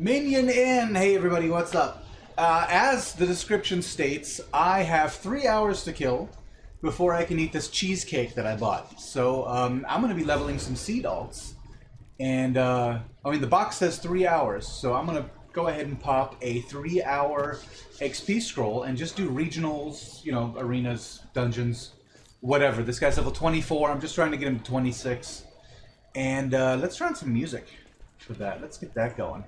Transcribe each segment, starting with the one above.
Minion in! Hey everybody, what's up? As the description states, I have 3 hours to kill before I can eat this cheesecake that I bought. So I'm going to be leveling some seed alts. And, I mean, the box says 3 hours, so I'm going to go ahead and pop a 3-hour XP scroll and just do regionals, you know, arenas, dungeons, whatever. This guy's level 24, I'm just trying to get him to 26. And let's try on some music for that. Let's get that going.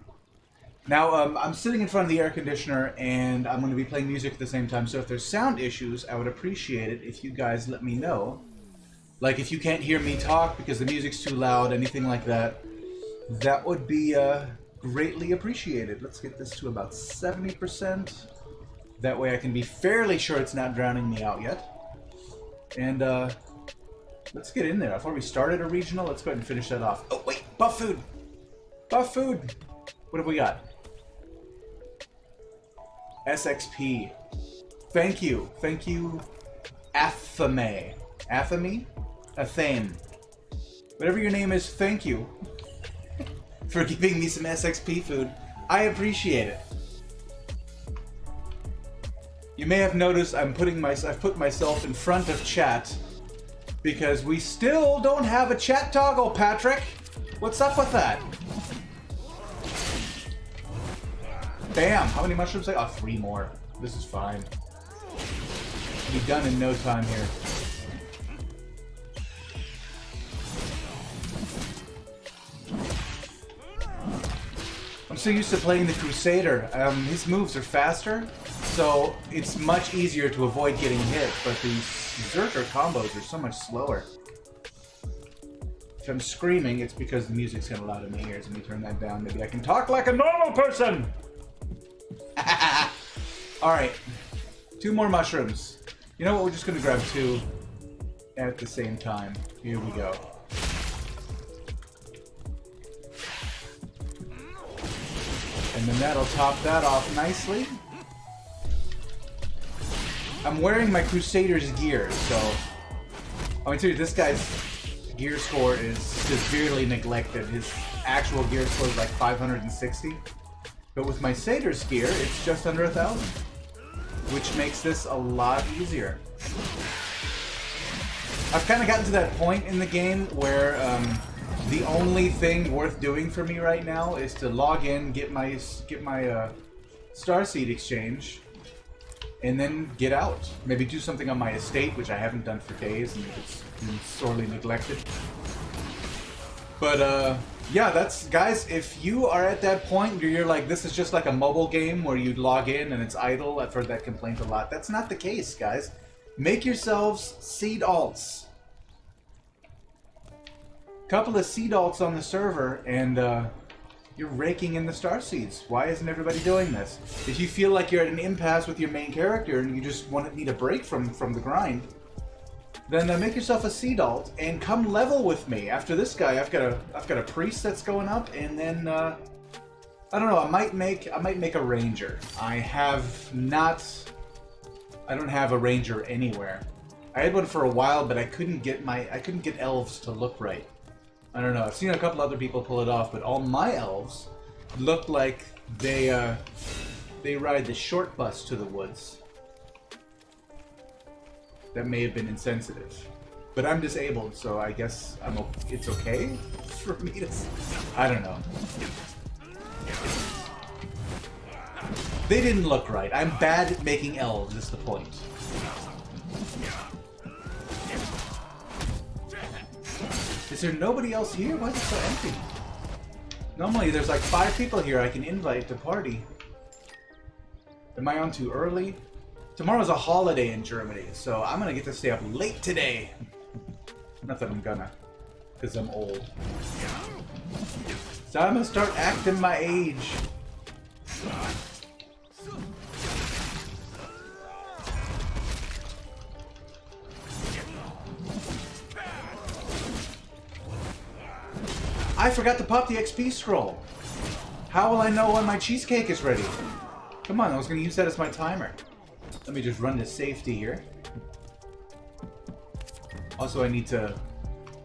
Now, I'm sitting in front of the air conditioner, and I'm going to be playing music at the same time, so if there's sound issues, I would appreciate it if you guys let me know. Like, if you can't hear me talk because the music's too loud, anything like that, that would be greatly appreciated. Let's get this to about 70%. That way I can be fairly sure it's not drowning me out yet. And, let's get in there. Before we started a regional, let's go ahead and finish that off. Oh, wait! Buff food! Buff food! What have we got? SXP. Thank you. Thank you, Athame. Athame? Athame. Whatever your name is, thank you for giving me some SXP food. I appreciate it. You may have noticed I've put myself in front of chat because we still don't have a chat toggle, Patrick. What's up with that? Bam! How many mushrooms? Oh, 3 more. This is fine. Be done in no time here. I'm so used to playing the Crusader. His moves are faster, so it's much easier to avoid getting hit, but these Zerker combos are so much slower. If I'm screaming, it's because the music's kind of loud in my ears. Let me turn that down. Maybe I can talk like a normal person! Alright. 2 more mushrooms. You know what? We're just going to grab 2 at the same time. Here we go. And then that'll top that off nicely. I'm wearing my Crusader's gear, so I'm gonna tell you, this guy's gear score is severely neglected. His actual gear score is like 560. But with my Satyrs gear, it's just under 1,000. Which makes this a lot easier. I've kind of gotten to that point in the game where the only thing worth doing for me right now is to log in, get my Starseed exchange, and then get out. Maybe do something on my estate, which I haven't done for days, and it's been sorely neglected. But yeah, that's, guys, if you are at that point where you're like, this is just like a mobile game where you log in and it's idle, I've heard that complaint a lot. That's not the case, guys. Make yourselves seed alts. Couple of seed alts on the server, and you're raking in the star seeds. Why isn't everybody doing this? If you feel like you're at an impasse with your main character and you just need a break from the grind, then make yourself a seed alt and come level with me. After this guy, I've got a priest that's going up, and then I don't know. I might make a ranger. I don't have a ranger anywhere. I had one for a while, but I couldn't get elves to look right. I don't know. I've seen a couple other people pull it off, but all my elves look like they ride the short bus to the woods. That may have been insensitive, but I'm disabled, so I guess it's okay for me to. I don't know. They didn't look right. I'm bad at making elves, is the point. Is there nobody else here? Why is it so empty? Normally there's like 5 people here I can invite to party. Am I on too early? Tomorrow's a holiday in Germany, so I'm gonna get to stay up late today. Not that I'm gonna, because I'm old. So I'm gonna start acting my age. I forgot to pop the XP scroll. How will I know when my cheesecake is ready? Come on, I was gonna use that as my timer. Let me just run to safety here. Also, I need to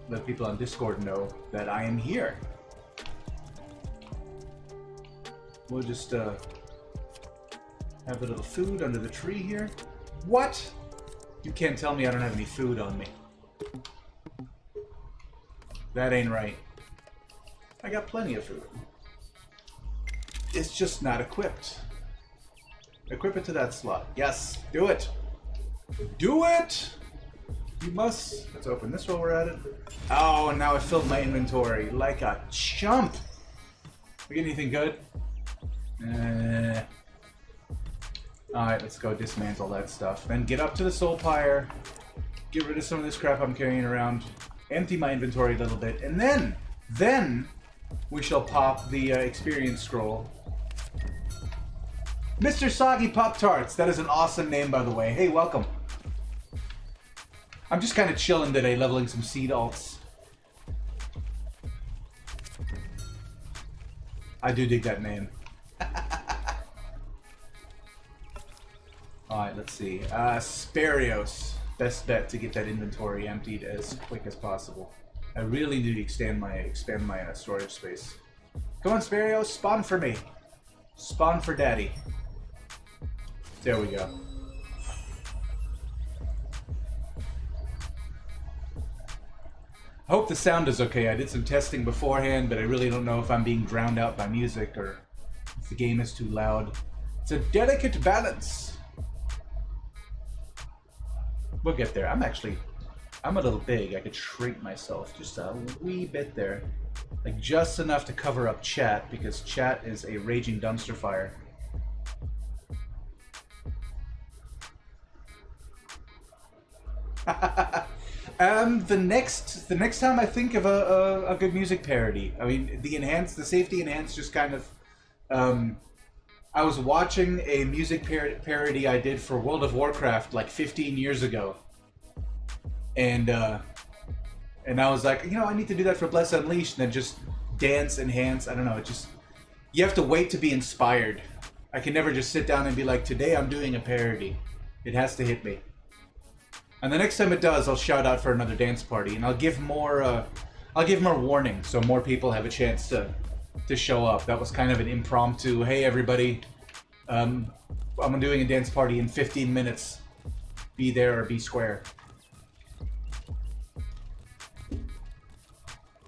let people on Discord know that I am here. We'll just have a little food under the tree here. What? You can't tell me I don't have any food on me. That ain't right. I got plenty of food. It's just not equipped. Equip it to that slot. Yes, do it. Do it! You must. Let's open this while we're at it. Oh, and now I filled my inventory like a chump. We get anything good? Alright, let's go dismantle that stuff. Then get up to the soul pyre. Get rid of some of this crap I'm carrying around. Empty my inventory a little bit. And then we shall pop the experience scroll. Mr. Soggy Pop-Tarts. That is an awesome name, by the way. Hey, welcome. I'm just kind of chilling today, leveling some seed alts. I do dig that name. Alright, let's see. Sparios. Best bet to get that inventory emptied as quick as possible. I really need to expand my storage space. Come on, Sparios, spawn for me. Spawn for daddy. There we go. I hope the sound is okay. I did some testing beforehand, but I really don't know if I'm being drowned out by music or if the game is too loud. It's a delicate balance. We'll get there. I'm a little big. I could shrink myself just a wee bit there. Like just enough to cover up chat, because chat is a raging dumpster fire. The next time I think of a good music parody. I mean, the safety enhanced just kind of. I was watching a music parody I did for World of Warcraft like 15 years ago, and I was like, I need to do that for Bless Unleashed, and then just dance enhance. I don't know. It just you have to wait to be inspired. I can never just sit down and be like, today I'm doing a parody. It has to hit me. And the next time it does, I'll shout out for another dance party, and I'll give more warning so more people have a chance to show up. That was kind of an impromptu, hey everybody, I'm doing a dance party in 15 minutes. Be there or be square.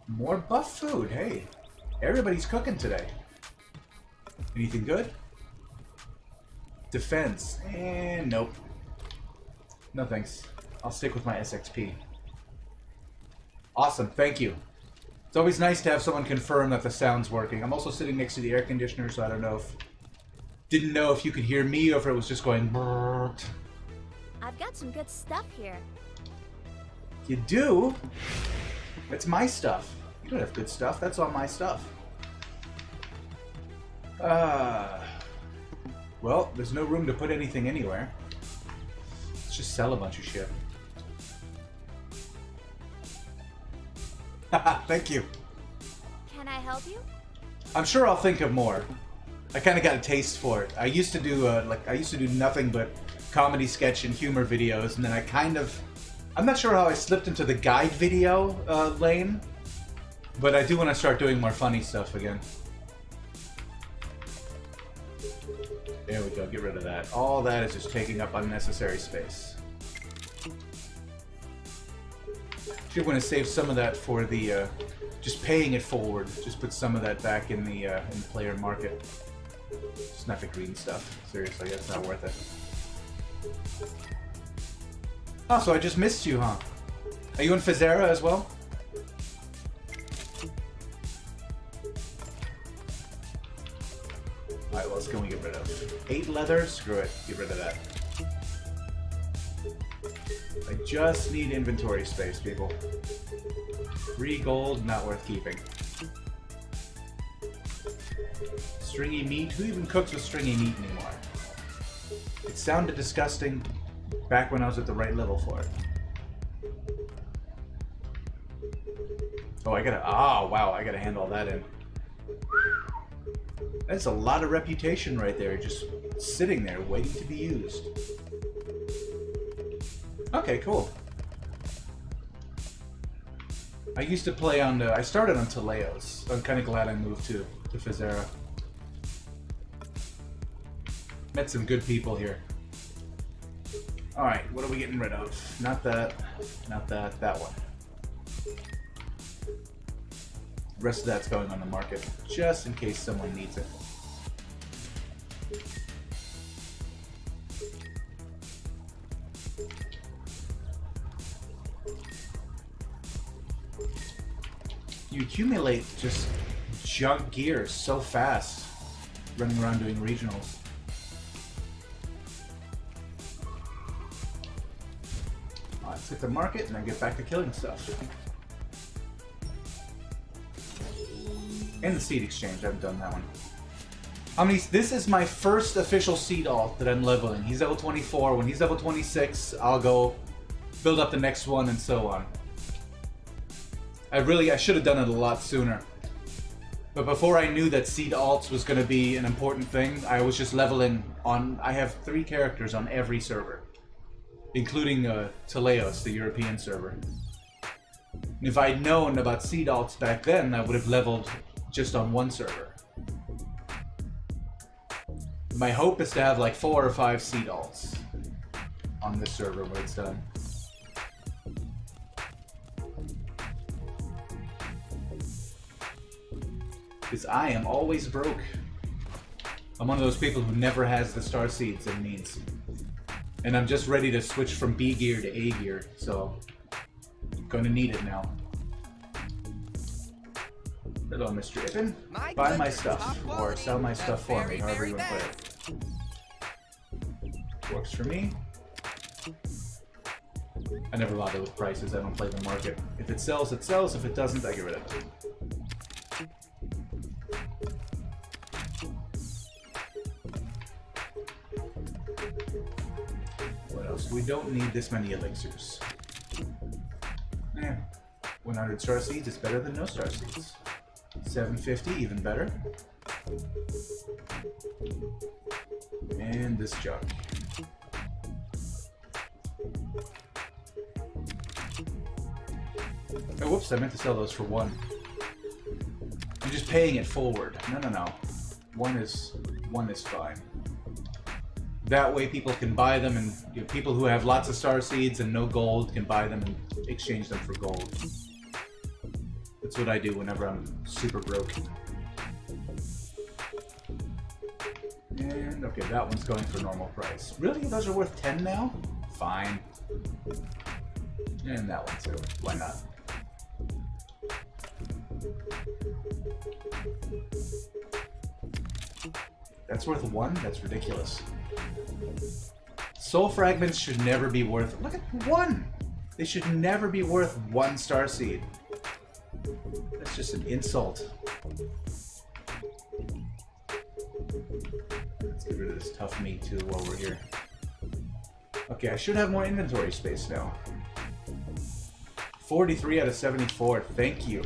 More buff food, hey. Everybody's cooking today. Anything good? Defense, nope. No thanks. I'll stick with my SXP. Awesome, thank you. It's always nice to have someone confirm that the sound's working. I'm also sitting next to the air conditioner, so I didn't know if you could hear me or if it was just going brrrr. I've got some good stuff here. You do? That's my stuff. You don't have good stuff. That's all my stuff. Well, there's no room to put anything anywhere. Let's just sell a bunch of shit. Thank you. Can I help you? I'm sure I'll think of more. I kind of got a taste for it. I used to do nothing but comedy sketch and humor videos, and then I'm not sure how I slipped into the guide video lane, but I do want to start doing more funny stuff again. There we go, get rid of that. All that is just taking up unnecessary space. Should want to save some of that for the, just paying it forward. Just put some of that back in the player market. It's not the green stuff. Seriously, that's not worth it. Oh, so I just missed you, huh? Are you in Fizera as well? Alright, what else can we get rid of? 8 leather? Screw it. Get rid of that. I just need inventory space, people. 3 gold, not worth keeping. Stringy meat? Who even cooks with stringy meat anymore? It sounded disgusting back when I was at the right level for it. Oh, wow, I gotta hand all that in. That's a lot of reputation right there, just sitting there waiting to be used. Okay, cool. I used to play on I started on Teleos. I'm kind of glad I moved to Fizera. Met some good people here. Alright, what are we getting rid of? Not that. Not that. That one. The rest of that's going on the market, just in case someone needs it. You accumulate just junk gear so fast running around doing regionals. Let's hit the market and then get back to killing stuff. And the seed exchange, I haven't done that one. How many? This is my first official seed alt that I'm leveling. He's level 24. When he's level 26, I'll go build up the next one and so on. I should have done it a lot sooner. But before I knew that seed alts was going to be an important thing, I was just leveling on... I have 3 characters on every server, including Teleos, the European server. And if I'd known about seed alts back then, I would have leveled just on one server. My hope is to have like 4 or 5 seed alts on this server when it's done. Because I am always broke. I'm one of those people who never has the star seeds and needs. And I'm just ready to switch from B gear to A gear, so I'm gonna need it now. Hello, Mr. Ippen. Buy my stuff, or sell my stuff for me, however you want to put it. Works for me. I never bother with prices, I don't play the market. If it sells, it sells. If it doesn't, I get rid of it. What else? We don't need this many elixirs. 100 star seeds is better than no star seeds. 750, even better. And this jug. Oh, whoops, I meant to sell those for 1. I'm just paying it forward. No. One is fine. That way people can buy them, and people who have lots of star seeds and no gold can buy them and exchange them for gold. That's what I do whenever I'm super broke. And okay, that one's going for normal price. Really? Those are worth 10 now? Fine. And that one too. Why not? That's worth 1? That's ridiculous. Soul fragments should never be worth... Look at 1! They should never be worth 1 star seed. That's just an insult. Let's get rid of this tough meat too while we're here. Okay, I should have more inventory space now. 43 out of 74, thank you.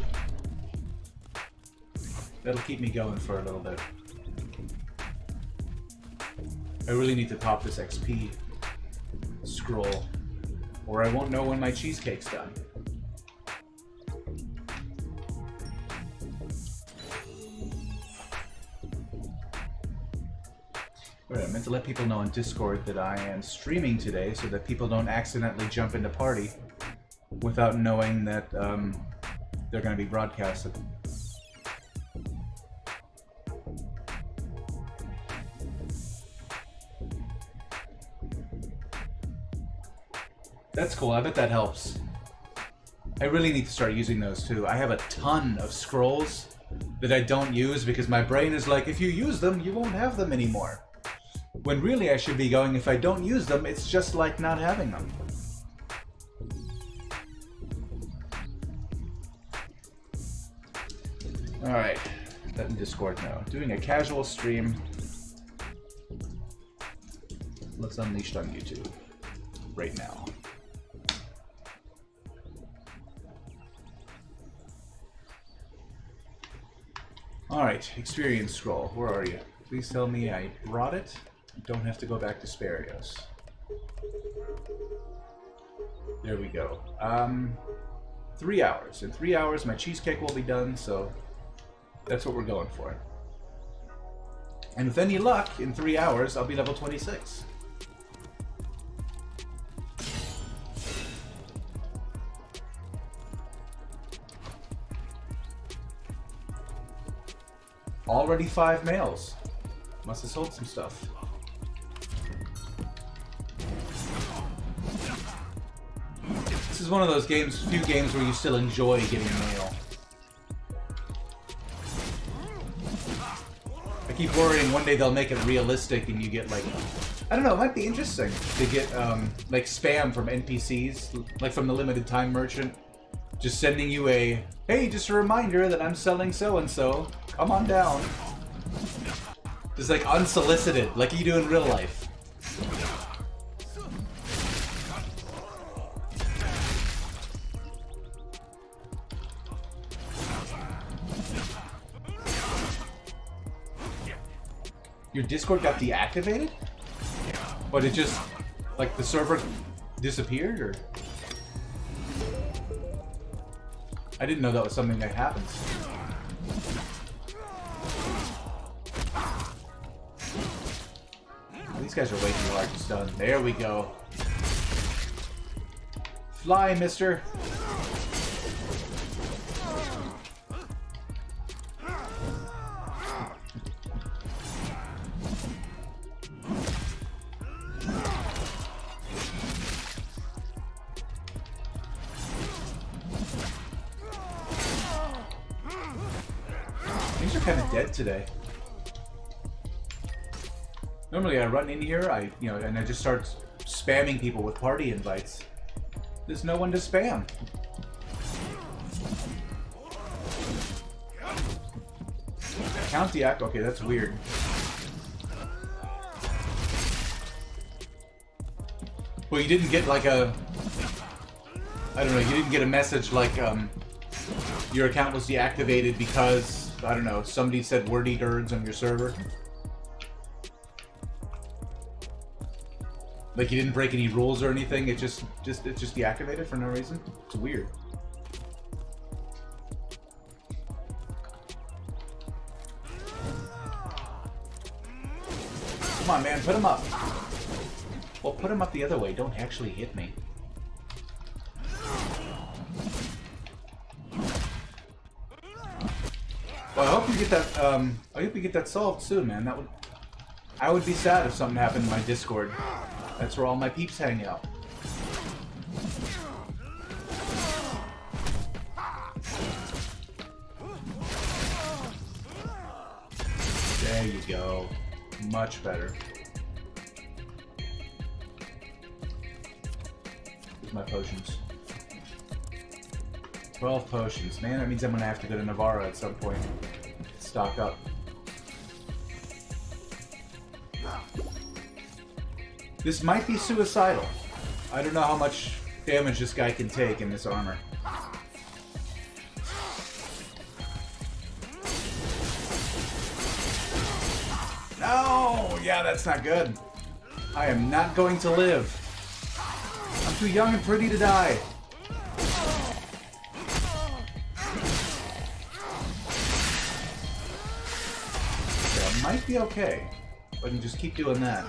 That'll keep me going for a little bit. I really need to top this XP scroll, or I won't know when my cheesecake's done. Alright, I meant to let people know on Discord that I am streaming today so that people don't accidentally jump into party without knowing that they're going to be broadcasted. That's cool, I bet that helps. I really need to start using those too. I have a ton of scrolls that I don't use because my brain is like, if you use them, you won't have them anymore. When really I should be going, if I don't use them, it's just like not having them. Alright, that in Discord now. Doing a casual stream. Let's Unleashed on YouTube. Right now. Alright, experience scroll. Where are you? Please tell me I brought it. Don't have to go back to Sparios. There we go. 3 hours. In 3 hours my cheesecake will be done, so that's what we're going for. And with any luck, in 3 hours, I'll be level 26. Already 5 males. Must have sold some stuff. This is one of those games, few games where you still enjoy getting mail. I keep worrying one day they'll make it realistic and you get like, I don't know, it might be interesting to get like spam from NPCs, like from the limited time merchant, just sending you a, hey, just a reminder that I'm selling so-and-so, come on down. Just like unsolicited, like you do in real life. Your Discord got deactivated? But it just, like, the server disappeared, or? I didn't know that was something that happens. These guys are way too hard to stun. There we go. Fly, mister. Things are kind of dead today. Normally I run in here, and I just start spamming people with party invites. There's no one to spam. Count the act. Okay, that's weird. Well, you didn't get like a, I don't know, you didn't get a message like your account was deactivated because, I don't know, somebody said wordy dirds on your server. Like you didn't break any rules or anything. It just deactivated for no reason. It's weird. Come on, man, put him up. Well, put him up the other way. Don't actually hit me. Well, I hope you get that. I hope you get that solved soon, man. I would be sad if something happened in my Discord. That's where all my peeps hang out. There you go. Much better. Here's my potions. 12 potions. Man, that means I'm gonna have to go to Navarra at some point. Stock up. This might be suicidal. I don't know how much damage this guy can take in this armor. No! Yeah, that's not good. I am not going to live. I'm too young and pretty to die. Okay, I might be okay. But I can just keep doing that.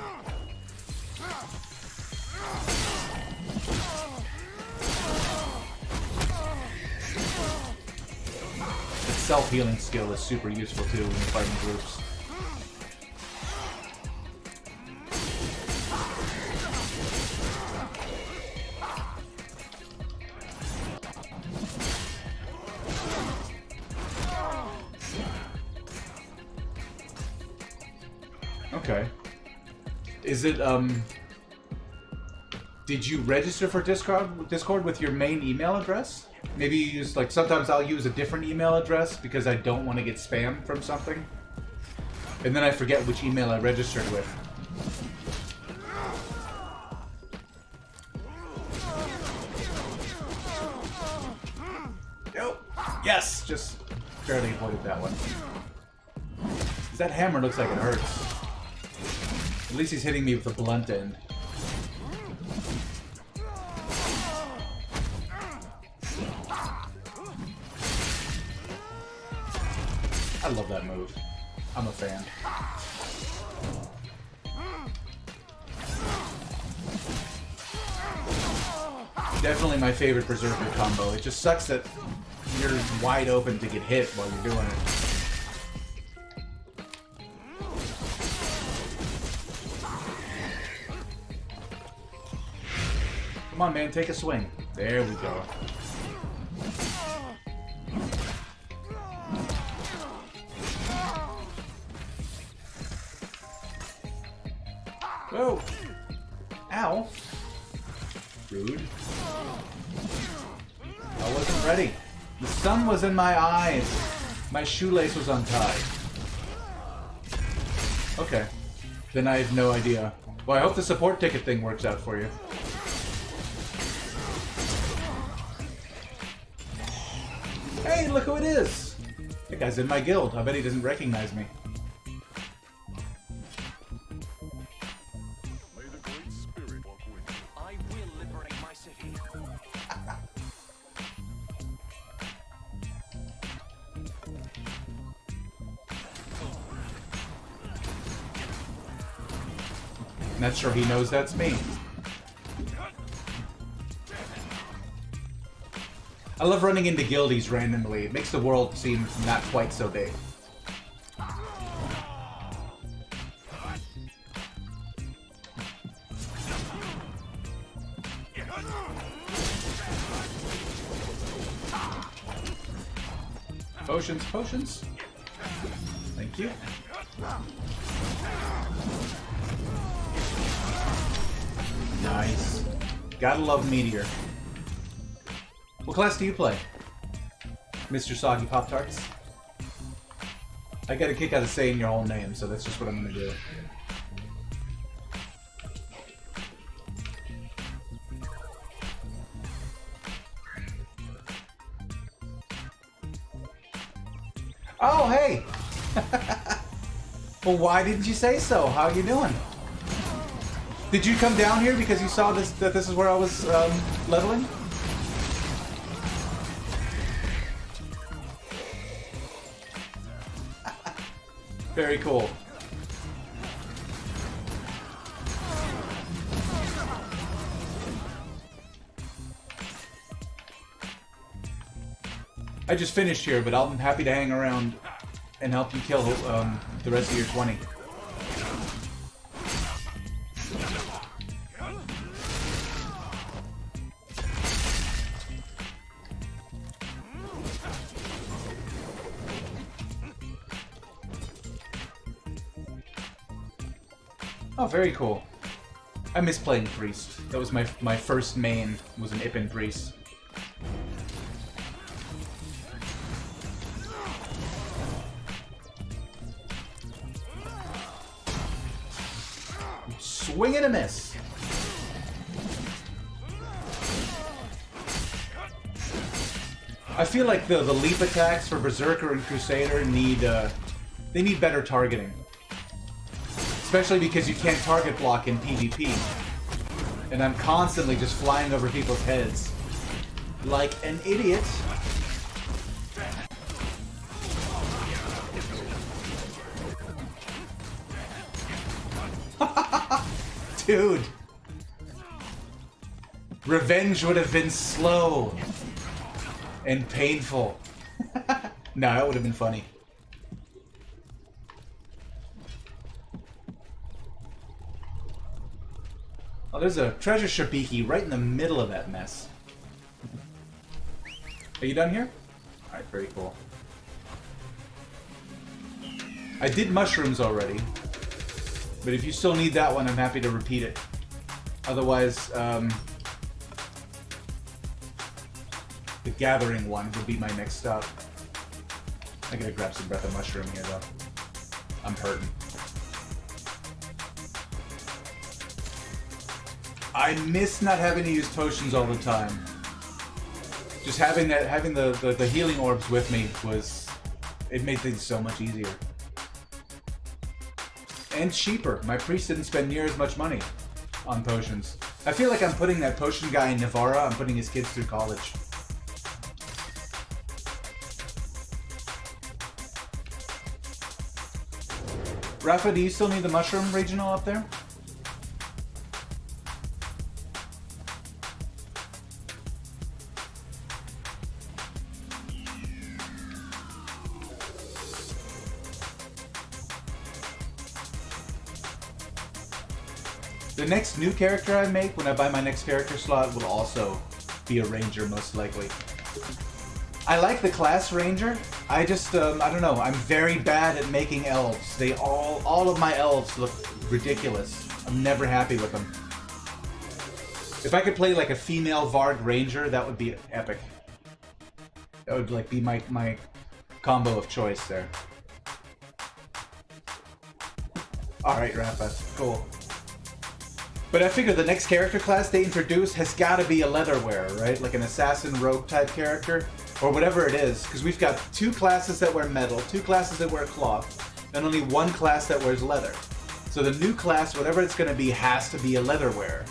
Self-healing skill is super useful too when you're fighting groups. Okay. Is it, did you register for Discord with your main email address? Maybe you use, like, sometimes I'll use a different email address because I don't want to get spam from something. And then I forget which email I registered with. Nope. Yes! Just barely avoided that one. That hammer looks like it hurts. At least he's hitting me with the blunt end. I love that move. I'm a fan. Definitely my favorite Berserker combo. It just sucks that you're wide open to get hit while you're doing it. Come on, man, take a swing. There we go. Whoa! Ow! Rude. I wasn't ready. The sun was in my eyes. My shoelace was untied. Okay. Then I have no idea. Well, I hope the support ticket thing works out for you. Hey, look who it is! That guy's in my guild. I bet he doesn't recognize me. May the great spirit walk with you. I will liberate my city. Not sure he knows that's me. I love running into guildies randomly. It makes the world seem not quite so big. Potions, potions. Thank you. Nice. Gotta love Meteor. What class do you play, Mr. Soggy Pop-Tarts? I get a kick out of saying your whole name, so that's just what I'm gonna do. Oh, hey! Well, why didn't you say so? How you doing? Did you come down here because you saw this that this is where I was leveling? Very cool. I just finished here, but I'm happy to hang around and help you kill the rest of your 20. Oh, very cool. I miss playing Priest. That was my first main, was an Ippin Priest. Swing and a miss. I feel like the leap attacks for Berserker and Crusader need they need better targeting. Especially because you can't target block in PvP. And I'm constantly just flying over people's heads. Like an idiot. Dude. Revenge would have been slow. And painful. No, that would have been funny. Oh, there's a treasure shabiki right in the middle of that mess. Are you done here? Alright, very cool. I did mushrooms already. But if you still need that one, I'm happy to repeat it. Otherwise, the gathering one would be my next stop. I gotta grab some breath of mushroom here, though. I'm hurting. I miss not having to use potions all the time. Just having the healing orbs with me it made things so much easier. And cheaper. My priest didn't spend near as much money on potions. I feel like I'm putting that potion guy in Navarra, I'm putting his kids through college. Rafa, do you still need the mushroom regional up there? The next new character I make, when I buy my next character slot, will also be a ranger, most likely. I like the class ranger. I just, I don't know. I'm very bad at making elves. They all of my elves look ridiculous. I'm never happy with them. If I could play like a female Varg ranger, that would be epic. That would like be my combo of choice there. Alright, Rafa. Cool. But I figure the next character class they introduce has got to be a leather wearer, right? Like an assassin rogue type character, or whatever it is. Because we've got 2 classes that wear metal, 2 classes that wear cloth, and only 1 class that wears leather. So the new class, whatever it's going to be, has to be a leather wearer.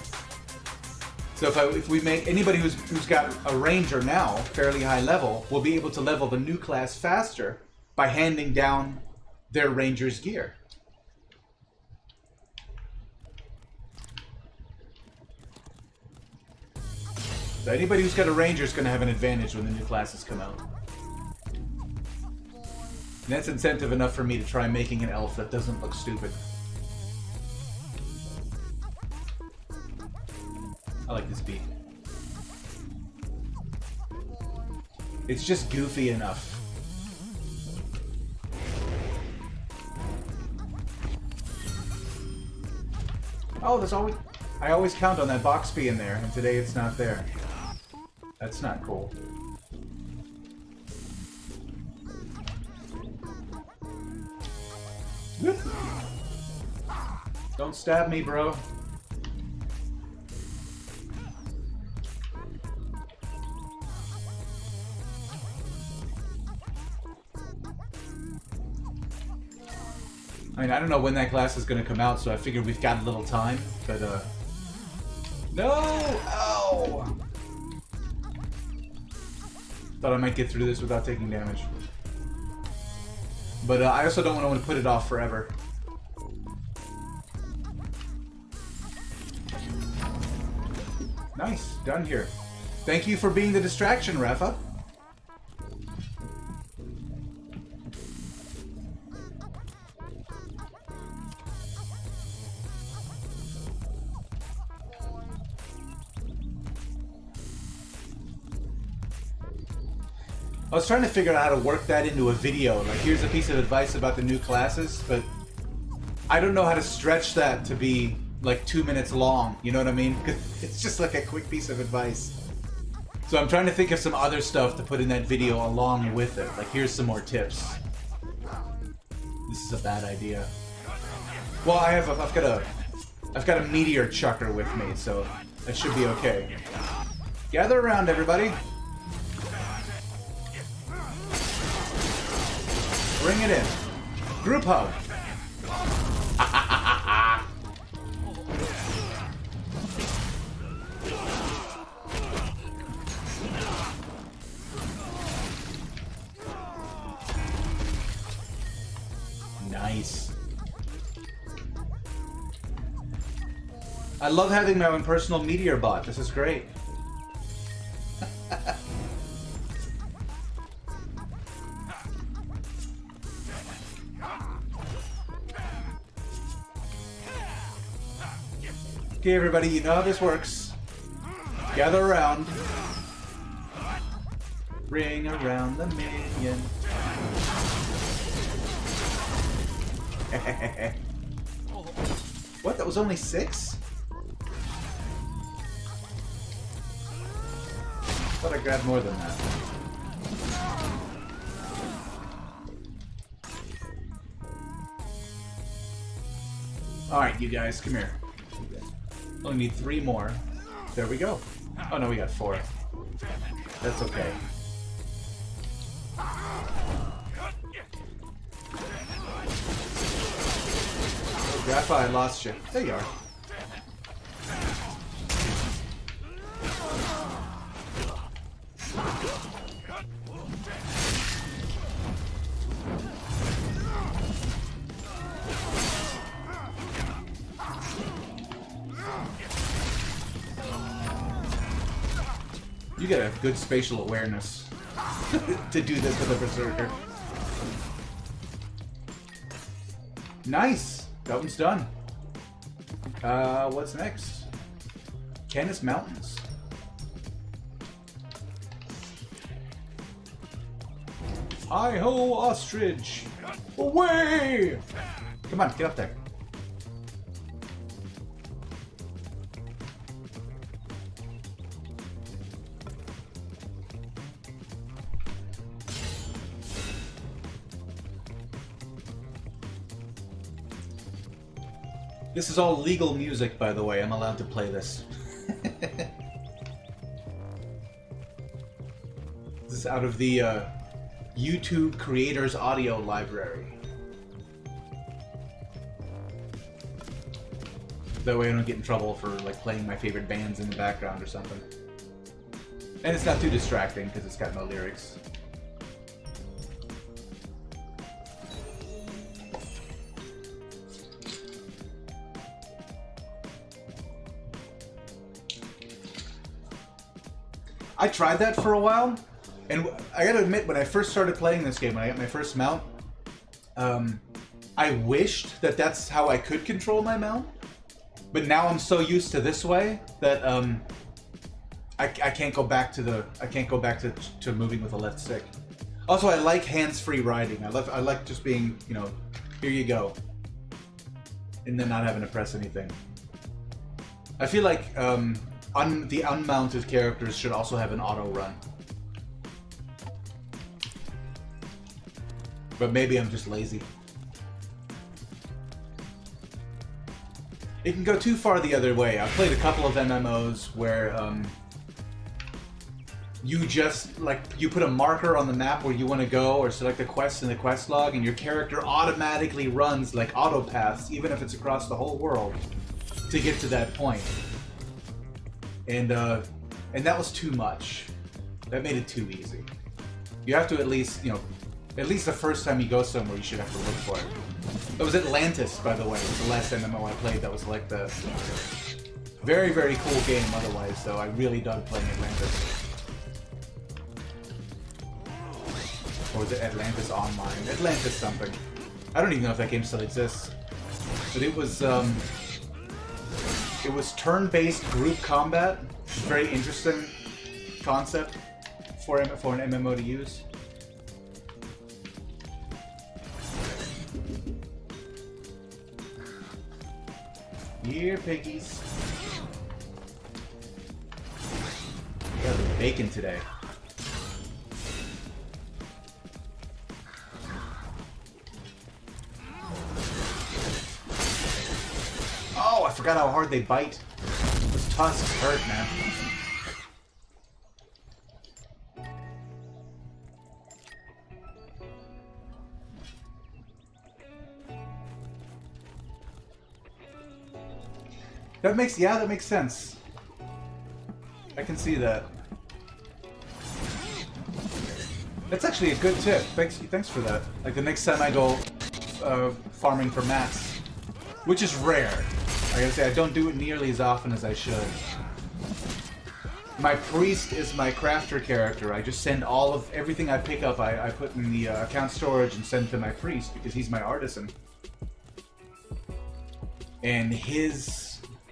So if we make anybody who's got a ranger now, fairly high level, will be able to level the new class faster by handing down their ranger's gear. So anybody who's got a ranger is going to have an advantage when the new classes come out. And that's incentive enough for me to try making an elf that doesn't look stupid. I like this beat. It's just goofy enough. Oh, there's always... I always count on that box being there, and today it's not there. That's not cool. Don't stab me, bro. I mean, I don't know when that class is going to come out, so I figured we've got a little time, but, No! Ow! Thought I might get through this without taking damage. But I also don't want to put it off forever. Nice. Done here. Thank you for being the distraction, Rafa. I was trying to figure out how to work that into a video. Like, here's a piece of advice about the new classes, but I don't know how to stretch that to be like 2 minutes long. You know what I mean? 'Cause it's just like a quick piece of advice. So I'm trying to think of some other stuff to put in that video along with it. Like, here's some more tips. This is a bad idea. Well, I've got a meteor chucker with me, so that should be okay. Gather around, everybody. Bring it in. Group hug. Nice. I love having my own personal meteor bot. This is great. Okay, everybody, you know how this works. Gather around. Ring around the minion. What? That was only 6? Thought I grabbed more than that. Alright, you guys, come here. Only need 3 more. There we go. Oh no, we got 4. That's okay. Oh, Grandpa, I lost you. There you are. You gotta have good spatial awareness to do this with a berserker. Nice! That one's done. What's next? Canis Mountains. Hi-ho, ostrich! Away! Come on, get up there. This is all legal music, by the way. I'm allowed to play this. This is out of the YouTube Creators Audio Library. That way I don't get in trouble for like playing my favorite bands in the background or something. And it's not too distracting because it's got no lyrics. I tried that for a while, and I gotta admit, when I first started playing this game, when I got my first mount, I wished that that's how I could control my mount, but now I'm so used to this way that I can't go back to to moving with a left stick. Also, I like hands-free riding. I like just being, you know, here you go, and then not having to press anything. I feel like the unmounted characters should also have an auto run. But maybe I'm just lazy. It can go too far the other way. I've played a couple of MMOs where you just, like, you put a marker on the map where you want to go or select a quest in the quest log, and your character automatically runs like autopaths, even if it's across the whole world, to get to that point. And that was too much. That made it too easy. You have to at least, you know, at least the first time you go somewhere, you should have to look for it. It was Atlantis, by the way. It was the last MMO I played that was like the very, very cool game otherwise, though. I really dug playing Atlantis. Or was it Atlantis Online? Atlantis something. I don't even know if that game still exists. But it was turn-based group combat. Very interesting concept for an MMO to use. Here, piggies. Got the bacon today. Oh, I forgot how hard they bite. Those tusks hurt, man. That makes sense. I can see that. That's actually a good tip. Thanks for that. Like the next time I go farming for mats, which is rare. I gotta say, I don't do it nearly as often as I should. My priest is my crafter character. I just send all of everything I pick up, I put in the account storage and send to my priest because he's my artisan. And his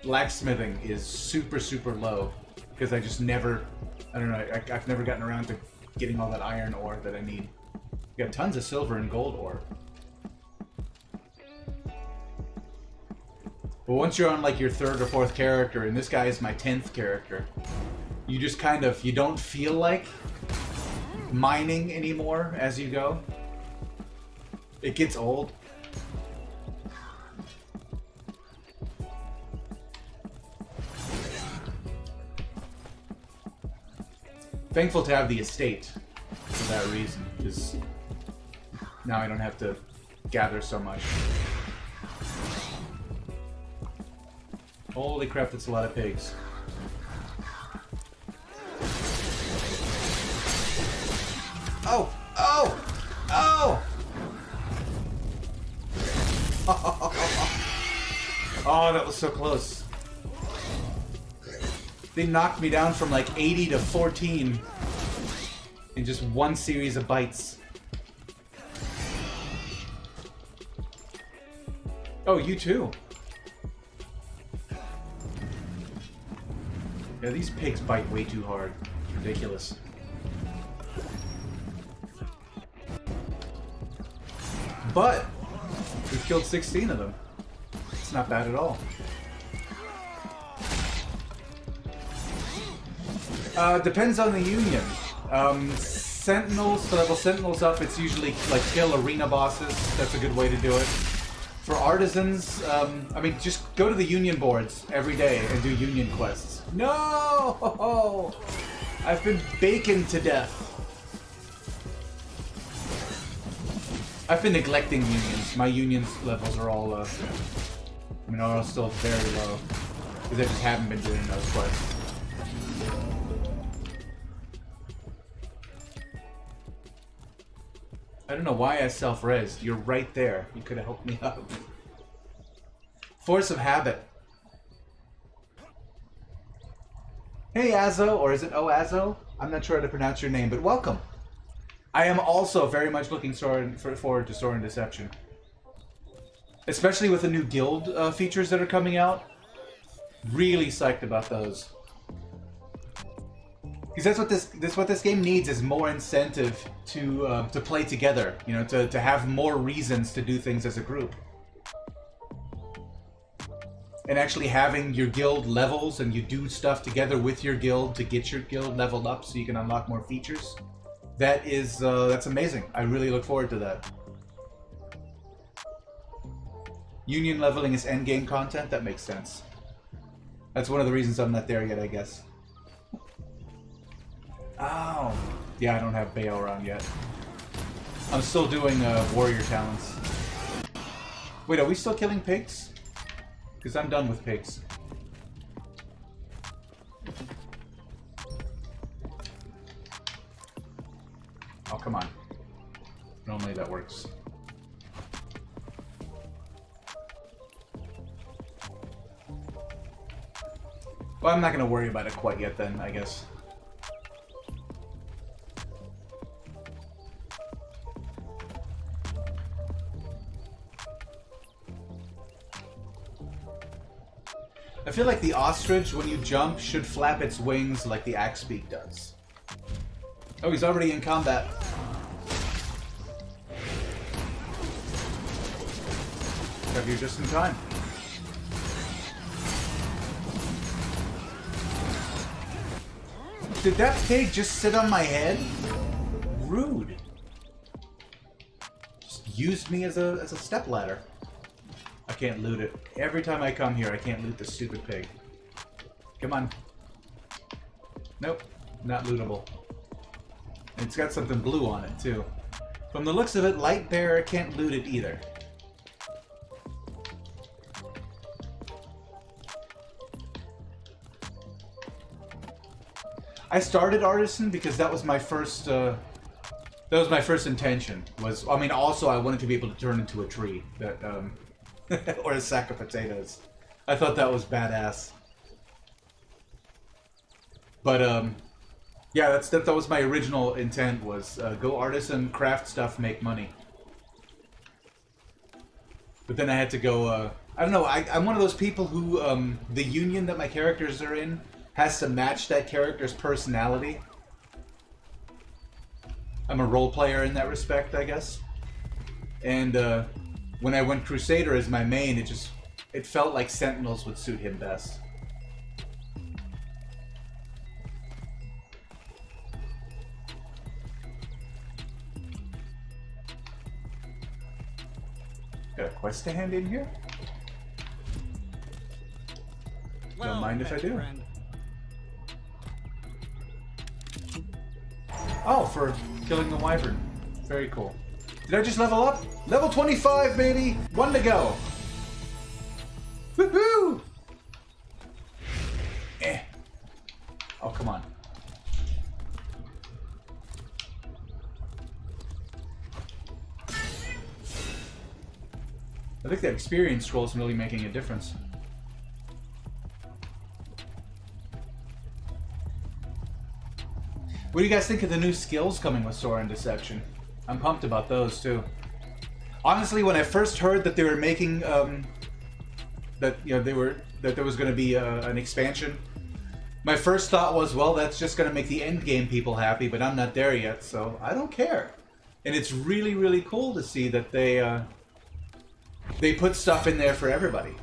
blacksmithing is super, super low because I just never, I don't know, I've never gotten around to getting all that iron ore that I need. Got tons of silver and gold ore. But once you're on like your third or fourth character, and this guy is my 10th character, you just kind of, you don't feel like mining anymore as you go. It gets old. Thankful to have the estate for that reason, because now I don't have to gather so much. Holy crap, that's a lot of pigs. Oh! Oh! Oh! Oh, that was so close. They knocked me down from like 80 to 14 in just one series of bites. Oh, you too. Yeah, these pigs bite way too hard. Ridiculous. But we've killed 16 of them. It's not bad at all. Depends on the union. Sentinels, to level Sentinels up, it's usually like kill arena bosses. That's a good way to do it. For artisans, I mean, just go to the union boards every day and do union quests. No! I've been baconed to death. I've been neglecting unions. My unions levels are all, are still very low. Because I just haven't been doing those quests. I don't know why I self-resed. You're right there. You could have helped me up. Force of habit. Hey Azo, or is it Azo? I'm not sure how to pronounce your name, but welcome. I am also very much looking forward to Sword and Deception. Especially with the new guild features that are coming out. Really psyched about those. Because that's what this game needs is more incentive to play together. You know, to have more reasons to do things as a group. And actually having your guild levels and you do stuff together with your guild to get your guild leveled up so you can unlock more features. That is, that's amazing. I really look forward to that. Union leveling is endgame content? That makes sense. That's one of the reasons I'm not there yet, I guess. Oh. Yeah, I don't have Bayo around yet. I'm still doing warrior talents. Wait, are we still killing pigs? Because I'm done with pigs. Oh, come on. Normally that works. Well, I'm not going to worry about it quite yet then, I guess. I feel like the ostrich, when you jump, should flap its wings like the axe beak does. Oh, he's already in combat. Got here just in time. Did that pig just sit on my head? Rude. Just used me as a stepladder. I can't loot it. Every time I come here, I can't loot the stupid pig. Come on. Nope. Not lootable. And it's got something blue on it, too. From the looks of it, light bearer can't loot it either. I started Artisan because that was my first intention. I mean, also I wanted to be able to turn into a tree that or a sack of potatoes. I thought that was badass. But yeah, that was my original intent, was go artisan, craft stuff, make money. But then I had to go, I don't know, I'm one of those people who, the union that my characters are in has to match that character's personality. I'm a role player in that respect, I guess. And when I went Crusader as my main, it felt like Sentinels would suit him best. Got a quest to hand in here? Well, Don't mind if I do. friend. Oh, for killing the wyvern. Very cool. Did I just level up? Level 25, baby! One to go. Woohoo! Eh. Oh, come on. I think that experience scroll is really making a difference. What do you guys think of the new skills coming with Sword and Deception? I'm pumped about those too. Honestly, when I first heard that they were making that there was going to be an expansion, My first thought was, well, that's just going to make the end game people happy, but I'm not there yet, so I don't care. And it's really, really cool to see that they put stuff in there for everybody.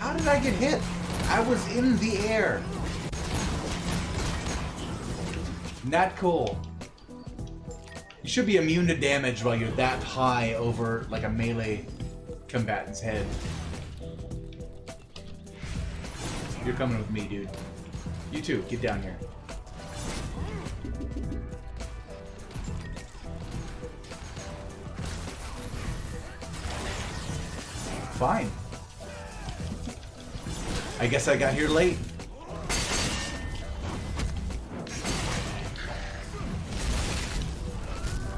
How did I get hit? I was in the air. Not cool. You should be immune to damage while you're that high over like a melee combatant's head. You're coming with me, dude. You too, get down here. Fine. I guess I got here late.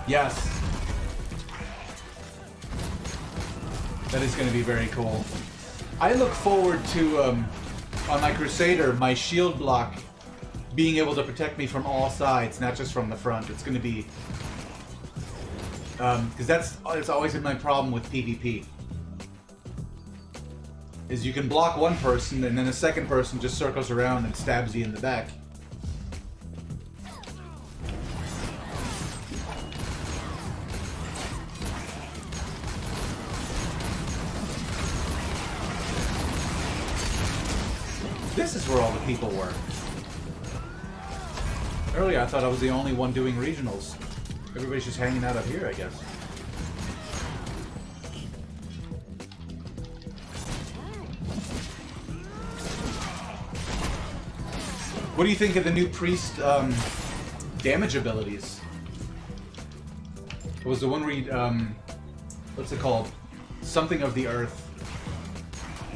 Yes. That is going to be very cool. I look forward to, on my Crusader, my shield block being able to protect me from all sides, not just from the front. It's going to be... because it's always been my problem with PvP. Is you can block one person and then a second person just circles around and stabs you in the back. This is where all the people were. Earlier I thought I was the only one doing regionals. Everybody's just hanging out up here, I guess. What do you think of the new priest damage abilities? It was the one where you, what's it called? Something of the earth.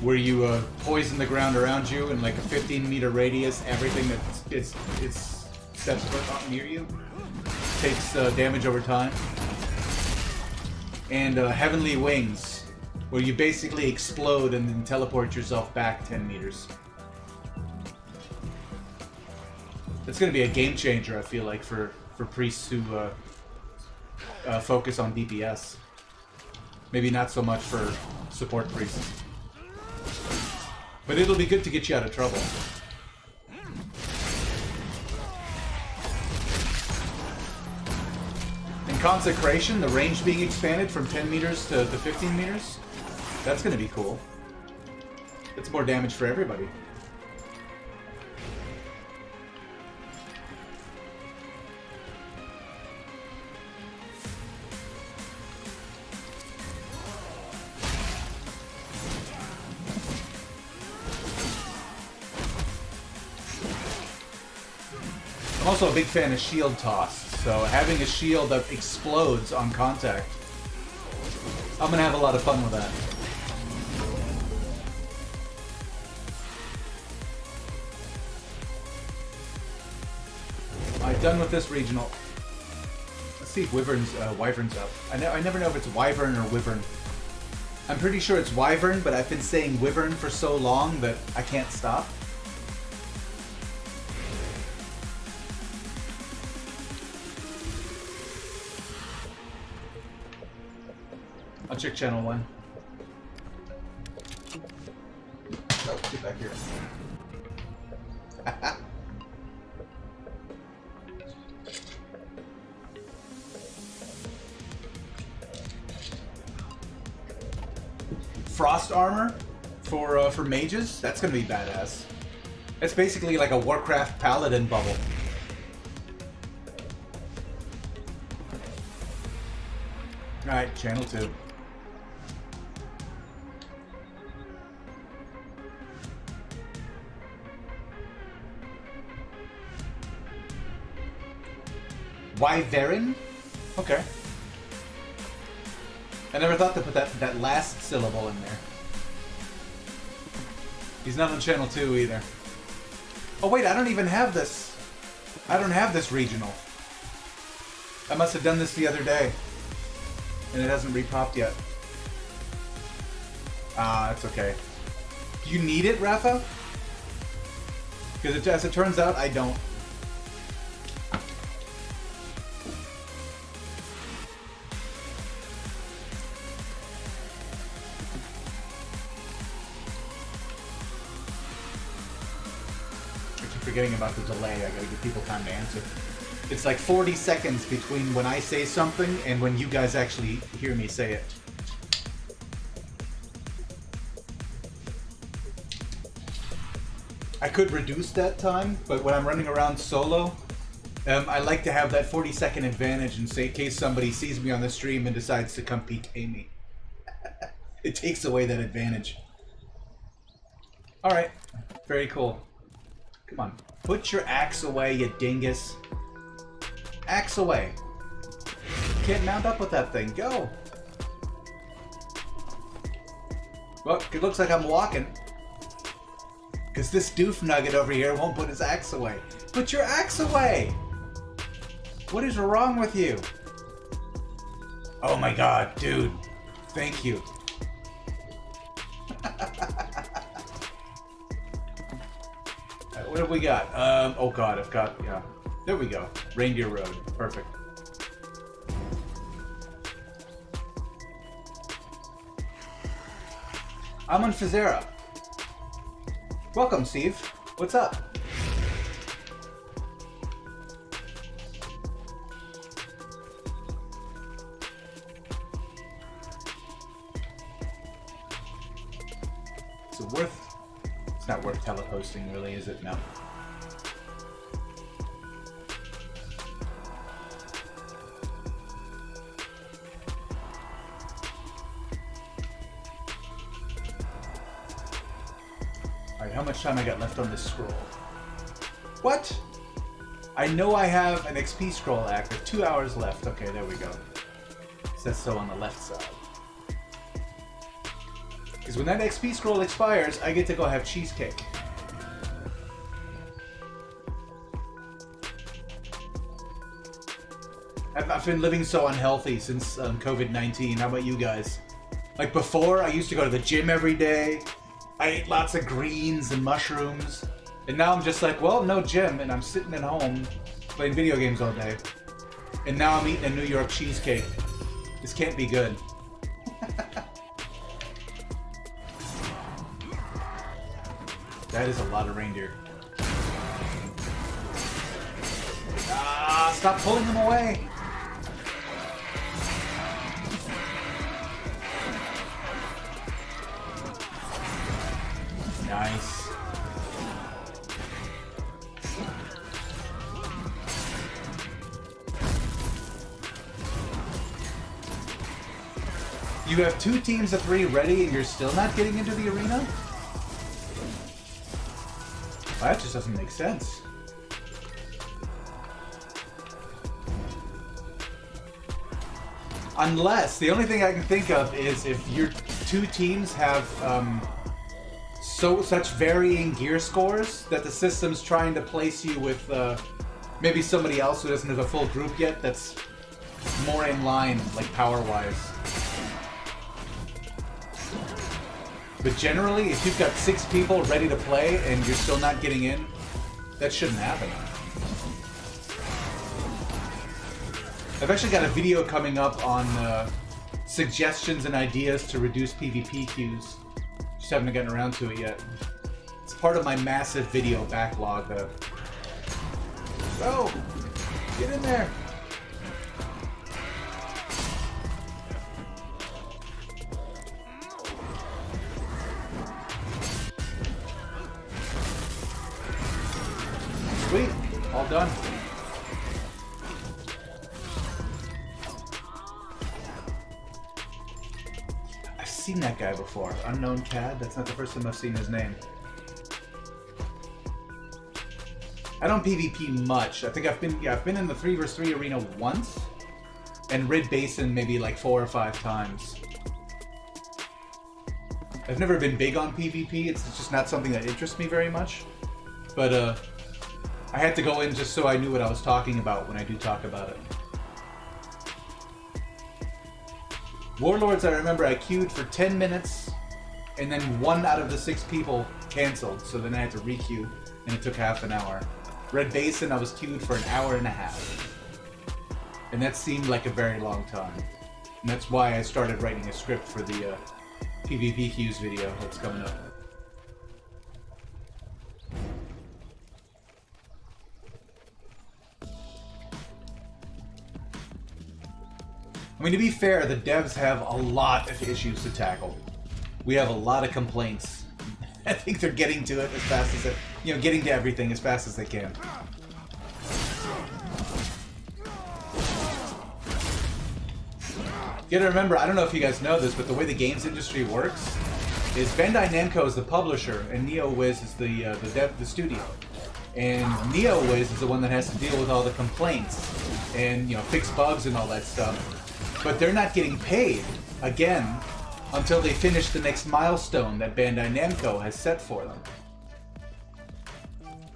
Where you poison the ground around you in like a 15-meter radius. Everything that steps foot near you takes damage over time. And Heavenly Wings, where you basically explode and then teleport yourself back 10 meters. It's going to be a game changer, I feel like, for priests who focus on DPS. Maybe not so much for support priests. But it'll be good to get you out of trouble. In Consecration, the range being expanded from 10 meters to 15 meters, that's going to be cool. It's more damage for everybody. I'm also a big fan of shield toss, so having a shield that explodes on contact, I'm gonna have a lot of fun with that. Alright, done with this regional. Let's see if Wyvern's up. I never know if it's Wyvern or Wyvern. I'm pretty sure it's Wyvern, but I've been saying Wyvern for so long that I can't stop. I'll check channel 1. Oh, get back here. Frost armor for mages? That's gonna be badass. It's basically like a Warcraft paladin bubble. Alright, channel 2. Wyvern? Okay. I never thought to put that last syllable in there. He's not on channel 2 either. Oh wait, I don't even have this. I don't have this regional. I must have done this the other day. And it hasn't repopped yet. Ah, it's okay. Do you need it, Rafa? Because as it turns out, I don't. I keep forgetting about the delay. I gotta give people time to answer. It's like 40 seconds between when I say something and when you guys actually hear me say it. I could reduce that time, but when I'm running around solo, I like to have that 40-second advantage in case somebody sees me on the stream and decides to come PK me. It takes away that advantage. Alright, very cool. Come on, put your axe away, you dingus. Axe away. Can't mount up with that thing. Go. Well, it looks like I'm walking. Because this doof nugget over here won't put his axe away. Put your axe away! What is wrong with you? Oh my god, dude. Thank you. What have we got? Oh god, I've got, yeah. There we go. Reindeer Road. Perfect. I'm on Fizera. Welcome, Steve. What's up? Is it worth... It's not worth teleposting, really, is it? No. How much time I got left on this scroll? What? I know I have an XP scroll active. 2 hours left. Okay, there we go. It says so on the left side. Because when that XP scroll expires, I get to go have cheesecake. I've been living so unhealthy since COVID-19. How about you guys? Like before, I used to go to the gym every day. I ate lots of greens and mushrooms, and now I'm just like, well, no gym, and I'm sitting at home playing video games all day. And now I'm eating a New York cheesecake. This can't be good. That is a lot of reindeer. Ah, stop pulling them away! Nice. You have 2 teams of 3 ready and you're still not getting into the arena? Well, that just doesn't make sense. Unless, the only thing I can think of is if your 2 teams have such varying gear scores that the system's trying to place you with maybe somebody else who doesn't have a full group yet that's more in line, like power-wise. But generally, if you've got 6 people ready to play and you're still not getting in, that shouldn't happen. I've actually got a video coming up on suggestions and ideas to reduce PvP queues. Just haven't gotten around to it yet. It's part of my massive video backlog. Go! Get in there! Sweet! All done. I've seen that guy before. Unknown Cad? That's not the first time I've seen his name. I don't PvP much. I think I've been in the 3 vs 3 arena once, and Rid Basin maybe like 4 or 5 times. I've never been big on PvP. It's just not something that interests me very much. But I had to go in just so I knew what I was talking about when I do talk about it. Warlords, I remember I queued for 10 minutes, and then 1 out of the 6 people canceled, so then I had to re-queue, and it took half an hour. Red Basin, I was queued for an hour and a half. And that seemed like a very long time. And that's why I started writing a script for the PvP queues video that's coming up. I mean, to be fair, the devs have a lot of issues to tackle. We have a lot of complaints. I think they're getting to it as fast as getting to everything as fast as they can. You gotta remember, I don't know if you guys know this, but the way the games industry works is Bandai Namco is the publisher and NeoWiz is the studio. And NeoWiz is the one that has to deal with all the complaints and fix bugs and all that stuff. But they're not getting paid again until they finish the next milestone that Bandai Namco has set for them.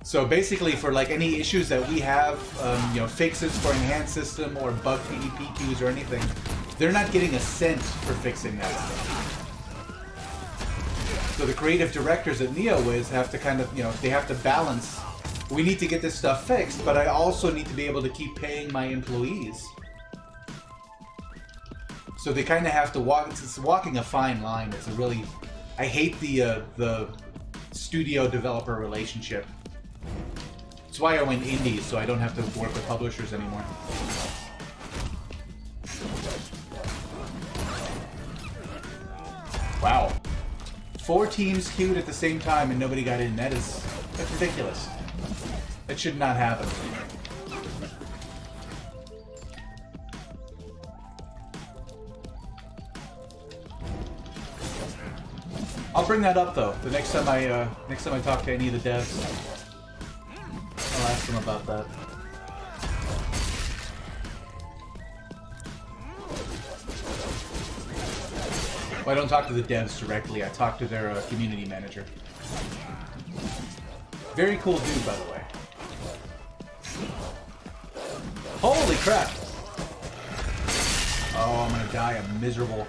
So basically, for like any issues that we have, fixes for enhanced system or bug PvP queues or anything, they're not getting a cent for fixing that stuff. So the creative directors at NeoWiz have to kind of, they have to balance. We need to get this stuff fixed, but I also need to be able to keep paying my employees. So they kind of have to walk. It's walking a fine line. It's a really, I hate the studio developer relationship. That's why I went indie, so I don't have to work with publishers anymore. Wow. 4 teams queued at the same time and nobody got in. That's ridiculous. That should not happen. I'll bring that up though. The next time I talk to any of the devs, I'll ask them about that. Well, I don't talk to the devs directly. I talk to their community manager. Very cool dude, by the way. Holy crap! Oh, I'm gonna die a miserable,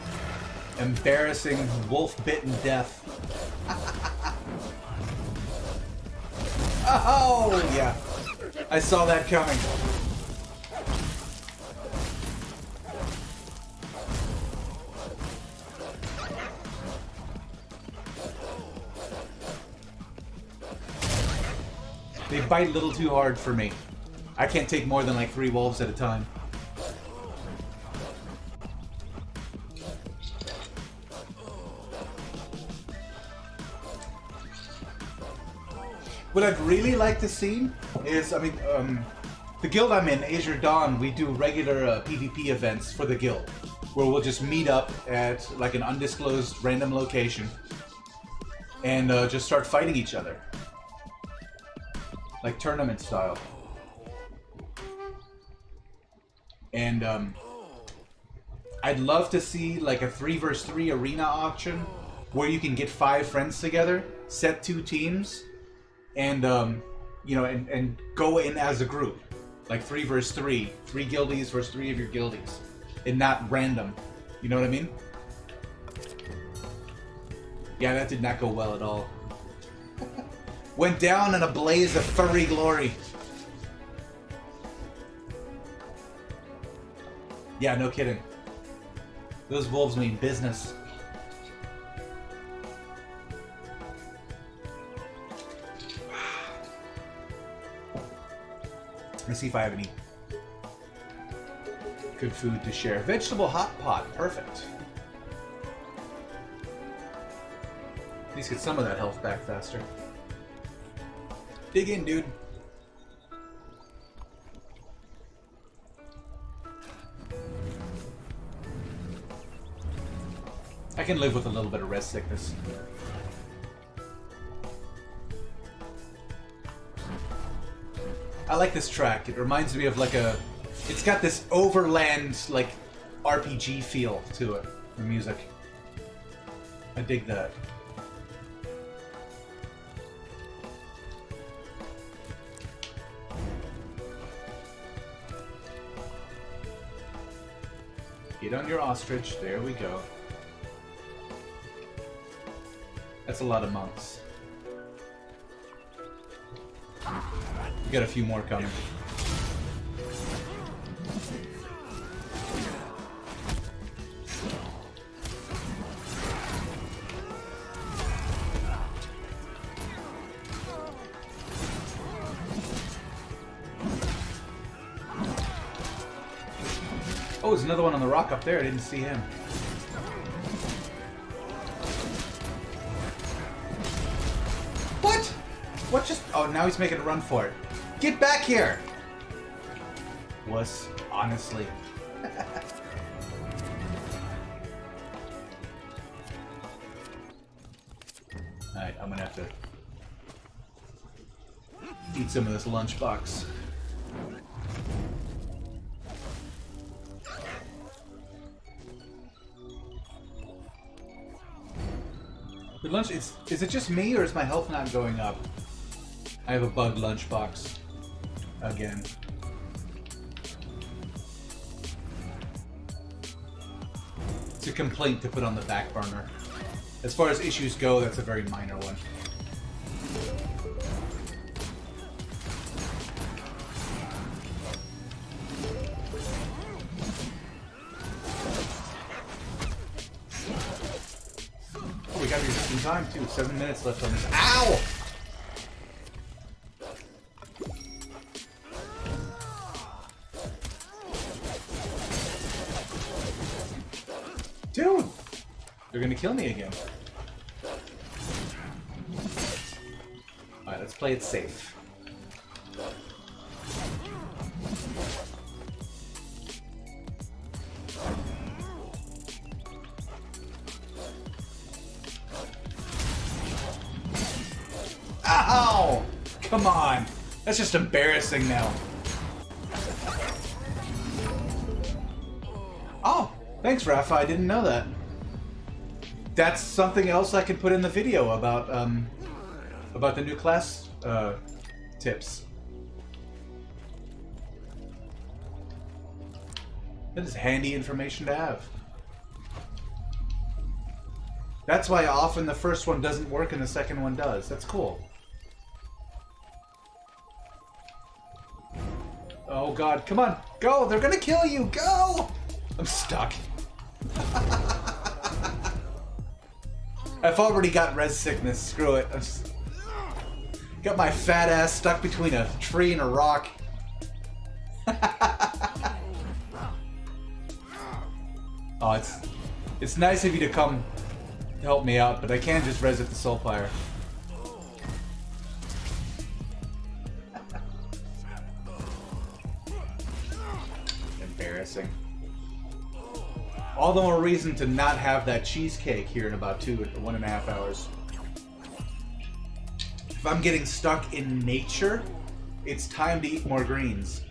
embarrassing, wolf-bitten death. Oh, yeah. I saw that coming. They bite a little too hard for me. I can't take more than like 3 wolves at a time. What I'd really like to see is, the guild I'm in, Azure Dawn, we do regular PvP events for the guild, where we'll just meet up at like an undisclosed random location and just start fighting each other. Like tournament style. And I'd love to see like a 3 vs 3 arena auction where you can get 5 friends together, set 2 teams, and and go in as a group. Like 3 vs 3. 3 guildies versus 3 of your guildies. And not random. You know what I mean? Yeah, that did not go well at all. Went down in a blaze of furry glory. Yeah, no kidding. Those wolves mean business. Let's see if I have any good food to share. Vegetable hot pot, perfect. At least get some of that health back faster. Dig in, dude. I can live with a little bit of rest sickness. I like this track. It reminds me of like it's got this overland like RPG feel to it, the music. I dig that. Wait on your ostrich. There we go. That's a lot of monks. We got a few more coming. Oh, there's another one on the rock up there. I didn't see him. What? What just... Oh, now he's making a run for it. Get back here! Was, honestly. Alright, I'm gonna have to eat some of this lunchbox. The lunch is it just me or is my health not going up? I have a bugged lunchbox. Again. It's a complaint to put on the back burner. As far as issues go, that's a very minor one. Oh, we got here just in time too. 7 minutes left on this. Ow! Dude! They're gonna kill me again. Alright, let's play it safe. Ow! Come on! That's just embarrassing now. Oh! Thanks, Rafa. I didn't know that. That's something else I can put in the video about the new class tips. That is handy information to have. That's why often the first one doesn't work and the second one does. That's cool. Oh god, come on, go! They're gonna kill you! Go! I'm stuck. I've already got res sickness. Screw it. I'm just... got my fat ass stuck between a tree and a rock. Oh, it's nice of you to come help me out, but I can't just res at the Soulfire. Embarrassing. All the more reason to not have that cheesecake here in about 1.5 hours. If I'm getting stuck in nature, it's time to eat more greens.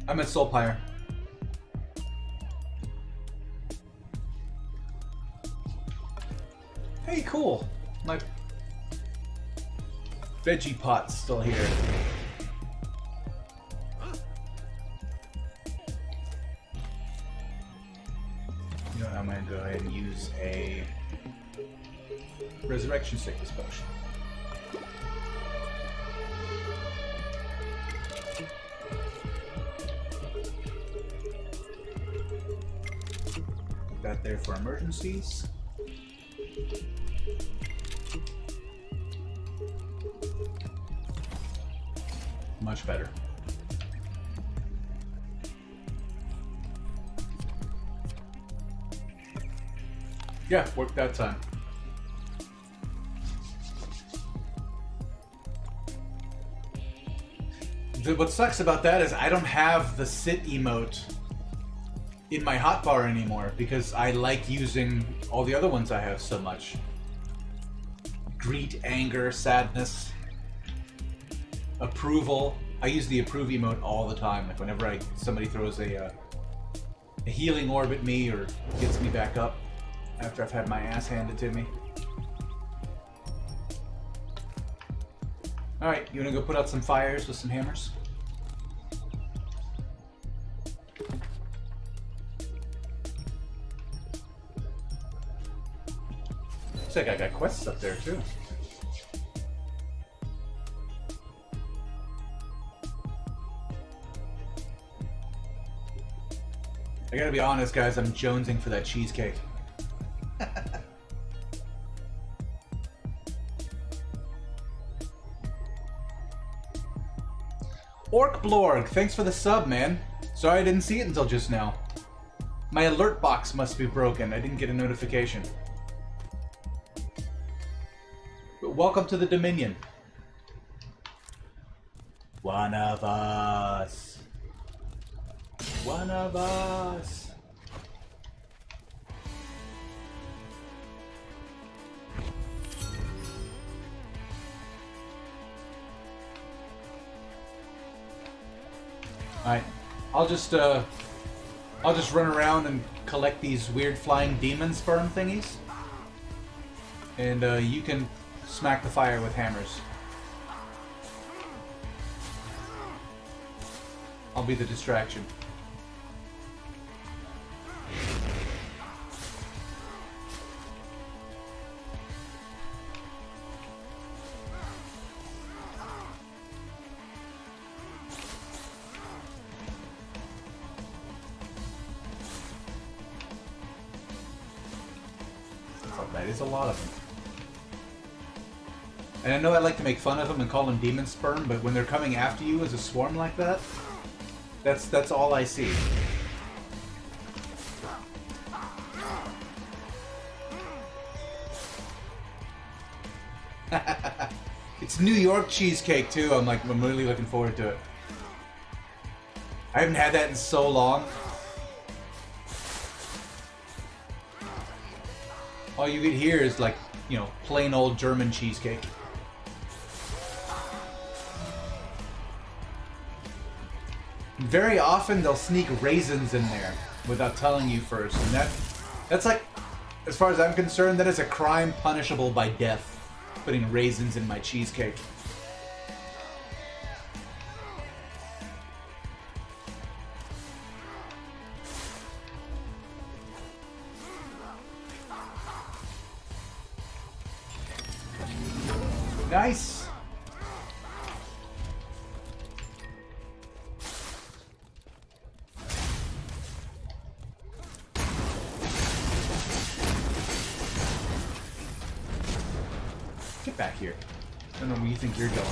I'm at Soulfire. Hey, cool. My veggie pot's still here. You know, I'm gonna go ahead and use a resurrection sickness potion. Put that there for emergencies. Much better. Yeah, worked that time. What sucks about that is I don't have the sit emote in my hotbar anymore because I like using all the other ones I have so much. Greet, anger, sadness, approval. I use the approve emote all the time. Like whenever somebody throws a healing orb at me or gets me back up after I've had my ass handed to me. Alright, you wanna go put out some fires with some hammers? Looks like I got quests up there too. I gotta be honest, guys, I'm jonesing for that cheesecake. Orc Blorg, thanks for the sub, man. Sorry I didn't see it until just now. My alert box must be broken. I didn't get a notification. But welcome to the Dominion. One of us. One of us. Alright, I'll just run around and collect these weird flying demon sperm thingies. And you can smack the fire with hammers. I'll be the distraction. That is a lot of them. And I know I like to make fun of them and call them demon sperm, but when they're coming after you as a swarm like that, that's all I see. It's New York Cheesecake too. I'm really looking forward to it. I haven't had that in so long. All you get here is like, you know, plain old German cheesecake. Very often they'll sneak raisins in there without telling you first, and that's like, as far as I'm concerned, that is a crime punishable by death, putting raisins in my cheesecake. Nice! Get back here. I don't know where you think you're going.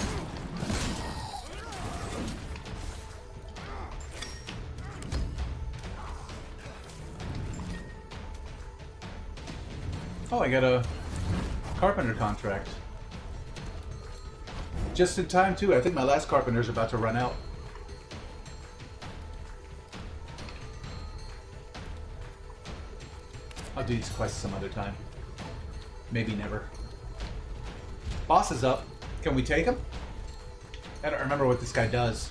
Oh, I got a carpenter contract. Just in time, too. I think my last carpenter's about to run out. I'll do these quests some other time. Maybe never. Boss is up. Can we take him? I don't remember what this guy does.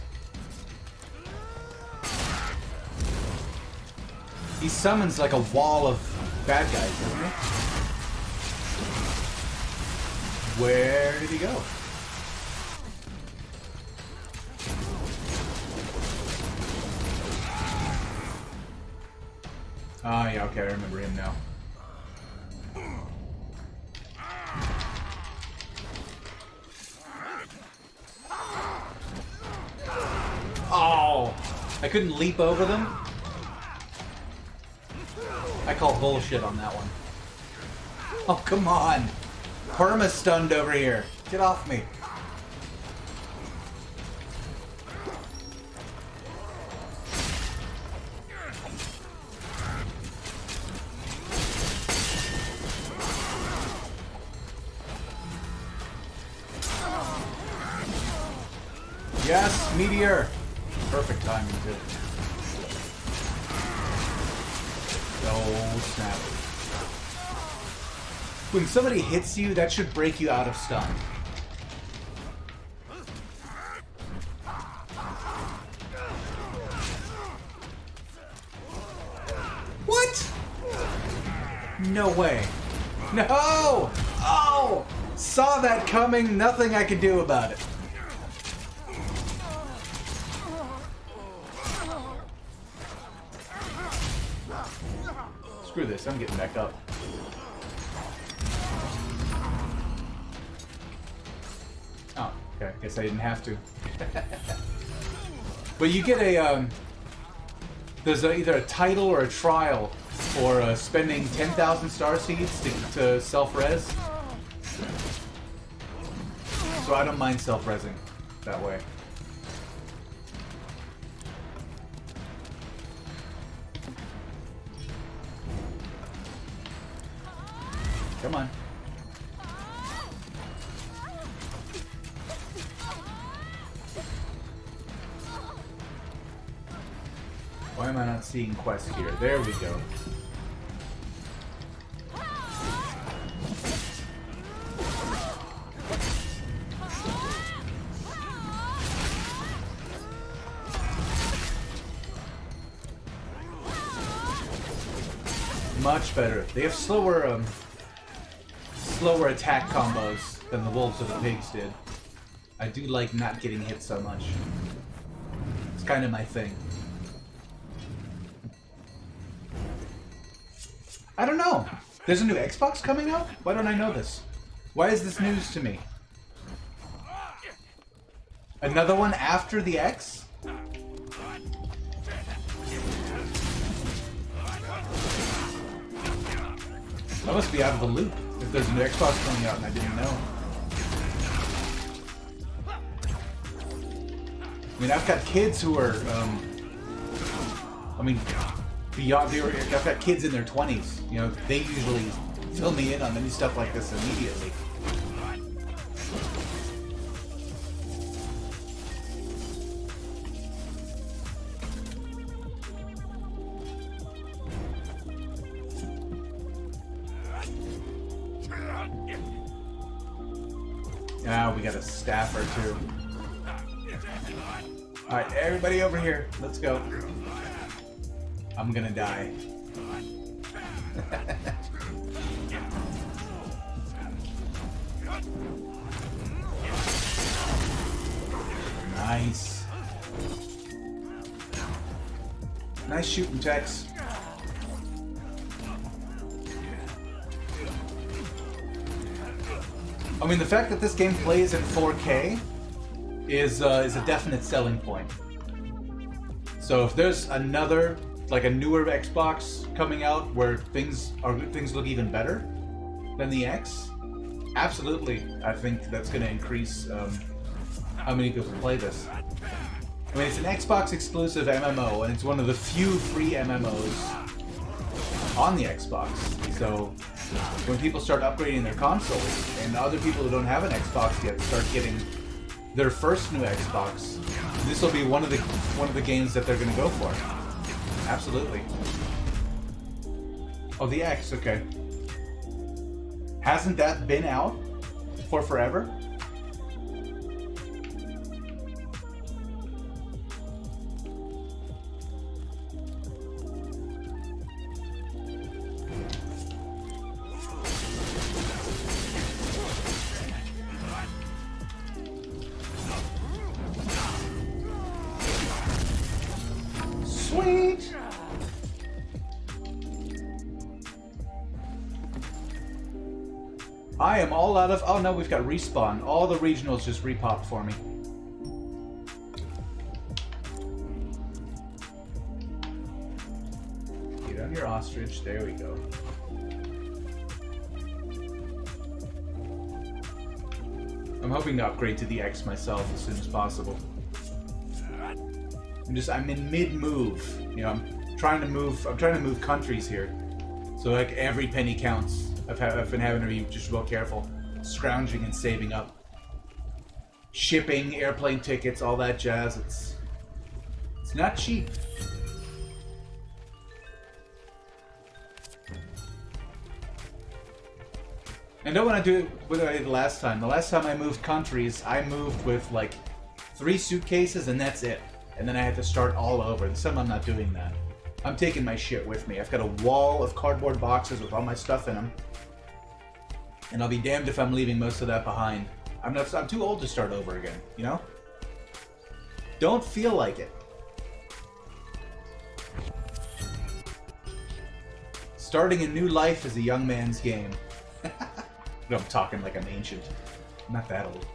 He summons like a wall of bad guys, doesn't he? Where did he go? Oh, yeah, okay, I remember him now. Oh! I couldn't leap over them? I call bullshit on that one. Oh, come on! Perma-stunned over here. Get off me. Yes, meteor! Perfect timing, too. Oh, snap. When somebody hits you, that should break you out of stun. What? No way. No! Oh! Saw that coming, nothing I could do about it. Screw this, I'm getting back up. Oh, okay. Guess I didn't have to. But you get a, there's either a title or a trial for spending 10,000 star seeds to self-res. So I don't mind self-resing that way. Come on. Why am I not seeing quests here? There we go. Much better. They have slower attack combos than the wolves or the pigs did. I do like not getting hit so much. It's kind of my thing. I don't know. There's a new Xbox coming out? Why don't I know this? Why is this news to me? Another one after the X? I must be out of the loop if there's a new Xbox coming out and I didn't know. I mean, I've got kids who are, beyond, I've got kids in their 20s. You know, they usually fill me in on any stuff like this immediately. Now we got a staff or two. Alright, everybody over here. Let's go. I'm gonna die. Nice. Nice shooting, Tex. I mean, the fact that this game plays in 4K is a definite selling point. So if there's another, like a newer Xbox coming out where things look even better than the X, absolutely, I think that's going to increase how many people play this. I mean, it's an Xbox exclusive MMO, and it's one of the few free MMOs on the Xbox. So when people start upgrading their consoles, and other people who don't have an Xbox yet start getting their first new Xbox, this will be one of the games that they're going to go for. Absolutely. Oh, the X, okay. Hasn't that been out for forever? Sweet! I am all out of... Oh no, we've got respawn. All the regionals just repopped for me. Get on your ostrich. There we go. I'm hoping to upgrade to the X myself as soon as possible. I'm in mid-move. You know, I'm trying to move countries here. So like every penny counts. I've been having to be just real careful. Scrounging and saving up. Shipping, airplane tickets, all that jazz. It's not cheap. I don't want to do what I did last time. The last time I moved countries, I moved with like 3 suitcases and that's it. And then I had to start all over. This time I'm not doing that. I'm taking my shit with me. I've got a wall of cardboard boxes with all my stuff in them. And I'll be damned if I'm leaving most of that behind. I'm too old to start over again, you know? Don't feel like it. Starting a new life is a young man's game. No, I'm talking like I'm ancient. I'm not that old.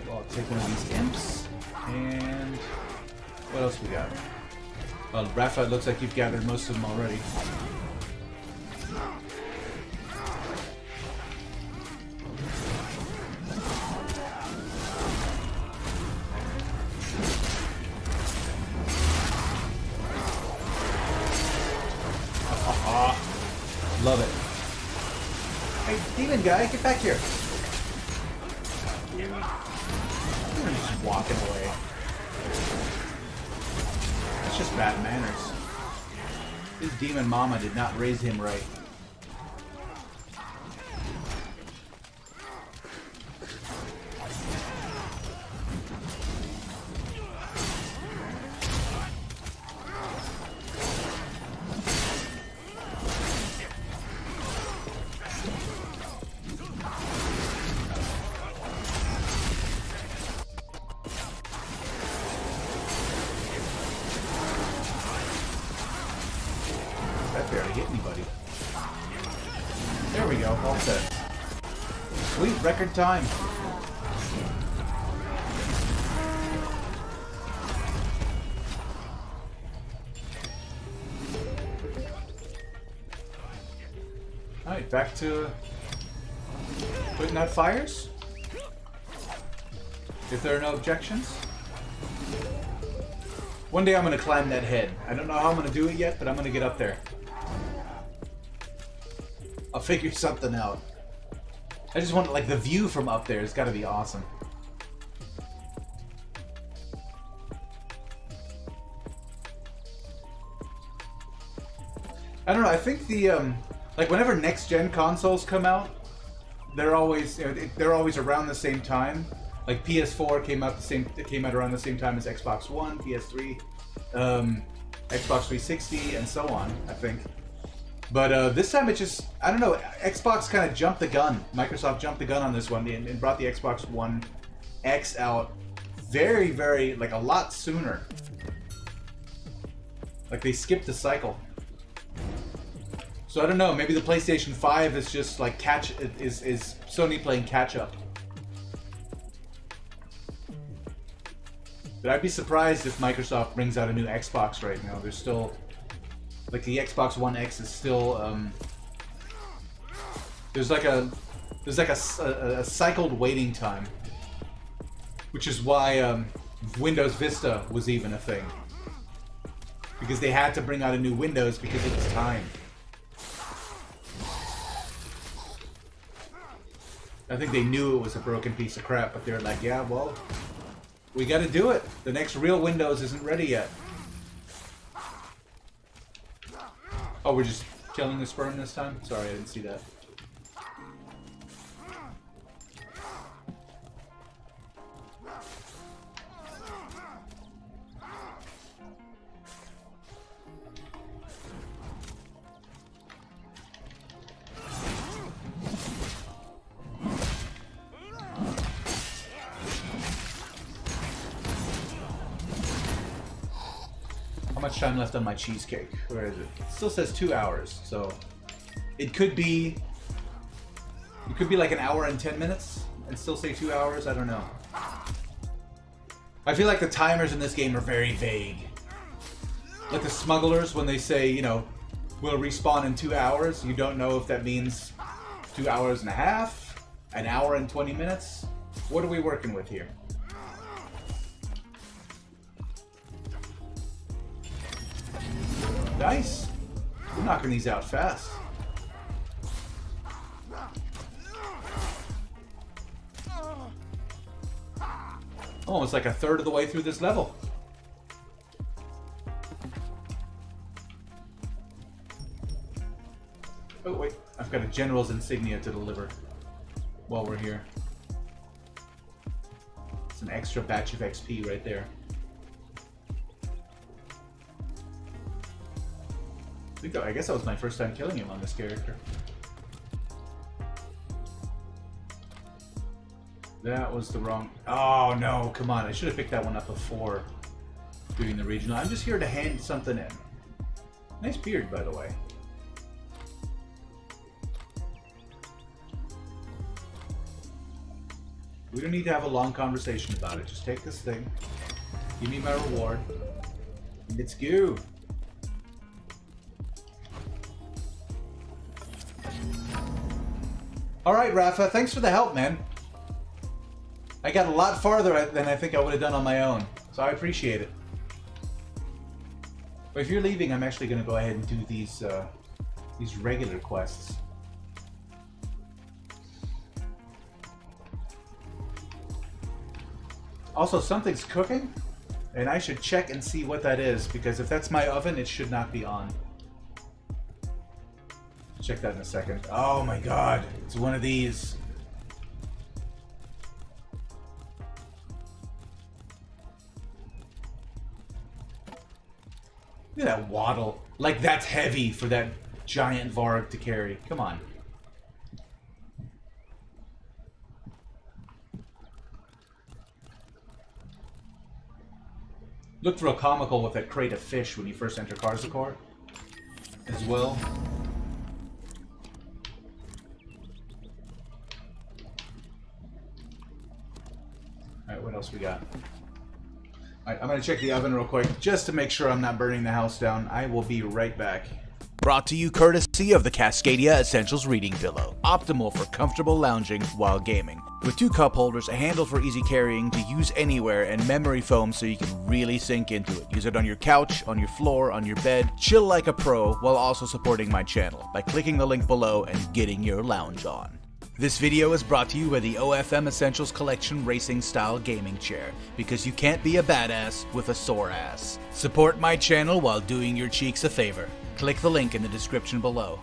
Well, I'll take one of these imps. And what else we got? Well, Rafa, it looks like you've gathered most of them already. Love it. Hey, demon guy, get back here. You're just walking away. That's just bad manners. His demon mama did not raise him right. That barely hit anybody. There we go, all set. Sweet record time. Alright, back to putting out fires. If there are no objections. One day I'm going to climb that head. I don't know how I'm going to do it yet, but I'm going to get up there. I'll figure something out. I just want, like, the view from up there has got to be awesome. I don't know, I think the, like, whenever next-gen consoles come out, they're always, you know, they're always around the same time. Like, PS4 came out around the same time as Xbox One, PS3, Xbox 360, and so on, I think. But this time it just, I don't know, Xbox kind of jumped the gun. Microsoft jumped the gun on this one and brought the Xbox One X out very, very, like, a lot sooner. Like, they skipped the cycle. So I don't know, maybe the PlayStation 5 is just like is Sony playing catch up. But I'd be surprised if Microsoft brings out a new Xbox right now. There's still, like, the Xbox One X is still there's like a cycled waiting time, which is why Windows Vista was even a thing, because they had to bring out a new Windows because it was time. I think they knew it was a broken piece of crap, but they're like, yeah, well, we gotta do it. The next real Windows isn't ready yet. Oh, we're just killing the sperm this time? Sorry, I didn't see that. How much time left on my cheesecake? Where is it? It still says 2 hours, so it could be like an hour and 10 minutes and still say 2 hours. I don't know. I feel like the timers in this game are very vague. Like the smugglers, when they say, you know, we'll respawn in 2 hours, you don't know if that means 2 hours and a half, an hour and 20 minutes. What are we working with here? Nice. We're knocking these out fast. Almost like a third of the way through this level. Oh wait, I've got a general's insignia to deliver while we're here. It's an extra batch of XP right there. I guess that was my first time killing him on this character. That was the wrong... Oh, no, come on. I should have picked that one up before doing the regional. I'm just here to hand something in. Nice beard, by the way. We don't need to have a long conversation about it. Just take this thing. Give me my reward. Let's go. Alright, Rafa. Thanks for the help, man. I got a lot farther than I think I would have done on my own. So I appreciate it. But if you're leaving, I'm actually going to go ahead and do these regular quests. Also, something's cooking, and I should check and see what that is, because if that's my oven, it should not be on. Check that in a second. Oh my god, it's one of these. Look at that waddle. Like, that's heavy for that giant Varg to carry. Come on. Looked real comical with that crate of fish when you first enter Karzakor as well. Alright, what else we got? Alright, I'm going to check the oven real quick just to make sure I'm not burning the house down. I will be right back. Brought to you courtesy of the Cascadia Essentials Reading Pillow. Optimal for comfortable lounging while gaming. With 2 cup holders, a handle for easy carrying to use anywhere, and memory foam so you can really sink into it. Use it on your couch, on your floor, on your bed. Chill like a pro while also supporting my channel by clicking the link below and getting your lounge on. This video is brought to you by the OFM Essentials Collection Racing Style Gaming Chair, because you can't be a badass with a sore ass. Support my channel while doing your cheeks a favor. Click the link in the description below.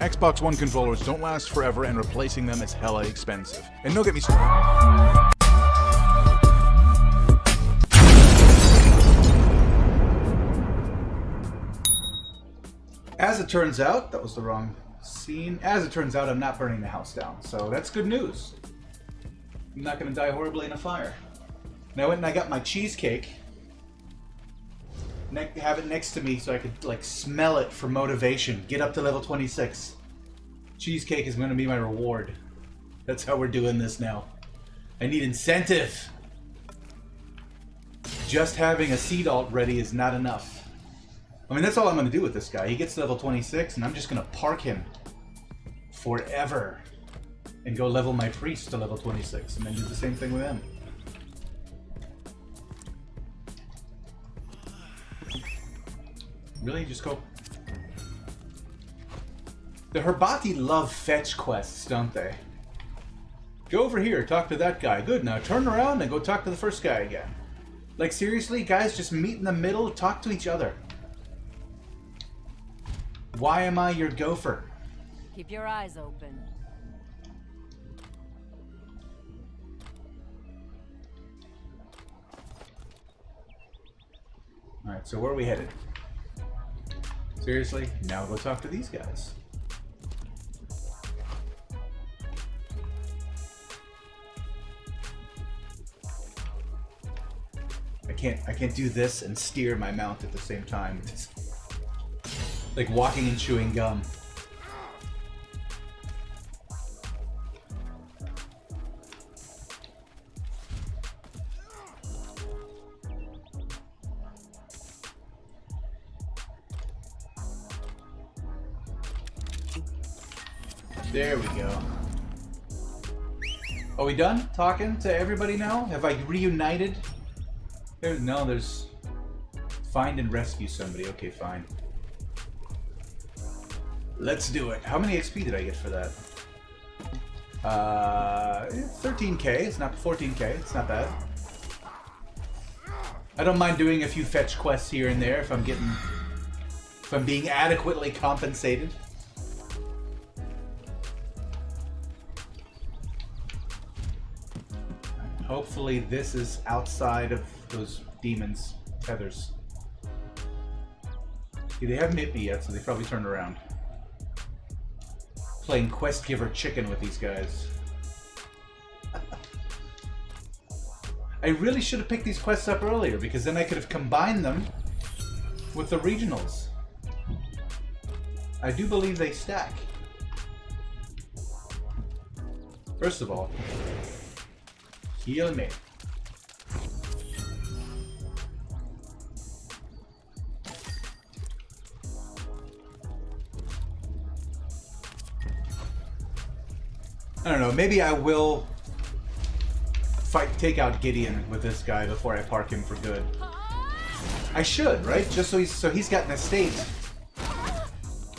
Xbox One controllers don't last forever, and replacing them is hella expensive. And don't get me started. As it turns out, that was the wrong scene. As it turns out, I'm not burning the house down, so that's good news. I'm not going to die horribly in a fire. And I went and I got my cheesecake. Have it next to me so I could like smell it for motivation. Get up to level 26. Cheesecake is going to be my reward. That's how we're doing this now. I need incentive. Just having a seed alt ready is not enough. I mean, that's all I'm going to do with this guy. He gets to level 26 and I'm just going to park him forever and go level my priest to level 26 and then do the same thing with him. Really? Just go... The Herbati love fetch quests, don't they? Go over here, talk to that guy. Good, now turn around and go talk to the first guy again. Like, seriously, guys, just meet in the middle, talk to each other. Why am I your gopher? Keep your eyes open. Alright, so where are we headed? Seriously? Now go talk to these guys. I can't do this and steer my mount at the same time. It's like walking and chewing gum. There we go. Are we done talking to everybody now? Have I reunited? There's find and rescue somebody. Okay, fine. Let's do it. How many XP did I get for that? 13k. It's not 14k. It's not bad. I don't mind doing a few fetch quests here and there if I'm being adequately compensated. Hopefully this is outside of those demons' feathers. See, they haven't hit me yet, so they probably turned around. Playing quest giver chicken with these guys. I really should have picked these quests up earlier, because then I could have combined them with the regionals. I do believe they stack. First of all, heal me. I don't know, maybe I will take out Gideon with this guy before I park him for good. I should, right? Just so he's got an estate,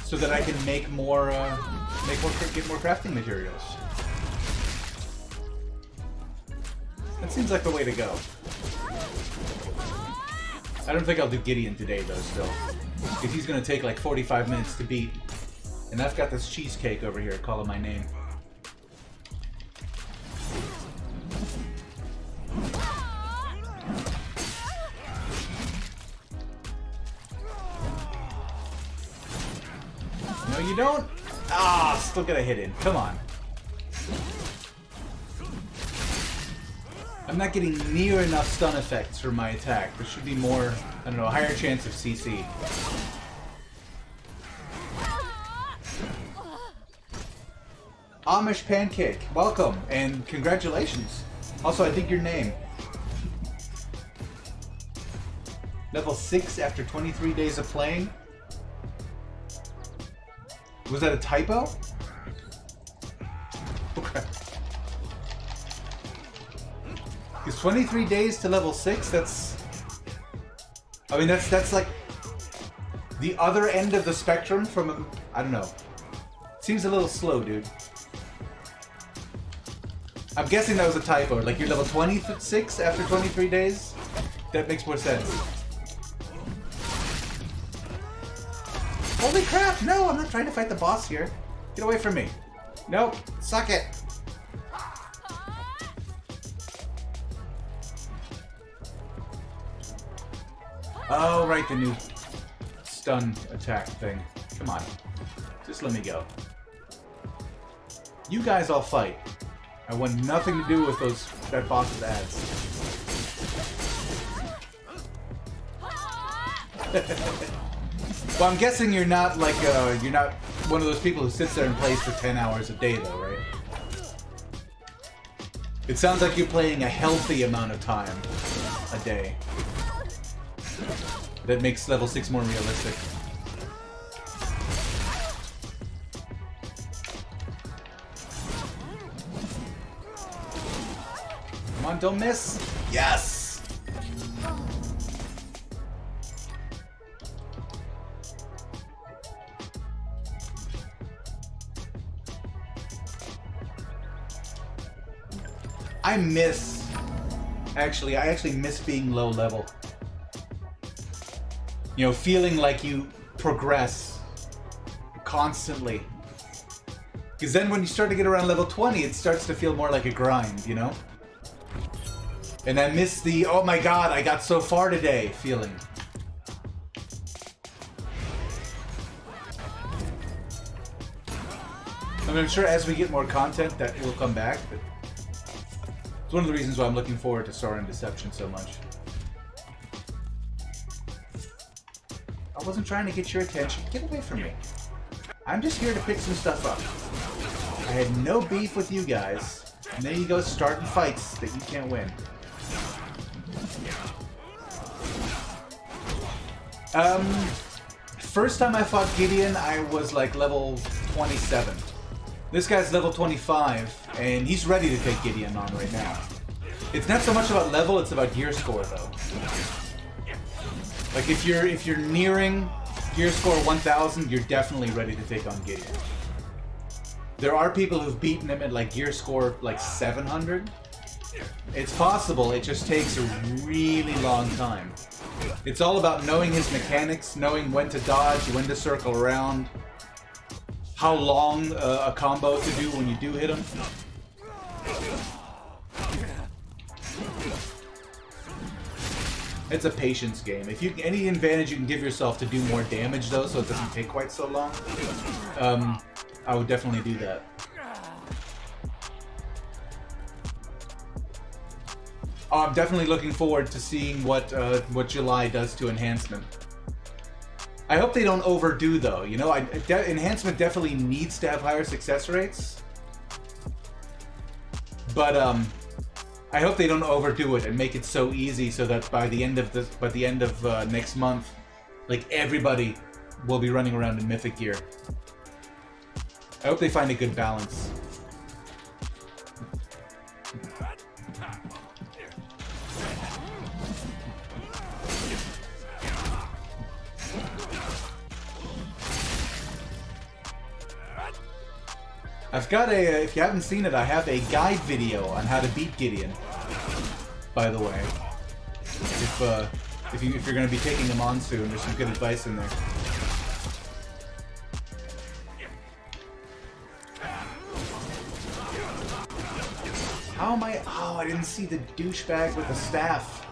so that I can get more crafting materials. That seems like the way to go. I don't think I'll do Gideon today, though, still. Because he's going to take like 45 minutes to beat. And I've got this cheesecake over here calling my name. No, you don't? Ah, still gotta hit him. Come on. I'm not getting near enough stun effects for my attack. There should be more, I don't know, higher chance of CC. Amish Pancake, welcome and congratulations. Also, I think your name. Level 6 after 23 days of playing? Was that a typo? Okay. Is 23 days to level 6? That's... I mean, that's like the other end of the spectrum from a... I don't know. Seems a little slow, dude. I'm guessing that was a typo. Like, you're level 26 after 23 days? That makes more sense. Holy crap! No, I'm not trying to fight the boss here. Get away from me. Nope. Suck it. Oh, right, the new stun attack thing. Come on. Just let me go. You guys all fight. I want nothing to do with that boss's ads. Well, I'm guessing you're not like you're not one of those people who sits there and plays for 10 hours a day, though, right? It sounds like you're playing a healthy amount of time a day. That makes level 6 more realistic. Come on, don't miss! Yes! I actually miss being low level. You know, feeling like you progress constantly. Because then when you start to get around level 20, it starts to feel more like a grind, you know? And I miss the, oh my god, I got so far today feeling. I mean, I'm sure as we get more content that will come back, but it's one of the reasons why I'm looking forward to Star and Deception so much. I wasn't trying to get your attention. Get away from me. I'm just here to pick some stuff up. I had no beef with you guys. And there you go, starting fights that you can't win. First time I fought Gideon, I was like level 27. This guy's level 25, and he's ready to take Gideon on right now. It's not so much about level, it's about gear score, though. Like, if you're nearing gear score 1000, you're definitely ready to take on Gideon. There are people who've beaten him at, like, gear score, like, 700. It's possible, it just takes a really long time. It's all about knowing his mechanics, knowing when to dodge, when to circle around, how long a combo to do when you do hit him. It's a patience game. If you any advantage you can give yourself to do more damage, though, so it doesn't take quite so long, I would definitely do that. I'm definitely looking forward to seeing what July does to enhancement. I hope they don't overdo though. You know, enhancement definitely needs to have higher success rates, but I hope they don't overdo it and make it so easy so that by the end of next month, like everybody will be running around in Mythic gear. I hope they find a good balance. I've got a, if you haven't seen it, I have a guide video on how to beat Gideon, by the way. If you're going to be taking him on soon, there's some good advice in there. How am I? Oh, I didn't see the douchebag with the staff.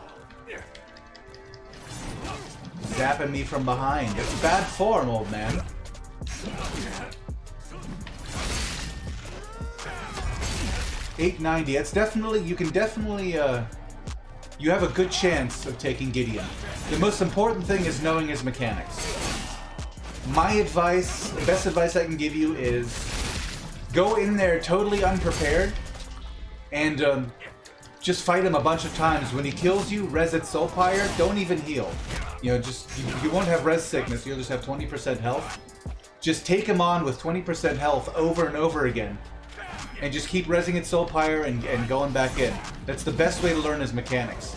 Zapping me from behind. It's bad form, old man. $890. It's definitely, you can definitely, you have a good chance of taking Gideon. The most important thing is knowing his mechanics. My advice, the best advice I can give you is go in there totally unprepared and just fight him a bunch of times. When he kills you, res at Soulpire, don't even heal. You know, just, you won't have res sickness, you'll just have 20% health. Just take him on with 20% health over and over again. And just keep resing at Soulpire and going back in. That's the best way to learn his mechanics.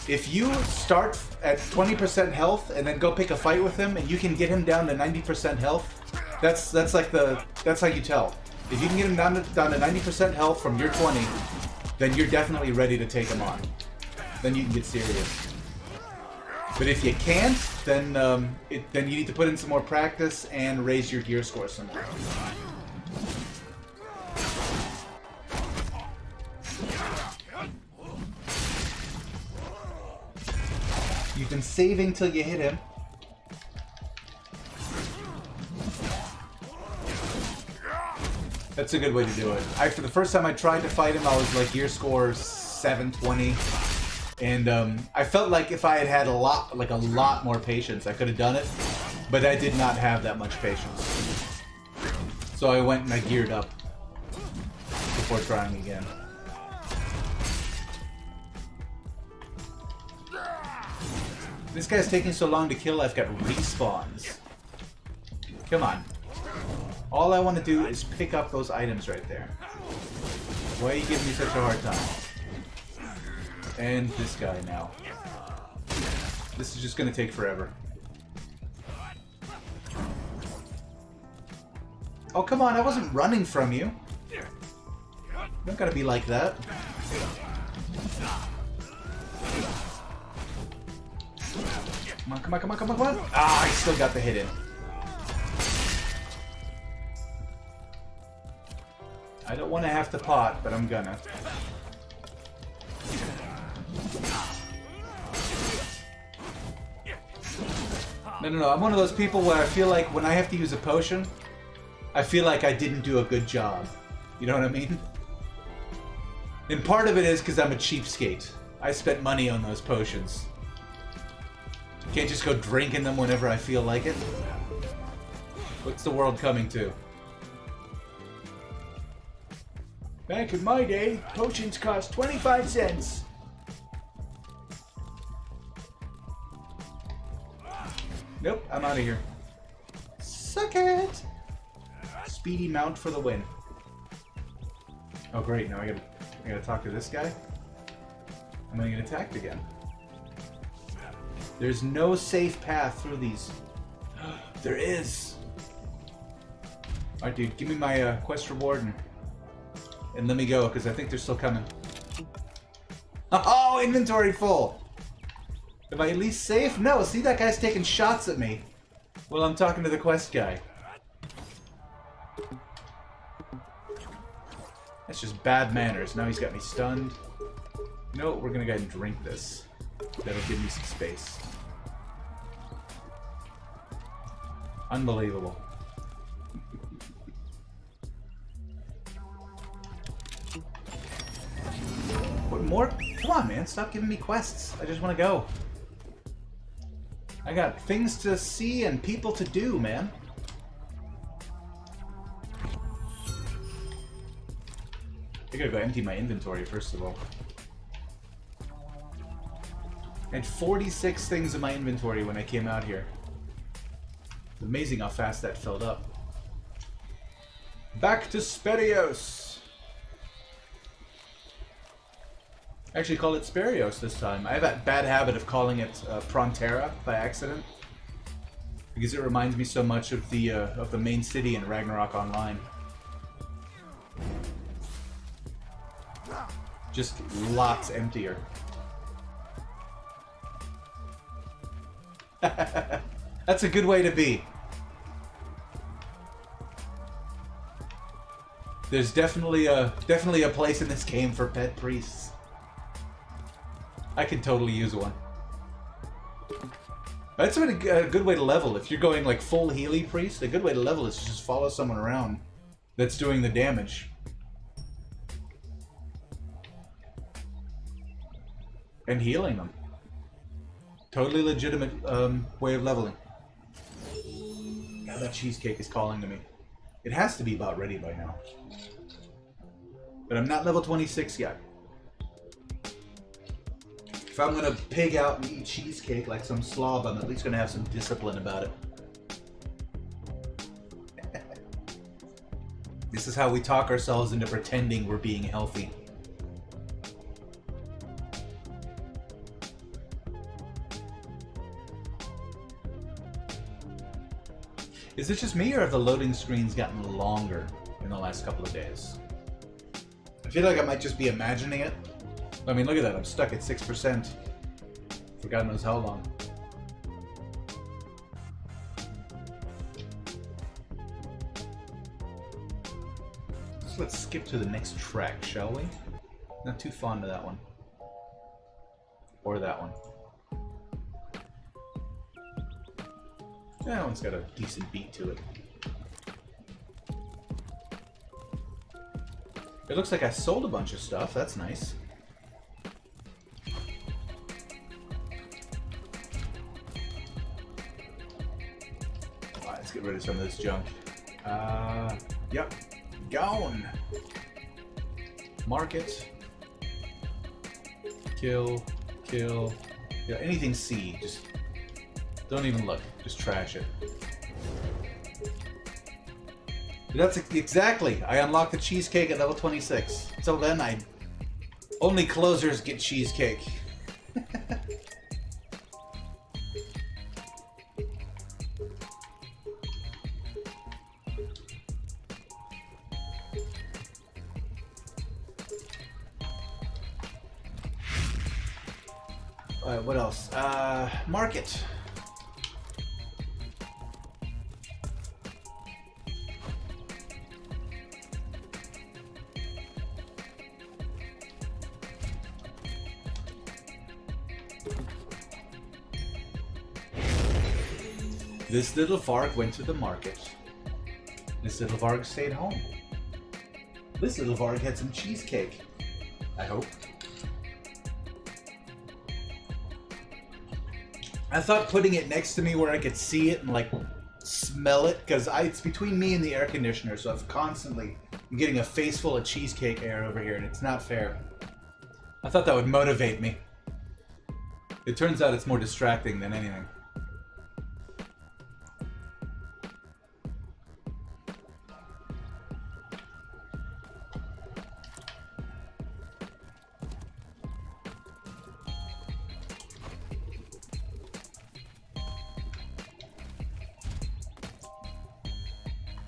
If you start at 20% health and then go pick a fight with him and you can get him down to 90% health, that's how you tell. If you can get him down to 90% health from your 20, then you're definitely ready to take him on. Then you can get serious. But if you can't, then then you need to put in some more practice and raise your gear score some more. You've been saving till you hit him. That's a good way to do it. For the first time I tried to fight him, I was like gear score 720, and I felt like if I had had a lot more patience, I could have done it, but I did not have that much patience. So I went and I geared up before trying again. This guy's taking so long to kill, I've got respawns. Come on. All I want to do is pick up those items right there. Why are you giving me such a hard time? And this guy now. This is just going to take forever. Oh, come on, I wasn't running from you. You don't gotta be like that. Come on, come on, come on, come on, come on! Ah, I still got the hit in. I don't want to have to pot, but I'm gonna. No, I'm one of those people where I feel like when I have to use a potion, I feel like I didn't do a good job. You know what I mean? And part of it is because I'm a cheapskate. I spent money on those potions. Can't just go drinking them whenever I feel like it. What's the world coming to? Back in my day, potions cost 25 cents. Nope, I'm out of here. Suck it! Speedy mount for the win. Oh great, now I gotta talk to this guy? I'm gonna get attacked again. There's no safe path through these. There is! Alright dude, give me my quest reward and let me go, because I think they're still coming. Oh, inventory full! Am I at least safe? No, see that guy's taking shots at me while I'm talking to the quest guy. That's just bad manners. Now he's got me stunned. No, we're gonna go ahead and drink this. That'll give me some space. Unbelievable. What more? Come on, man. man. Stop giving me quests. I just want to go. I got things to see and people to do, man. I gotta go empty my inventory first of all. I had 46 things in my inventory when I came out here. It's amazing how fast that filled up. Back to Sperios. I actually called it Sperios this time. I have that bad habit of calling it Prontera by accident. Because it reminds me so much of the main city in Ragnarok Online. Just lots emptier. That's a good way to be. There's definitely a place in this game for pet priests. I could totally use one. That's a good way to level. If you're going like full Healy priest, a good way to level is to just follow someone around that's doing the damage. And healing them. Totally legitimate way of leveling. God, that cheesecake is calling to me. It has to be about ready by now. But I'm not level 26 yet. If I'm gonna pig out and eat cheesecake like some slob, I'm at least gonna have some discipline about it. This is how we talk ourselves into pretending we're being healthy. Is it just me, or have the loading screens gotten longer in the last couple of days? I feel like I might just be imagining it. I mean, look at that. I'm stuck at 6% for God knows how long. So let's skip to the next track, shall we? Not too fond of that one. Or that one. That one's got a decent beat to it. It looks like I sold a bunch of stuff. That's nice. Alright, let's get rid of some of this junk. Yep. Gone! Market. Kill. Kill. Yeah, anything C. Just don't even look. Just trash it. That's exactly. I unlocked the cheesecake at level 26. Till then, only closers get cheesecake. Alright, what else? Market. This little Varg went to the market. This little Varg stayed home. This little Varg had some cheesecake. I hope. I thought putting it next to me where I could see it and like smell it, because it's between me and the air conditioner, so I've constantly I'm getting a face full of cheesecake air over here, and it's not fair. I thought that would motivate me. It turns out it's more distracting than anything.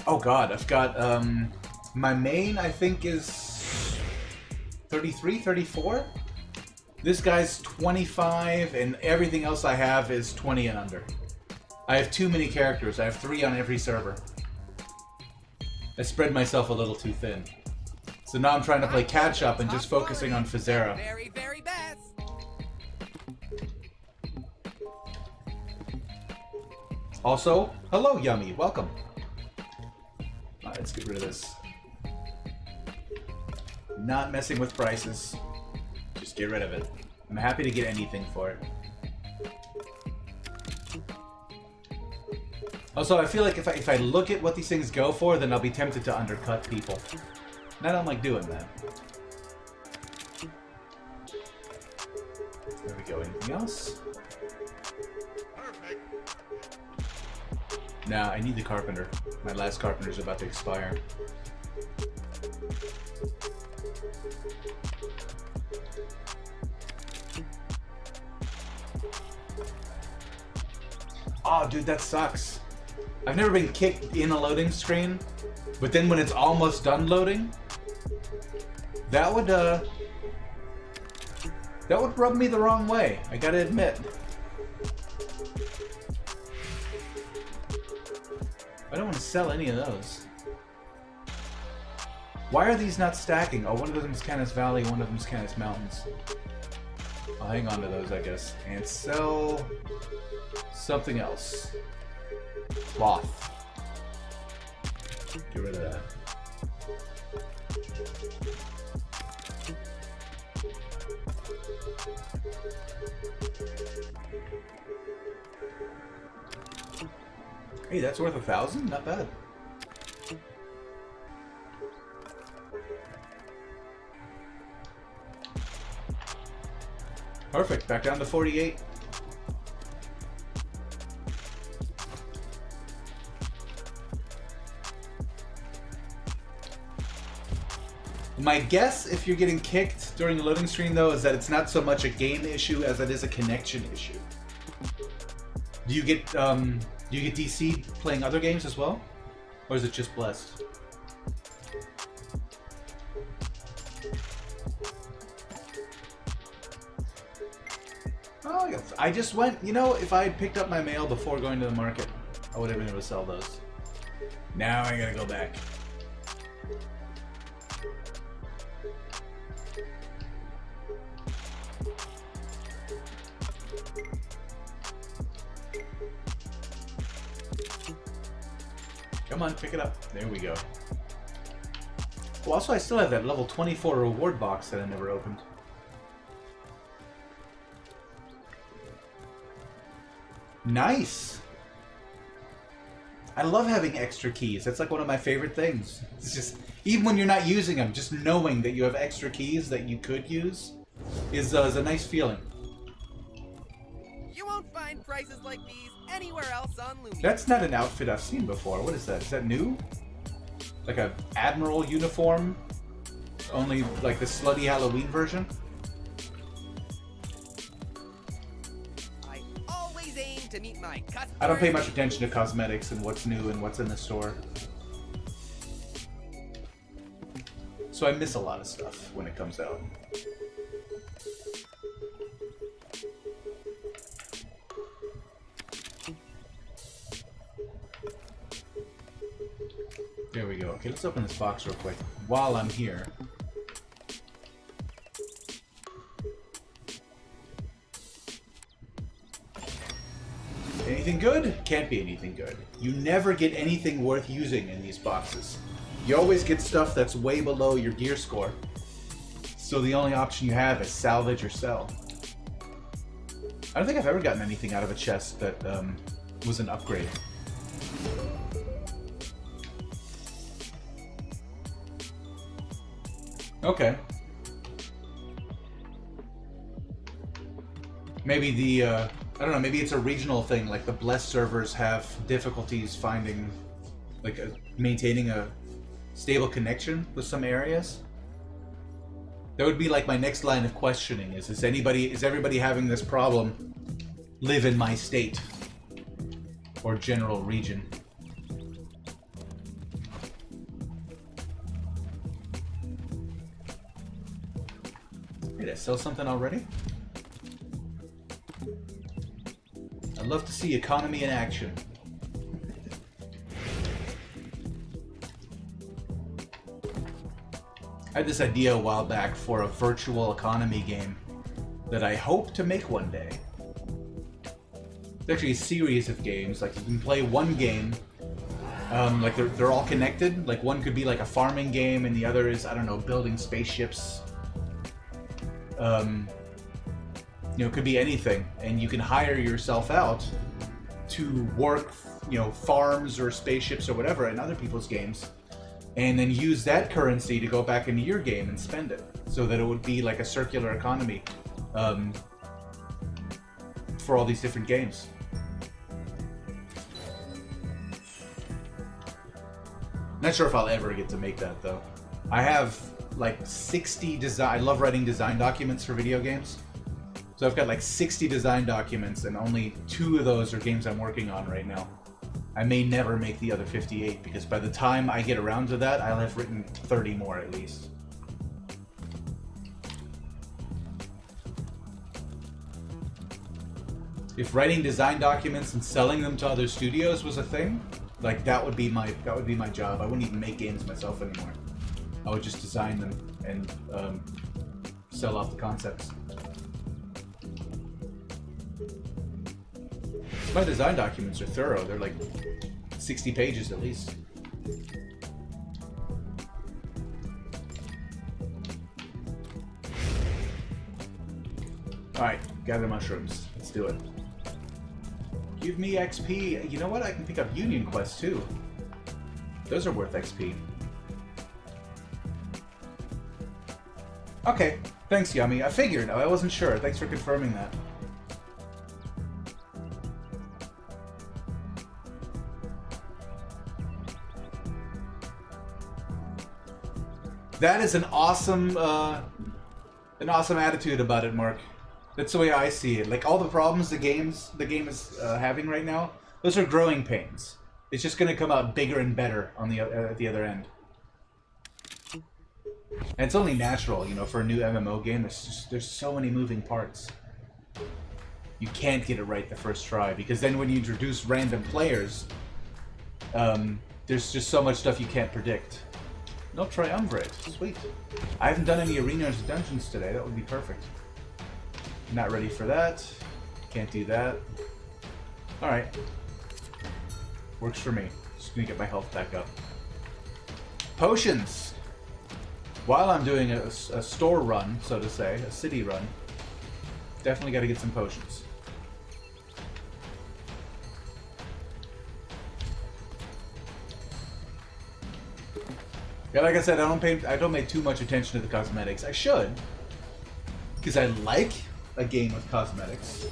Oh god, I've got, my main, I think, is 33, 34? This guy's 25, and everything else I have is 20 and under. I have too many characters. I have 3 on every server. I spread myself a little too thin. So now I'm trying to play catch-up and just focusing on Fizera. Very, very best. Also, hello, Yummy. Welcome. Let's get rid of this. Not messing with prices. Just get rid of it. I'm happy to get anything for it. Also, I feel like if I look at what these things go for, then I'll be tempted to undercut people. And I don't like doing that. There we go. Anything else? Perfect. Nah, I need the carpenter. My last carpenter's about to expire. Oh, dude, that sucks. I've never been kicked in a loading screen, but then when it's almost done loading, that would rub me the wrong way, I gotta admit. I don't want to sell any of those. Why are these not stacking? Oh, one of them's Canis Valley, one of them's Canis Mountains. I'll hang on to those, I guess, and sell something else. Cloth. Get rid of that. Hey, that's worth 1,000? Not bad. Perfect. Back down to 48. My guess, if you're getting kicked during the loading screen, though, is that it's not so much a game issue as it is a connection issue. Do you get DC'd playing other games as well? Or is it just Blessed? Oh, I just went, you know, if I had picked up my mail before going to the market, I would have been able to sell those. Now I gotta go back. Come on, pick it up. There we go. Well, also, I still have that level 24 reward box that I never opened. Nice! I love having extra keys. That's like one of my favorite things. It's just, even when you're not using them, just knowing that you have extra keys that you could use is a nice feeling. You won't find prices like these anywhere else on Lumia. That's not an outfit I've seen before. What is that? Is that new? Like a Admiral uniform? Only like the slutty Halloween version? I always aim to meet my customers. I don't pay much attention to cosmetics and what's new and what's in the store. So I miss a lot of stuff when it comes out. There we go. Okay, let's open this box real quick while I'm here. Anything good? Can't be anything good. You never get anything worth using in these boxes. You always get stuff that's way below your gear score. So the only option you have is salvage or sell. I don't think I've ever gotten anything out of a chest that was an upgrade. Okay. Maybe the, I don't know, maybe it's a regional thing, like the Blessed servers have difficulties finding, like, maintaining a stable connection with some areas. That would be like my next line of questioning is everybody having this problem live in my state? Or general region? Did I sell something already? I'd love to see economy in action. I had this idea a while back for a virtual economy game that I hope to make one day. It's actually a series of games. Like you can play one game, like they're all connected. Like one could be like a farming game, and the other is, I don't know, building spaceships. You know, it could be anything, and you can hire yourself out to work, you know, farms or spaceships or whatever in other people's games, and then use that currency to go back into your game and spend it, so that it would be like a circular economy for all these different games. Not sure if I'll ever get to make that though. I have like 60 design. I love writing design documents for video games. So I've got like 60 design documents, and only 2 of those are games I'm working on right now. I may never make the other 58, because by the time I get around to that, I'll have written 30 more at least. If writing design documents and selling them to other studios was a thing, like that would be my job. I wouldn't even make games myself anymore. I would just design them and sell off the concepts. My design documents are thorough. They're like 60 pages at least. Alright, gather mushrooms. Let's do it. Give me XP. You know what? I can pick up Union quests too. Those are worth XP. Okay, thanks Yummy. I figured. I wasn't sure. Thanks for confirming that. That is an awesome attitude about it, Mark. That's the way I see it. Like all the problems the game is having right now, those are growing pains. It's just going to come out bigger and better on the at the other end. And it's only natural, you know, for a new MMO game. There's so many moving parts. You can't get it right the first try, because then when you introduce random players, there's just so much stuff you can't predict. No triumvirate. Sweet. I haven't done any arenas or dungeons today. That would be perfect. Not ready for that. Can't do that. Alright. Works for me. Just gonna get my health back up. Potions! While I'm doing a store run, so to say, a city run, definitely gotta get some potions. Yeah, like I said, I don't pay too much attention to the cosmetics. I should, because I like a game with cosmetics.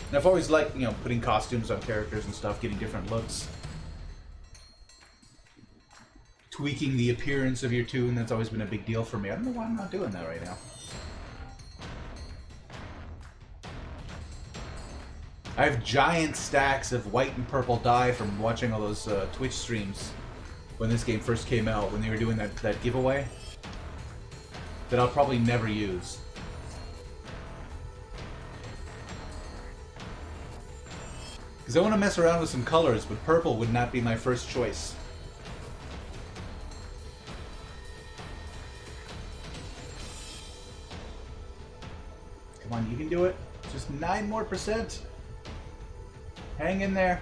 And I've always liked, you know, putting costumes on characters and stuff, getting different looks. Tweaking the appearance of your toon, that's always been a big deal for me. I don't know why I'm not doing that right now. I have giant stacks of white and purple dye from watching all those Twitch streams when this game first came out, when they were doing that giveaway, that I'll probably never use. Because I want to mess around with some colors, but purple would not be my first choice. Come on, you can do it. Just 9% more. Hang in there.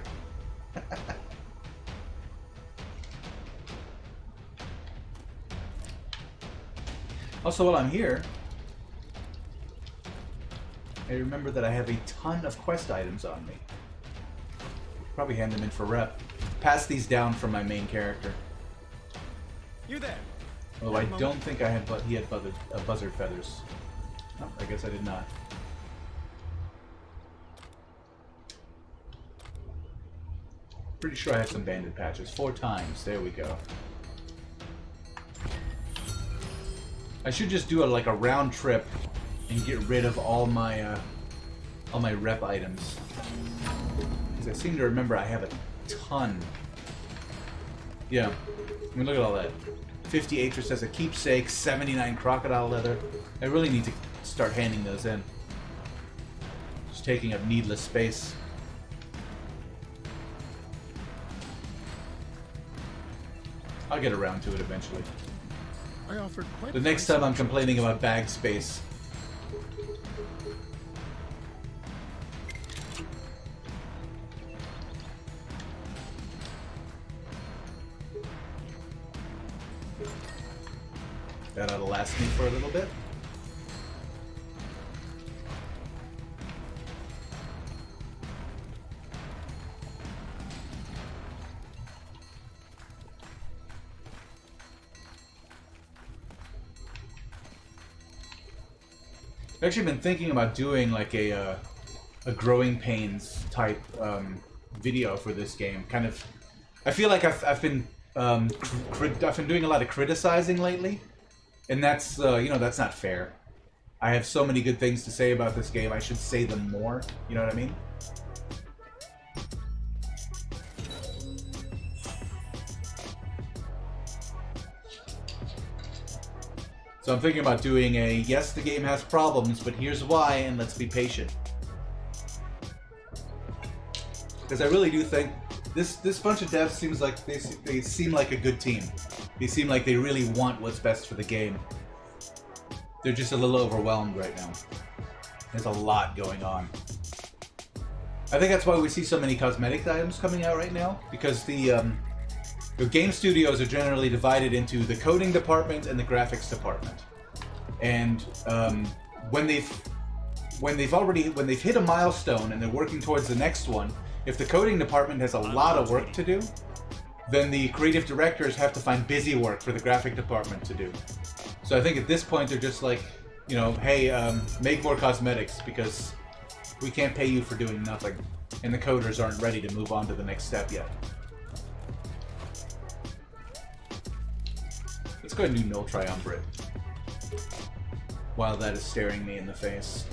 Also, while I'm here, I remember that I have a ton of quest items on me. Probably hand them in for rep. Pass these down from my main character. You there? Although I don't think I had, he had buzzard feathers. Oh, I guess I did not. Pretty sure I have some banded patches. 4 times. There we go. I should just do like a round trip and get rid of all my rep items. Because I seem to remember I have a ton. Yeah. I mean, look at all that. 50 Atrus as a keepsake, 79 crocodile leather. I really need to start handing those in. Just taking up needless space. I'll get around to it eventually. I offered quite The next time I'm complaining about bag space. That ought to last me for a little bit. I've actually been thinking about doing like a growing pains type video for this game. Kind of, I feel like I've been doing a lot of criticizing lately, and that's you know, that's not fair. I have so many good things to say about this game. I should say them more. You know what I mean? So I'm thinking about doing a, yes, the game has problems, but here's why, and let's be patient. Because I really do think this bunch of devs seems like they seem like a good team. They seem like they really want what's best for the game. They're just a little overwhelmed right now. There's a lot going on. I think that's why we see so many cosmetic items coming out right now, because the game studios are generally divided into the coding department and the graphics department. And when they've hit a milestone and they're working towards the next one, if the coding department has a lot of work to do, then the creative directors have to find busy work for the graphic department to do. So I think at this point they're just like, you know, hey, make more cosmetics because we can't pay you for doing nothing. And the coders aren't ready to move on to the next step yet. Let's go ahead and do Null Triumvirate while that is staring me in the face.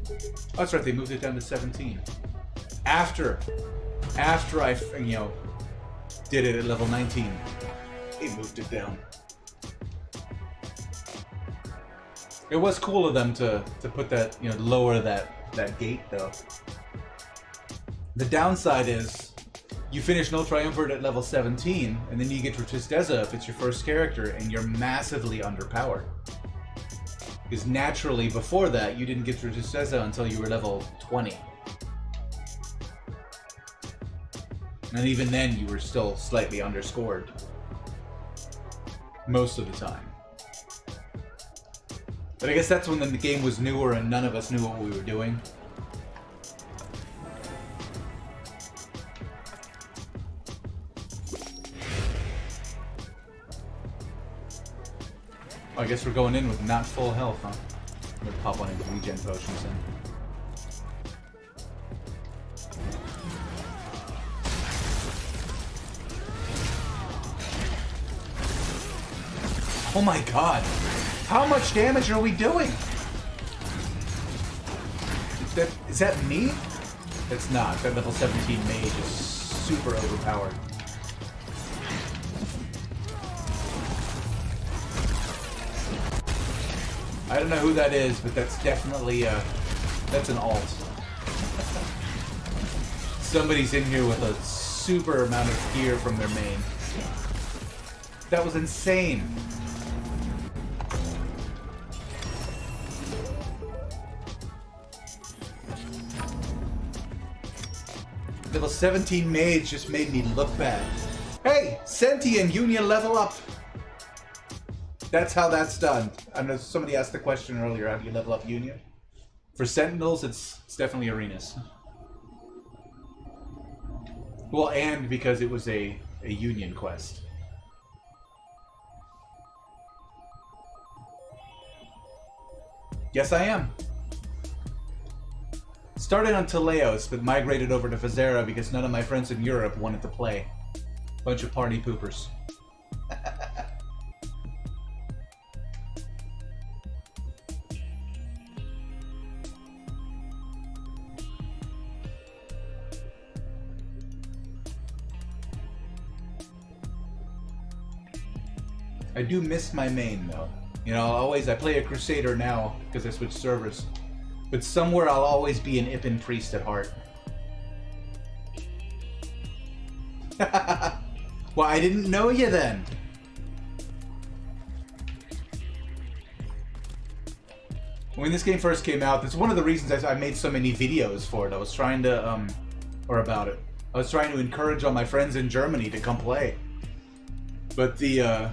Oh, that's right, they moved it down to 17. After I, you know, did it at level 19, they moved it down. It was cool of them to put that, you know, lower that gate, though. The downside is, you finish Null Triumvirate at level 17, and then you get to Tristeza if it's your first character, and you're massively underpowered. Because naturally, before that, you didn't get to Tristeza until you were level 20. And even then, you were still slightly underscored. Most of the time. But I guess that's when the game was newer and none of us knew what we were doing. I guess we're going in with not full health, huh? I'm gonna pop one of the regen potions in. Oh my god! How much damage are we doing? Is that me? It's not. That level 17 mage is super overpowered. I don't know who that is, but that's definitely that's an alt. Somebody's in here with a super amount of gear from their main. That was insane. Level 17 mage just made me look bad. Hey, Senti and Union level up. That's how that's done. I know somebody asked the question earlier, how do you level up Union? For Sentinels, it's definitely Arenas. Well, and because it was a Union quest. Yes, I am. Started on Teleos, but migrated over to Fazera because none of my friends in Europe wanted to play. Bunch of party poopers. I do miss my main, though. You know, I play a Crusader now because I switched servers. But somewhere I'll always be an Ippen priest at heart. Well, I didn't know you then. When this game first came out, that's one of the reasons I made so many videos for it. I was trying to, or about it. I was trying to encourage all my friends in Germany to come play. But the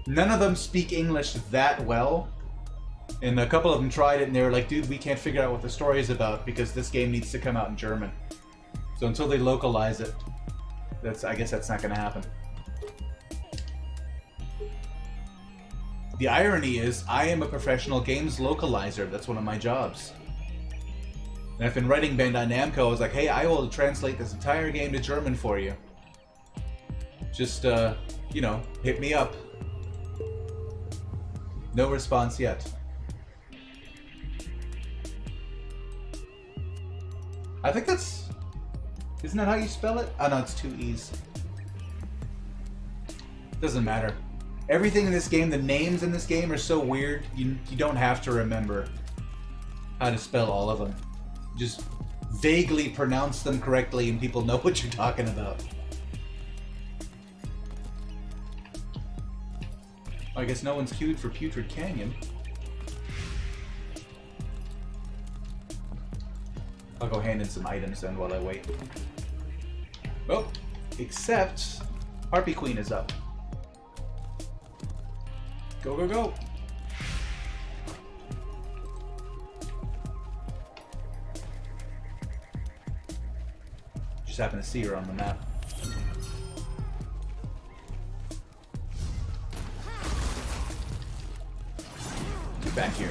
None of them speak English that well. And a couple of them tried it and they were like, dude, we can't figure out what the story is about because this game needs to come out in German. So until they localize it, I guess that's not going to happen. The irony is, I am a professional games localizer. That's one of my jobs. And I've been writing Bandai Namco. I was like, hey, I will translate this entire game to German for you. Just, you know, hit me up. No response yet. I think that's... Isn't that how you spell it? Oh no, it's 2 E's. Doesn't matter. Everything in this game, the names in this game are so weird, you don't have to remember how to spell all of them. Just vaguely pronounce them correctly and people know what you're talking about. I guess no one's queued for Putrid Canyon. I'll go hand in some items then while I wait. Oh, except Harpy Queen is up. Go, go, go! Just happen to see her on the map. Get back here.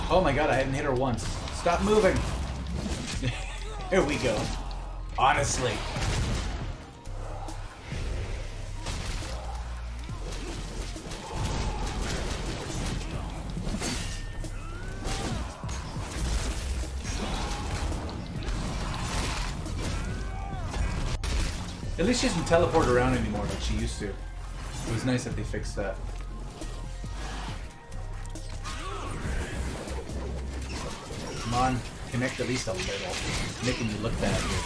Oh my god, I haven't hit her once. Stop moving! Here we go. Honestly. At least she doesn't teleport around anymore like she used to. It was nice that they fixed that. Come on, connect at least a little. Making me look bad here.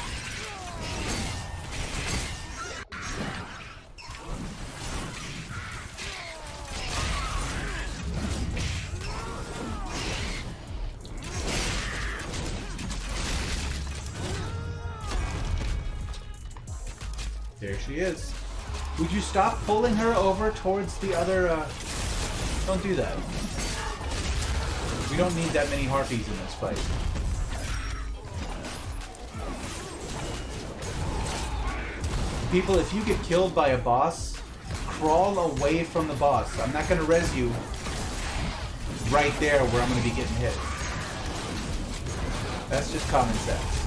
There she is. Would you stop pulling her over towards the other, Don't do that. We don't need that many harpies in this fight. People, if you get killed by a boss, crawl away from the boss. I'm not gonna res you right there where I'm gonna be getting hit. That's just common sense.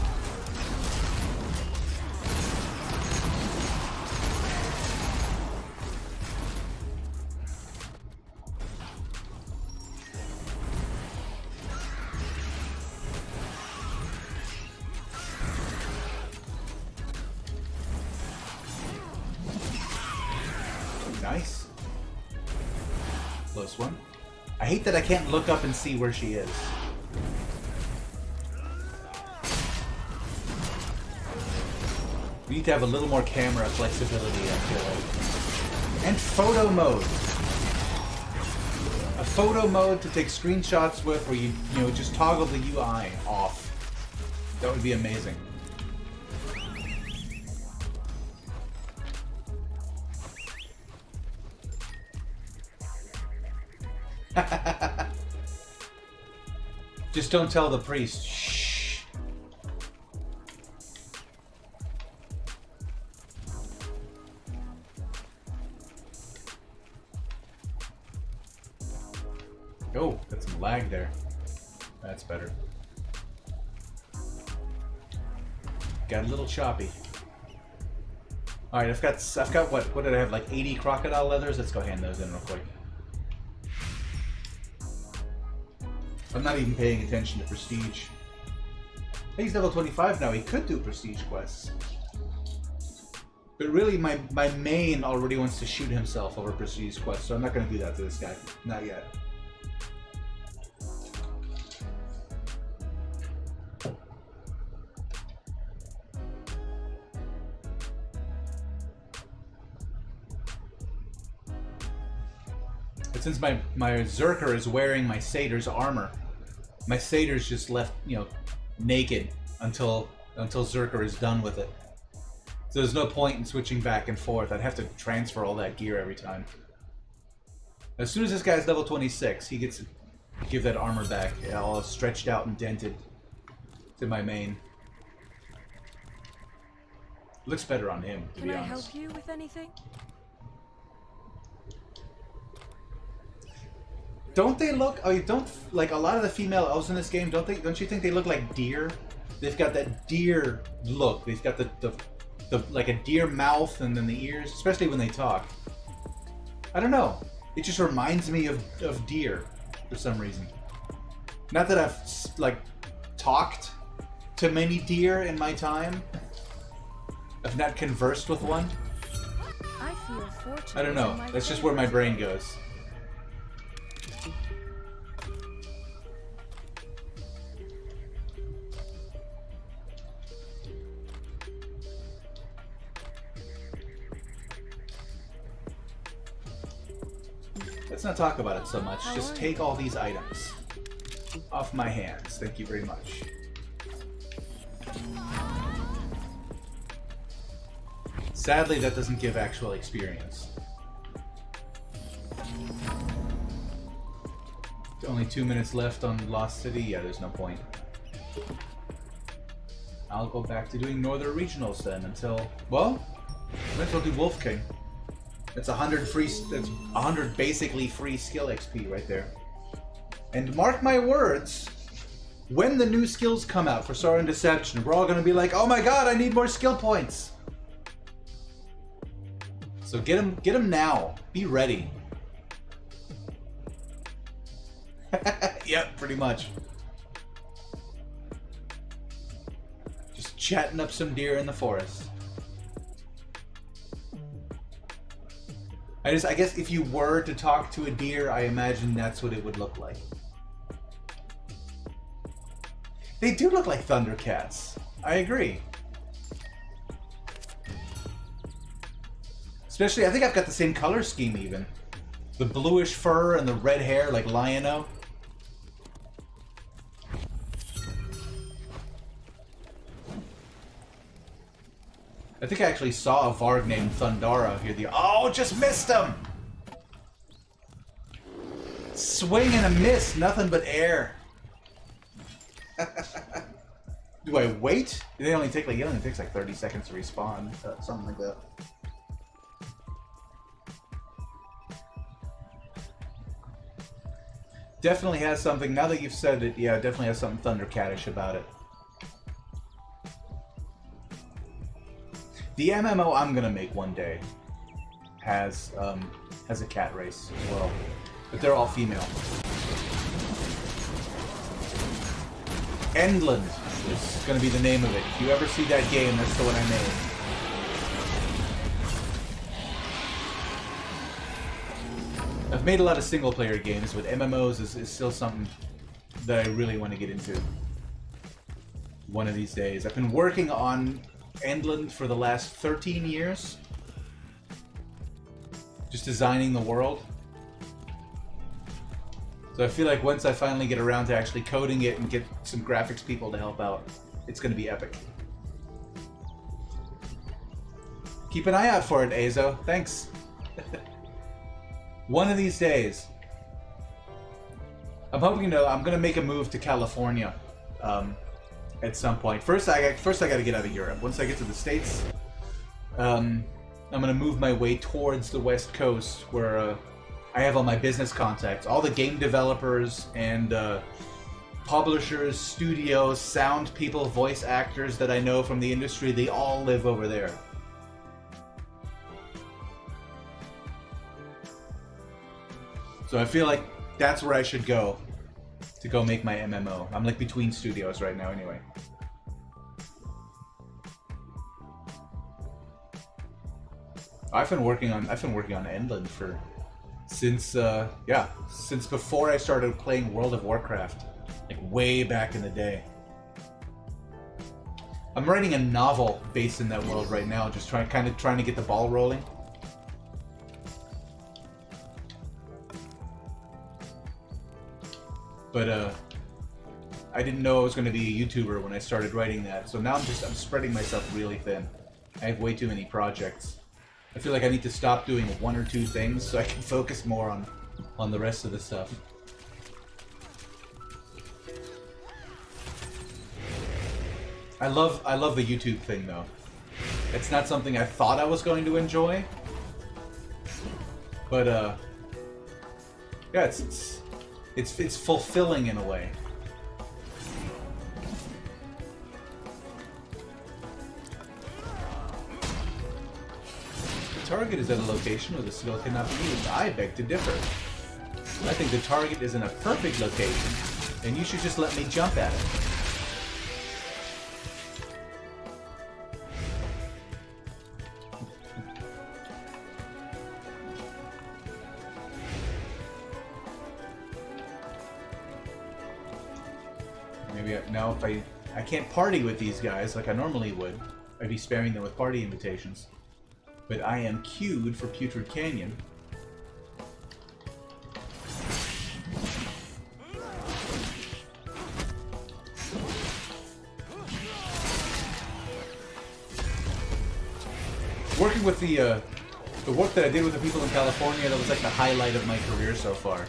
Nice. Close one. I hate that I can't look up and see where she is. We need to have a little more camera flexibility, I feel like. And photo mode. A photo mode to take screenshots with where you know, just toggle the UI off. That would be amazing. Just don't tell the priest. Shh. Oh, got some lag there. That's better. Got a little choppy. All right, I've got what did I have, like 80 crocodile leathers? Let's go hand those in real quick. I'm not even paying attention to prestige. He's level 25 now. He could do prestige quests. But really, my main already wants to shoot himself over prestige quests, so I'm not going to do that to this guy. Not yet. But since my Zerker is wearing my Satyr's armor, my Satyr's just left, you know, naked until Zerker is done with it. So there's no point in switching back and forth. I'd have to transfer all that gear every time. As soon as this guy's level 26, he gets to give that armor back, all stretched out and dented to my main. Looks better on him, to Can be I honest. help you with anything? Don't they look? Oh, you don't like a lot of the female elves in this game. Don't you think they look like deer? They've got that deer look. They've got the like a deer mouth and then the ears, especially when they talk. I don't know. It just reminds me of deer for some reason. Not that I've like talked to many deer in my time. I've not conversed with one. I feel fortunate. I don't know. That's just where my brain goes. Let's not talk about it so much. Just take all these items off my hands. Thank you very much. Sadly, that doesn't give actual experience. Only 2 minutes left on Lost City. Yeah, there's no point. I'll go back to doing Northern Regionals then until, well, might as well do Wolf King. That's 100 free. That's 100 basically free skill XP right there. And mark my words, when the new skills come out for Sorrow and Deception, we're all gonna be like, "Oh my God, I need more skill points." So get them now. Be ready. Yep, pretty much. Just chatting up some deer in the forest. I guess if you were to talk to a deer, I imagine that's what it would look like. They do look like Thundercats. I agree. Especially, I think I've got the same color scheme even. The bluish fur and the red hair like Lion-O. I think I actually saw a Varg named Thundara here. Oh, just missed him! Swing and a miss, nothing but air. Do I wait? It only takes like 30 seconds to respawn, something like that. Definitely has something, now that you've said it, yeah, it definitely has something Thundercatish about it. The MMO I'm gonna make one day has a cat race as well, but they're all female. Endland is gonna be the name of it. If you ever see that game, that's the one I made. I've made a lot of single-player games, but MMOs is still something that I really want to get into one of these days. I've been working on Endland for the last 13 years. Just designing the world. So I feel like once I finally get around to actually coding it and get some graphics people to help out, it's going to be epic. Keep an eye out for it, Azo. Thanks. One of these days. I'm hoping I'm going to make a move to California. At some point. First, I got to get out of Europe. Once I get to the States, I'm gonna move my way towards the West Coast, where I have all my business contacts, all the game developers and publishers, studios, sound people, voice actors that I know from the industry. They all live over there. So I feel like that's where I should go to go make my MMO. I'm like between studios right now anyway. I've been working on Endland since before I started playing World of Warcraft, like way back in the day. I'm writing a novel based in that world right now, just trying to get the ball rolling. But I didn't know I was going to be a YouTuber when I started writing that, so now I'm spreading myself really thin. I have way too many projects. I feel like I need to stop doing one or two things so I can focus more on on the rest of the stuff. I love the YouTube thing though. It's not something I thought I was going to enjoy, but yeah, it's fulfilling in a way. The target is at a location where the skill cannot be used. I beg to differ. I think the target is in a perfect location, and you should just let me jump at it. Now if I can't party with these guys like I normally would, I'd be sparing them with party invitations. But I am queued for Putrid Canyon. Working with the work that I did with the people in California, that was like the highlight of my career so far.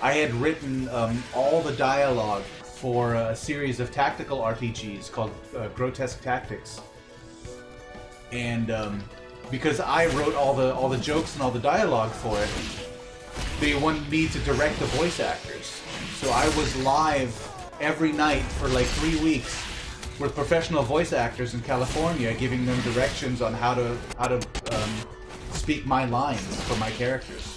I had written all the dialogue for a series of tactical RPGs called Grotesque Tactics, and because I wrote all the jokes and all the dialogue for it, they wanted me to direct the voice actors. So I was live every night for like 3 weeks with professional voice actors in California, giving them directions on how to speak my lines for my characters.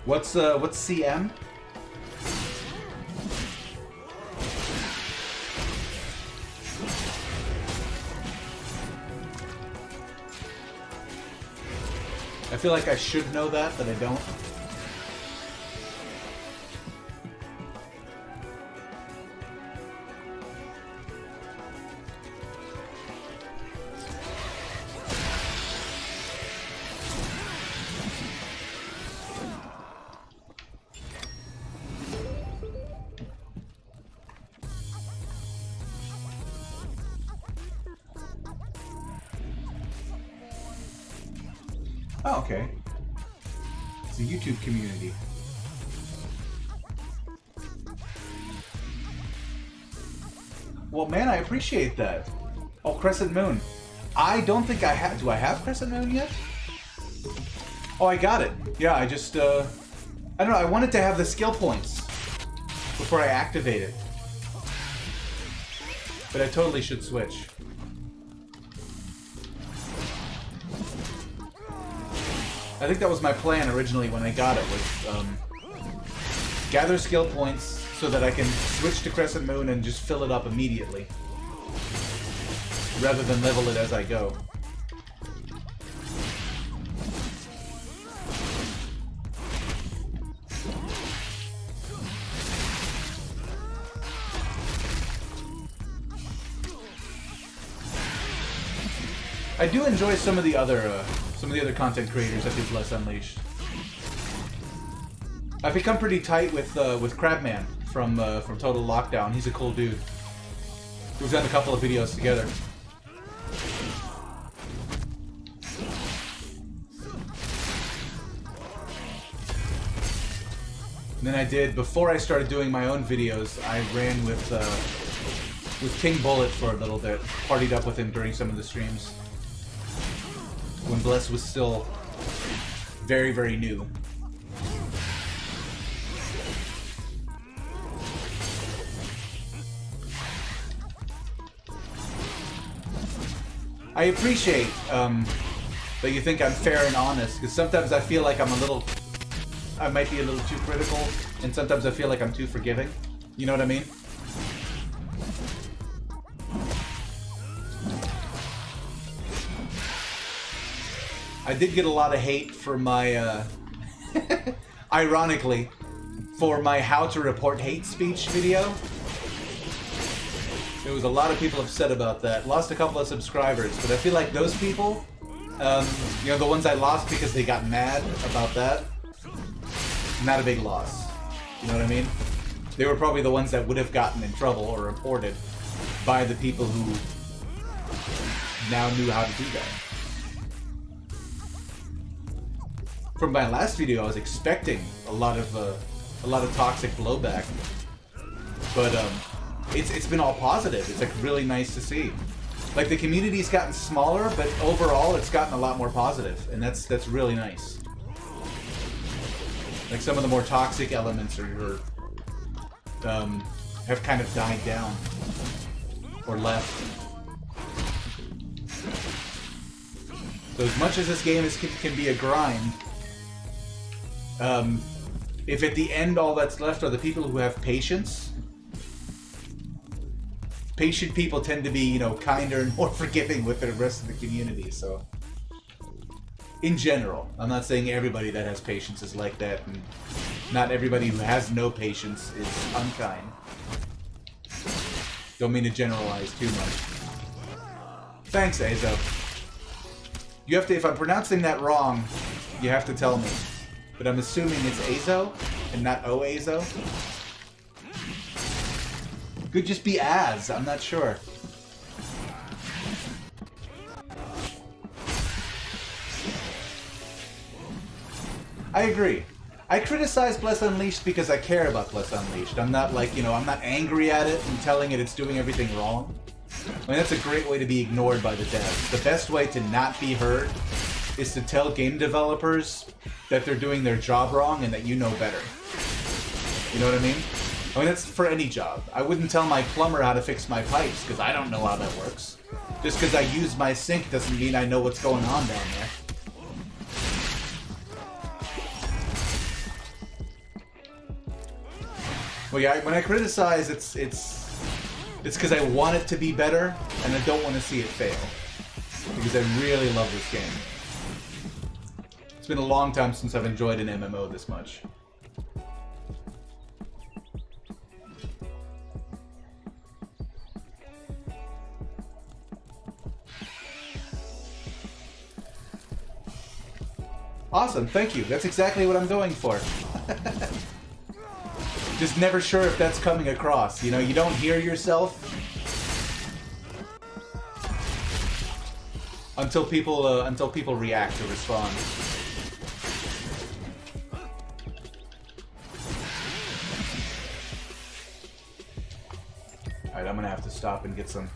What's CM? I feel like I should know that, but I don't. Oh, okay. It's a YouTube community. Well, man, I appreciate that. Oh, Crescent Moon. I don't think I have... Do I have Crescent Moon yet? Oh, I got it. Yeah, I just, I don't know, I wanted to have the skill points before I activate it. But I totally should switch. I think that was my plan originally when I got it, was gather skill points so that I can switch to Crescent Moon and just fill it up immediately, rather than level it as I go. I do enjoy some of the other content creators that do Bless Unleashed. I've become pretty tight with Crabman from Total Lockdown. He's a cool dude. We've done a couple of videos together. And then I did, before I started doing my own videos, I ran with King Bullet for a little bit. Partied up with him during some of the streams, when Bless was still very, very new. I appreciate that you think I'm fair and honest, because sometimes I feel like I might be a little too critical, and sometimes I feel like I'm too forgiving. You know what I mean? I did get a lot of hate for my, ironically, for my how to report hate speech video. There was a lot of people upset about that. Lost a couple of subscribers, but I feel like those people, you know, the ones I lost because they got mad about that, not a big loss. You know what I mean? They were probably the ones that would have gotten in trouble or reported by the people who now knew how to do that. from my last video, I was expecting a lot of toxic blowback, but it's been all positive. It's like really nice to see. Like the community's gotten smaller, but overall it's gotten a lot more positive, and that's really nice. Like some of the more toxic elements are have kind of died down or left. So as much as this game can be a grind, if at the end all that's left are the people who have patience, patient people tend to be, you know, kinder and more forgiving with the rest of the community. So, in general, I'm not saying everybody that has patience is like that, and not everybody who has no patience is unkind. Don't mean to generalize too much. Thanks, Azo. You have to, if I'm pronouncing that wrong, you have to tell me. But I'm assuming it's Azo and not Oazo. Could just be Az, I'm not sure. I agree. I criticize Bless Unleashed because I care about Bless Unleashed. I'm not like, you know, I'm not angry at it and telling it it's doing everything wrong. I mean, that's a great way to be ignored by the devs. The best way to not be heard is to tell game developers that they're doing their job wrong and that you know better. You know what I mean? I mean, that's for any job. I wouldn't tell my plumber how to fix my pipes because I don't know how that works. Just because I use my sink doesn't mean I know what's going on down there. Well, yeah, when I criticize, it's because I want it to be better, and I don't want to see it fail. Because I really love this game. It's been a long time since I've enjoyed an MMO this much. Awesome, thank you. That's exactly what I'm going for. Just never sure if that's coming across. You know, you don't hear yourself until people react or respond. Alright, I'm gonna have to stop and get some...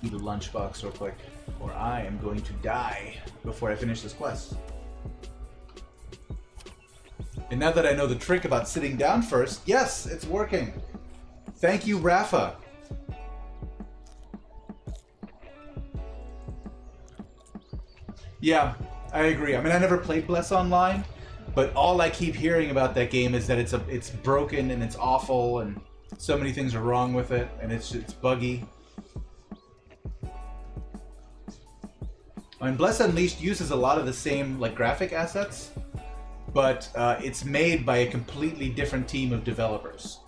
eat a lunchbox real quick, or I am going to die before I finish this quest. And now that I know the trick about sitting down first, yes, it's working. Thank you, Rafa. Yeah, I agree. I mean, I never played Bless Online, but all I keep hearing about that game is that it's broken and it's awful and so many things are wrong with it and it's buggy. I mean, Bless Unleashed uses a lot of the same like graphic assets, but it's made by a completely different team of developers.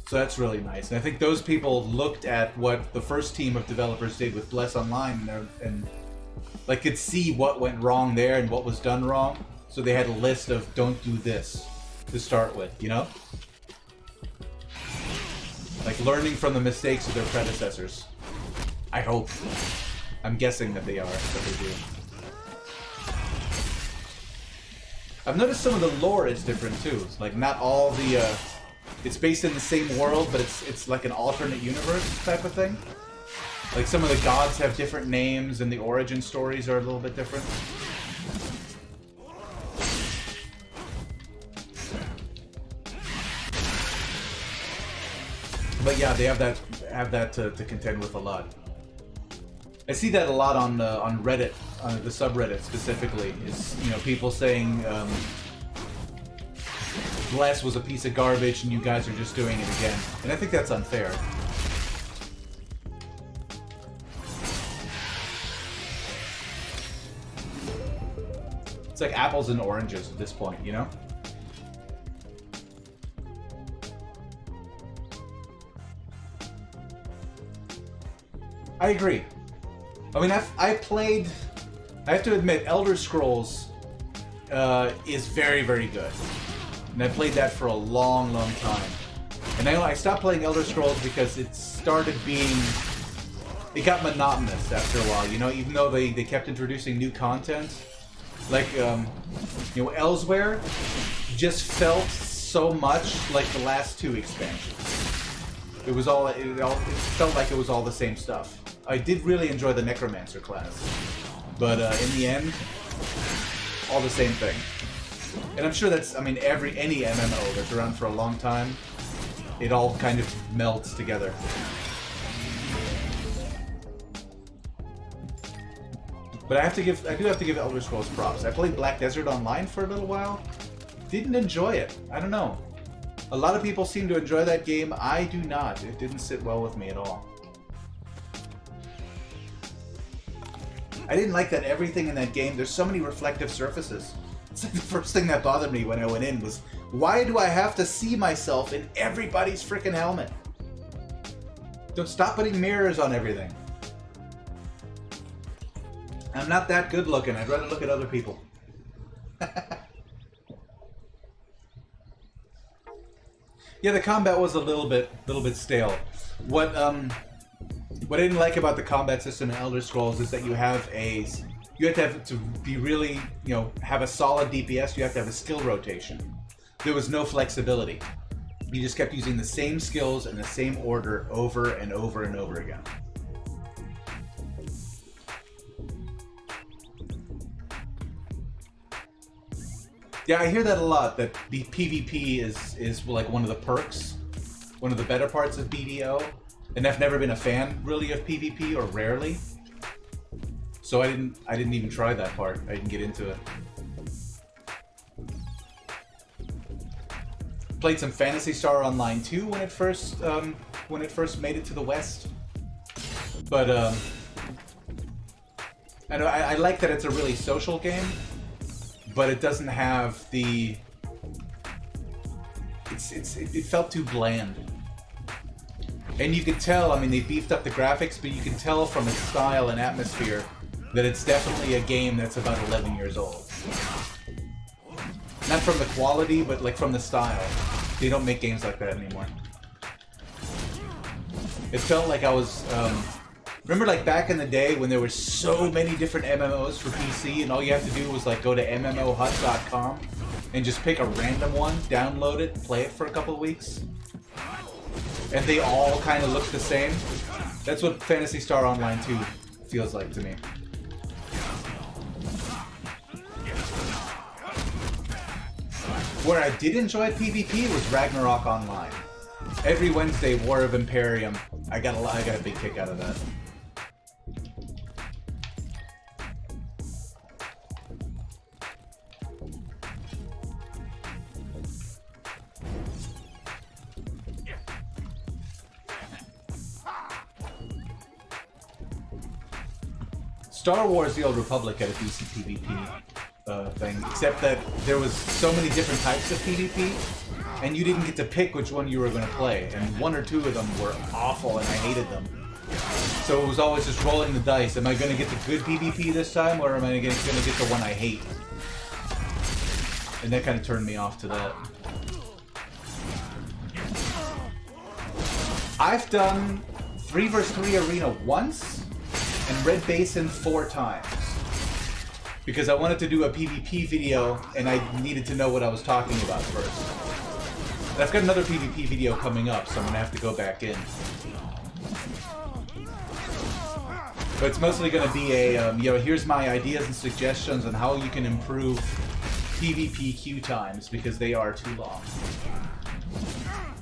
So that's really nice. And I think those people looked at what the first team of developers did with Bless Online and like could see what went wrong there and what was done wrong. So they had a list of don't do this to start with, you know? Like learning from the mistakes of their predecessors. I hope. I'm guessing that they are, that they do. I've noticed some of the lore is different too. It's like not all the it's based in the same world, but it's like an alternate universe type of thing. Like some of the gods have different names and the origin stories are a little bit different. But yeah, they have that to contend with a lot. I see that a lot on Reddit, the subreddit specifically. Is, you know, people saying Bless was a piece of garbage and you guys are just doing it again, and I think that's unfair. It's like apples and oranges at this point, you know? I agree. I mean, I played... I have to admit, Elder Scrolls is very, very good. And I played that for a long, long time. And I stopped playing Elder Scrolls because it started being it got monotonous after a while, you know, even though they kept introducing new content. Like, you know, Elsewhere just felt so much like the last two expansions. It felt like it was all the same stuff. I did really enjoy the Necromancer class, but in the end, all the same thing. And I'm sure that's, I mean, any MMO that's around for a long time, it all kind of melds together. But I do have to give Elder Scrolls props. I played Black Desert Online for a little while. Didn't enjoy it. I don't know. A lot of people seem to enjoy that game. I do not. It didn't sit well with me at all. I didn't like that everything in that game, there's so many reflective surfaces. It's like the first thing that bothered me when I went in was, why do I have to see myself in everybody's frickin' helmet? Don't stop putting mirrors on everything. I'm not that good looking. I'd rather look at other people. Yeah, the combat was a little bit stale. What I didn't like about the combat system in Elder Scrolls is that you have to be really, you know, have a solid DPS. You have to have a skill rotation. There was no flexibility. You just kept using the same skills in the same order over and over and over again. Yeah, I hear that a lot, that the PvP is like one of the perks, one of the better parts of BDO, and I've never been a fan, really, of PvP, or rarely. So I didn't even try that part. I didn't get into it. Played some Phantasy Star Online 2 when it first made it to the West. But I like that it's a really social game. But it doesn't have the... It felt too bland. And you could tell, I mean, they beefed up the graphics, but you can tell from its style and atmosphere that it's definitely a game that's about 11 years old. Not from the quality, but like from the style. They don't make games like that anymore. It felt like I was... remember, like, back in the day when there were so many different MMOs for PC and all you have to do was, like, go to MMOhut.com and just pick a random one, download it, play it for a couple of weeks? And they all kind of look the same? That's what Phantasy Star Online 2 feels like to me. Where I did enjoy PvP was Ragnarok Online. Every Wednesday, War of Imperium, I got a big kick out of that. Star Wars: The Old Republic had a decent PvP thing, except that there was so many different types of PvP, and you didn't get to pick which one you were going to play, and one or two of them were awful, and I hated them. So it was always just rolling the dice. Am I going to get the good PvP this time, or am I going to get the one I hate? And that kind of turned me off to that. I've done 3 vs 3 Arena once, and Red Basin 4 times. Because I wanted to do a PvP video, and I needed to know what I was talking about first. And I've got another PvP video coming up, so I'm going to have to go back in. But it's mostly going to be a, you know, here's my ideas and suggestions on how you can improve PvP queue times, because they are too long.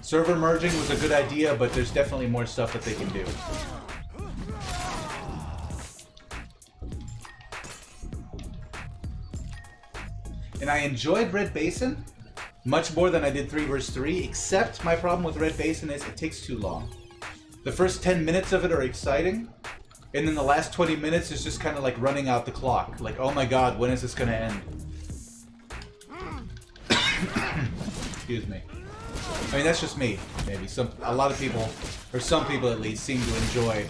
Server merging was a good idea, but there's definitely more stuff that they can do. And I enjoyed Red Basin much more than I did 3 vs 3, except my problem with Red Basin is it takes too long. The first 10 minutes of it are exciting, and then the last 20 minutes is just kind of like running out the clock. Like, oh my god, when is this going to end? Excuse me. I mean, that's just me, maybe. A lot of people, or some people at least, seem to enjoy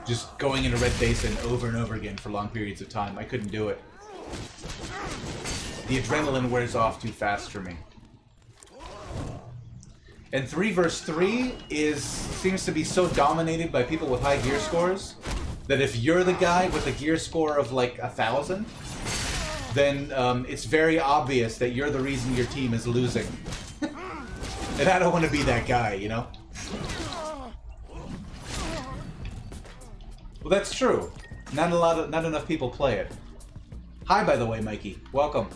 just going into Red Basin over and over again for long periods of time. I couldn't do it. The adrenaline wears off too fast for me. And 3 versus 3 seems to be so dominated by people with high gear scores that if you're the guy with a gear score of like 1,000, then it's very obvious that you're the reason your team is losing. And I don't want to be that guy, you know? Well, that's true. Not enough people play it. Hi, by the way, Mikey. Welcome.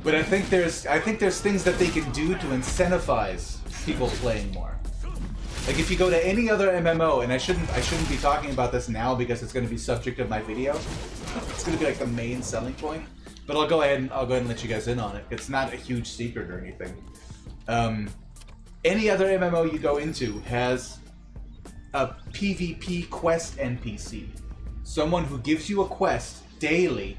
But I think there's things that they can do to incentivize people playing more. Like if you go to any other MMO, and I shouldn't be talking about this now because it's going to be subject of my video. It's going to be like the main selling point. But I'll go ahead and let you guys in on it. It's not a huge secret or anything. Any other MMO you go into has a PvP quest NPC. Someone who gives you a quest daily,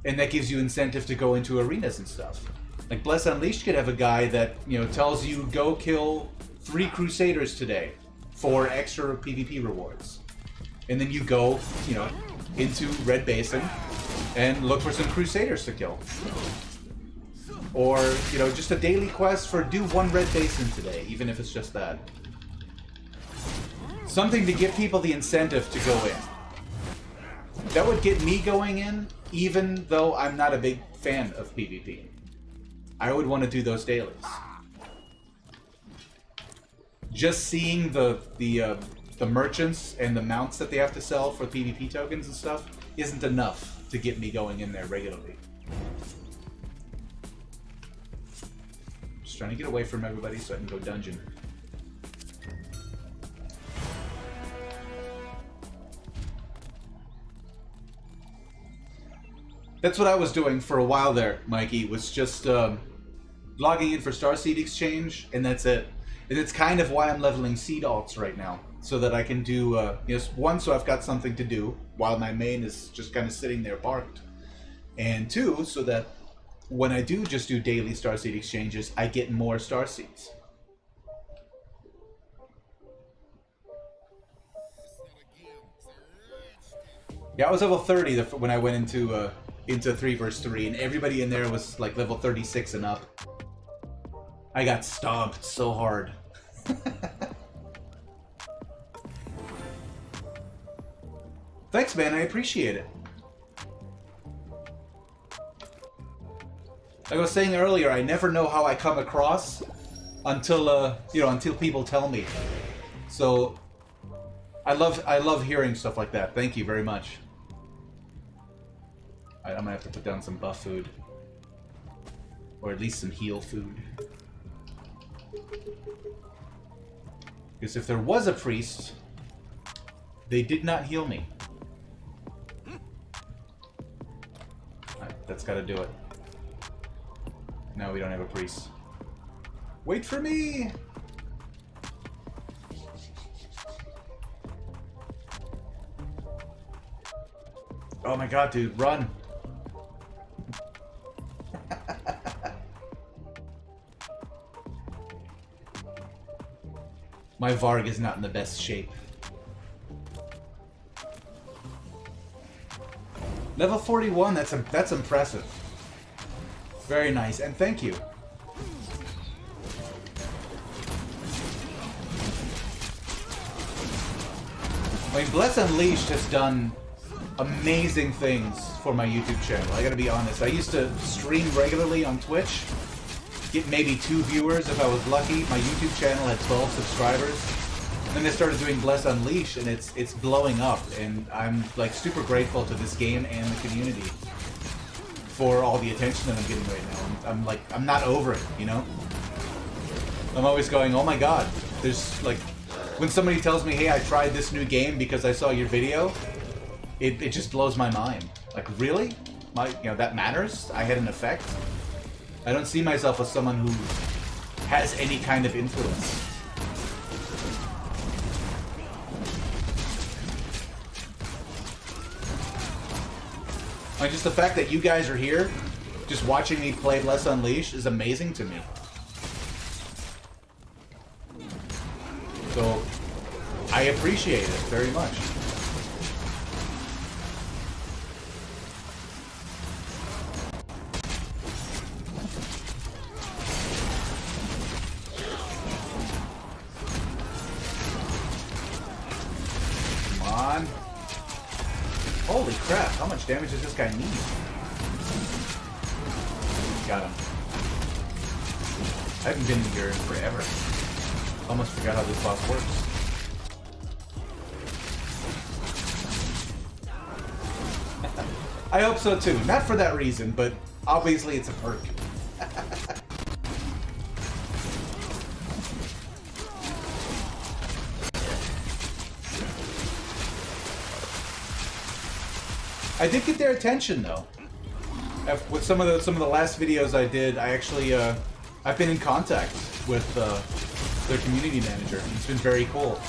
and that gives you incentive to go into arenas and stuff. Like Bless Unleashed could have a guy that, you know, tells you go kill 3 Crusaders today for extra PvP rewards. And then you go, you know, into Red Basin and look for some Crusaders to kill. Or, you know, just a daily quest for do 1 Red Basin today, even if it's just that. Something to give people the incentive to go in. That would get me going in, even though I'm not a big fan of PvP. I would want to do those dailies. Just seeing the merchants and the mounts that they have to sell for PvP tokens and stuff isn't enough to get me going in there regularly. Just trying to get away from everybody so I can go dungeon. That's what I was doing for a while there, Mikey, was just logging in for Starseed Exchange, and that's it. And it's kind of why I'm leveling seed alts right now, so that I can do, one, so I've got something to do while my main is just kind of sitting there parked. And 2, so that when I do just do daily Starseed Exchanges, I get more Starseeds. Yeah, I was level 30 when I went into 3 versus 3, and everybody in there was like level 36 and up. I got stomped so hard. Thanks, man. I appreciate it. Like I was saying earlier, I never know how I come across until until people tell me. So I love hearing stuff like that. Thank you very much. I'm gonna have to put down some buff food, or at least some heal food. Because if there was a priest, they did not heal me. Alright, that's gotta do it. No, we don't have a priest. Wait for me! Oh my god, dude, run! My Varg is not in the best shape. Level 41, that's impressive. Very nice, and thank you. I mean, Bless Unleashed has done amazing things for my YouTube channel. I gotta be honest. I used to stream regularly on Twitch, get maybe 2 viewers if I was lucky. My YouTube channel had 12 subscribers. Then they started doing Bless Unleashed, and it's blowing up. And I'm like super grateful to this game and the community for all the attention that I'm getting right now. I'm not over it, you know? I'm always going, oh my god. There's like, when somebody tells me, hey, I tried this new game because I saw your video, it just blows my mind. Like, really? That matters? I had an effect? I don't see myself as someone who has any kind of influence. Like, just the fact that you guys are here, just watching me play Bless Unleashed is amazing to me. So, I appreciate it very much. on. Holy crap, how much damage does this guy need? Got him. I haven't been here in forever. Almost forgot how this boss works. I hope so too. Not for that reason, but obviously it's a perk. I did get their attention though. With some of the last videos I did, I actually I've been in contact with their community manager. It's been very cool.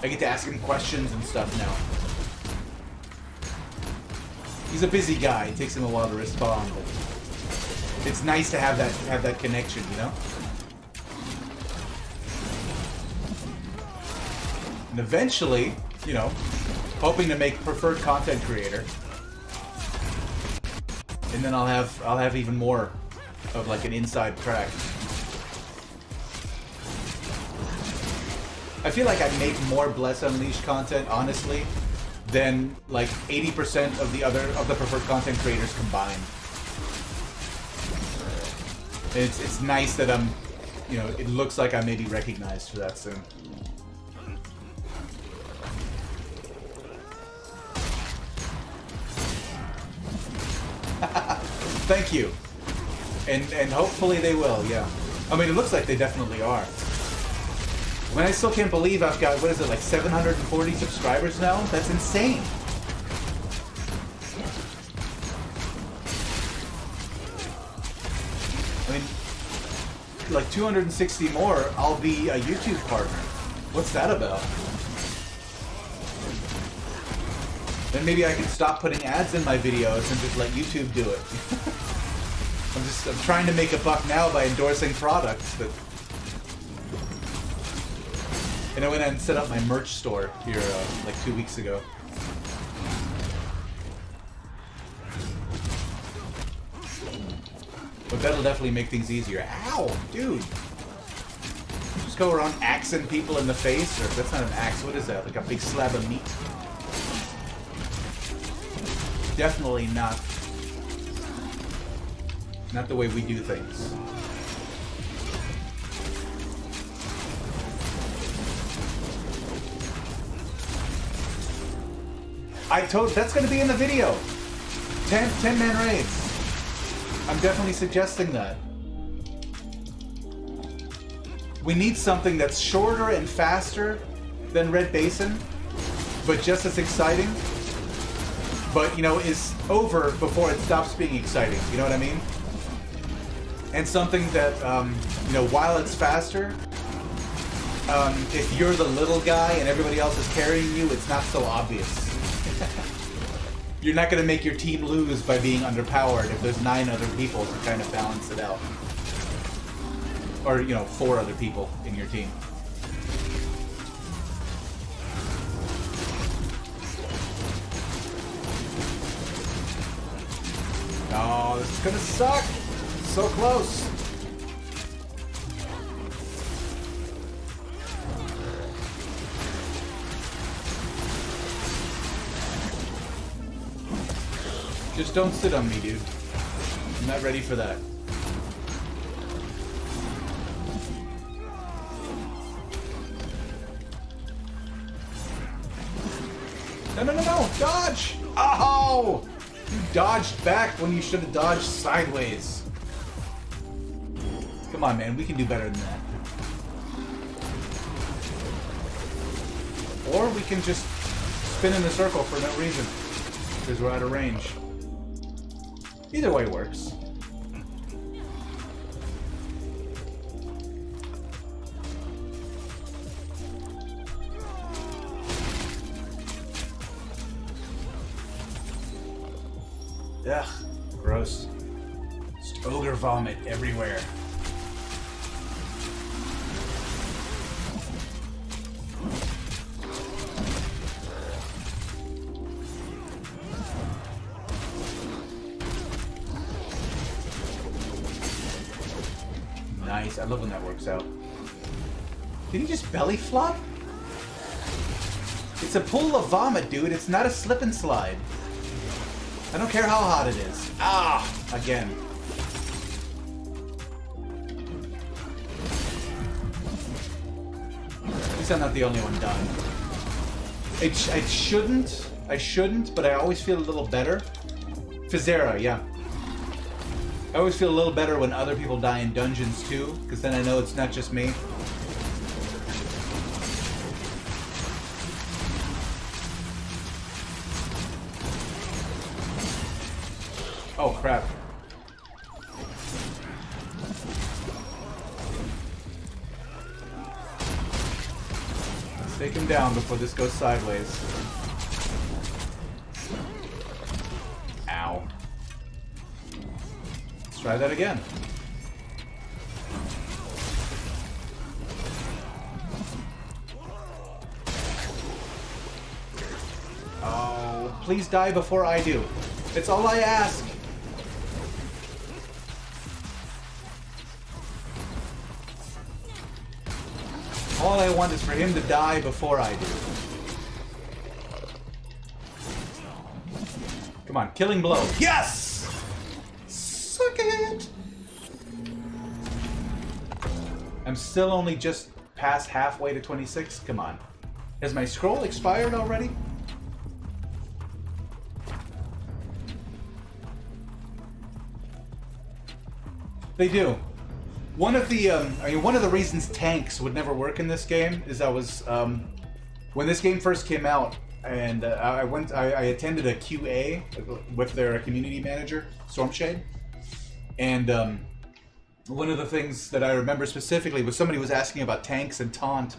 I get to ask him questions and stuff now. He's a busy guy. It takes him a while to respond, but it's nice to have that connection, you know? And eventually, you know, hoping to make preferred content creator. And then I'll have even more of like an inside track. I feel like I make more Bless Unleashed content, honestly, than like 80% of the preferred content creators combined. And it's nice that I'm, you know, it looks like I may be recognized for that soon. Thank you. And hopefully they will, yeah. I mean, it looks like they definitely are. I mean, I still can't believe I've got, what is it, like 740 subscribers now? That's insane. I mean, like 260 more, I'll be a YouTube partner. What's that about? Then maybe I can stop putting ads in my videos and just let YouTube do it. I'm trying to make a buck now by endorsing products, but... And I went and set up my merch store here like 2 weeks ago. But that'll definitely make things easier. Ow, dude! Just go around axing people in the face, or if that's not an axe, what is that? Like a big slab of meat? Definitely not the way we do things. That's gonna be in the video. 10-man raids. I'm definitely suggesting that. We need something that's shorter and faster than Red Basin, but just as exciting. But, you know, is over before it stops being exciting. You know what I mean? And something that, you know, while it's faster, if you're the little guy and everybody else is carrying you, it's not so obvious. You're not going to make your team lose by being underpowered if there's 9 other people to kind of balance it out. Or, you know, 4 other people in your team. Oh, this is gonna suck! So close! Just don't sit on me, dude. I'm not ready for that. No! Dodge! Oh! You dodged back when you should have dodged sideways. Come on, man. We can do better than that. Or we can just spin in a circle for no reason. Because we're out of range. Either way works. Ugh, gross. Just ogre vomit everywhere. Nice, I love when that works out. Did he just belly flop? It's a pool of vomit, dude. It's not a slip and slide. I don't care how hot it is. Ah! Again. At least I'm not the only one dying. I shouldn't, but I always feel a little better. Fizera, yeah. I always feel a little better when other people die in dungeons too, because then I know it's not just me. Oh crap. Let's take him down before this goes sideways. Ow. Let's try that again. Oh, please die before I do. It's all I ask. All I want is for him to die before I do. Come on, killing blow. Yes! Suck it! I'm still only just past halfway to 26. Come on. Has my scroll expired already? They do. One of the reasons tanks would never work in this game is when this game first came out, and I attended a QA with their community manager, Stormshade, and one of the things that I remember specifically was somebody was asking about tanks and taunt,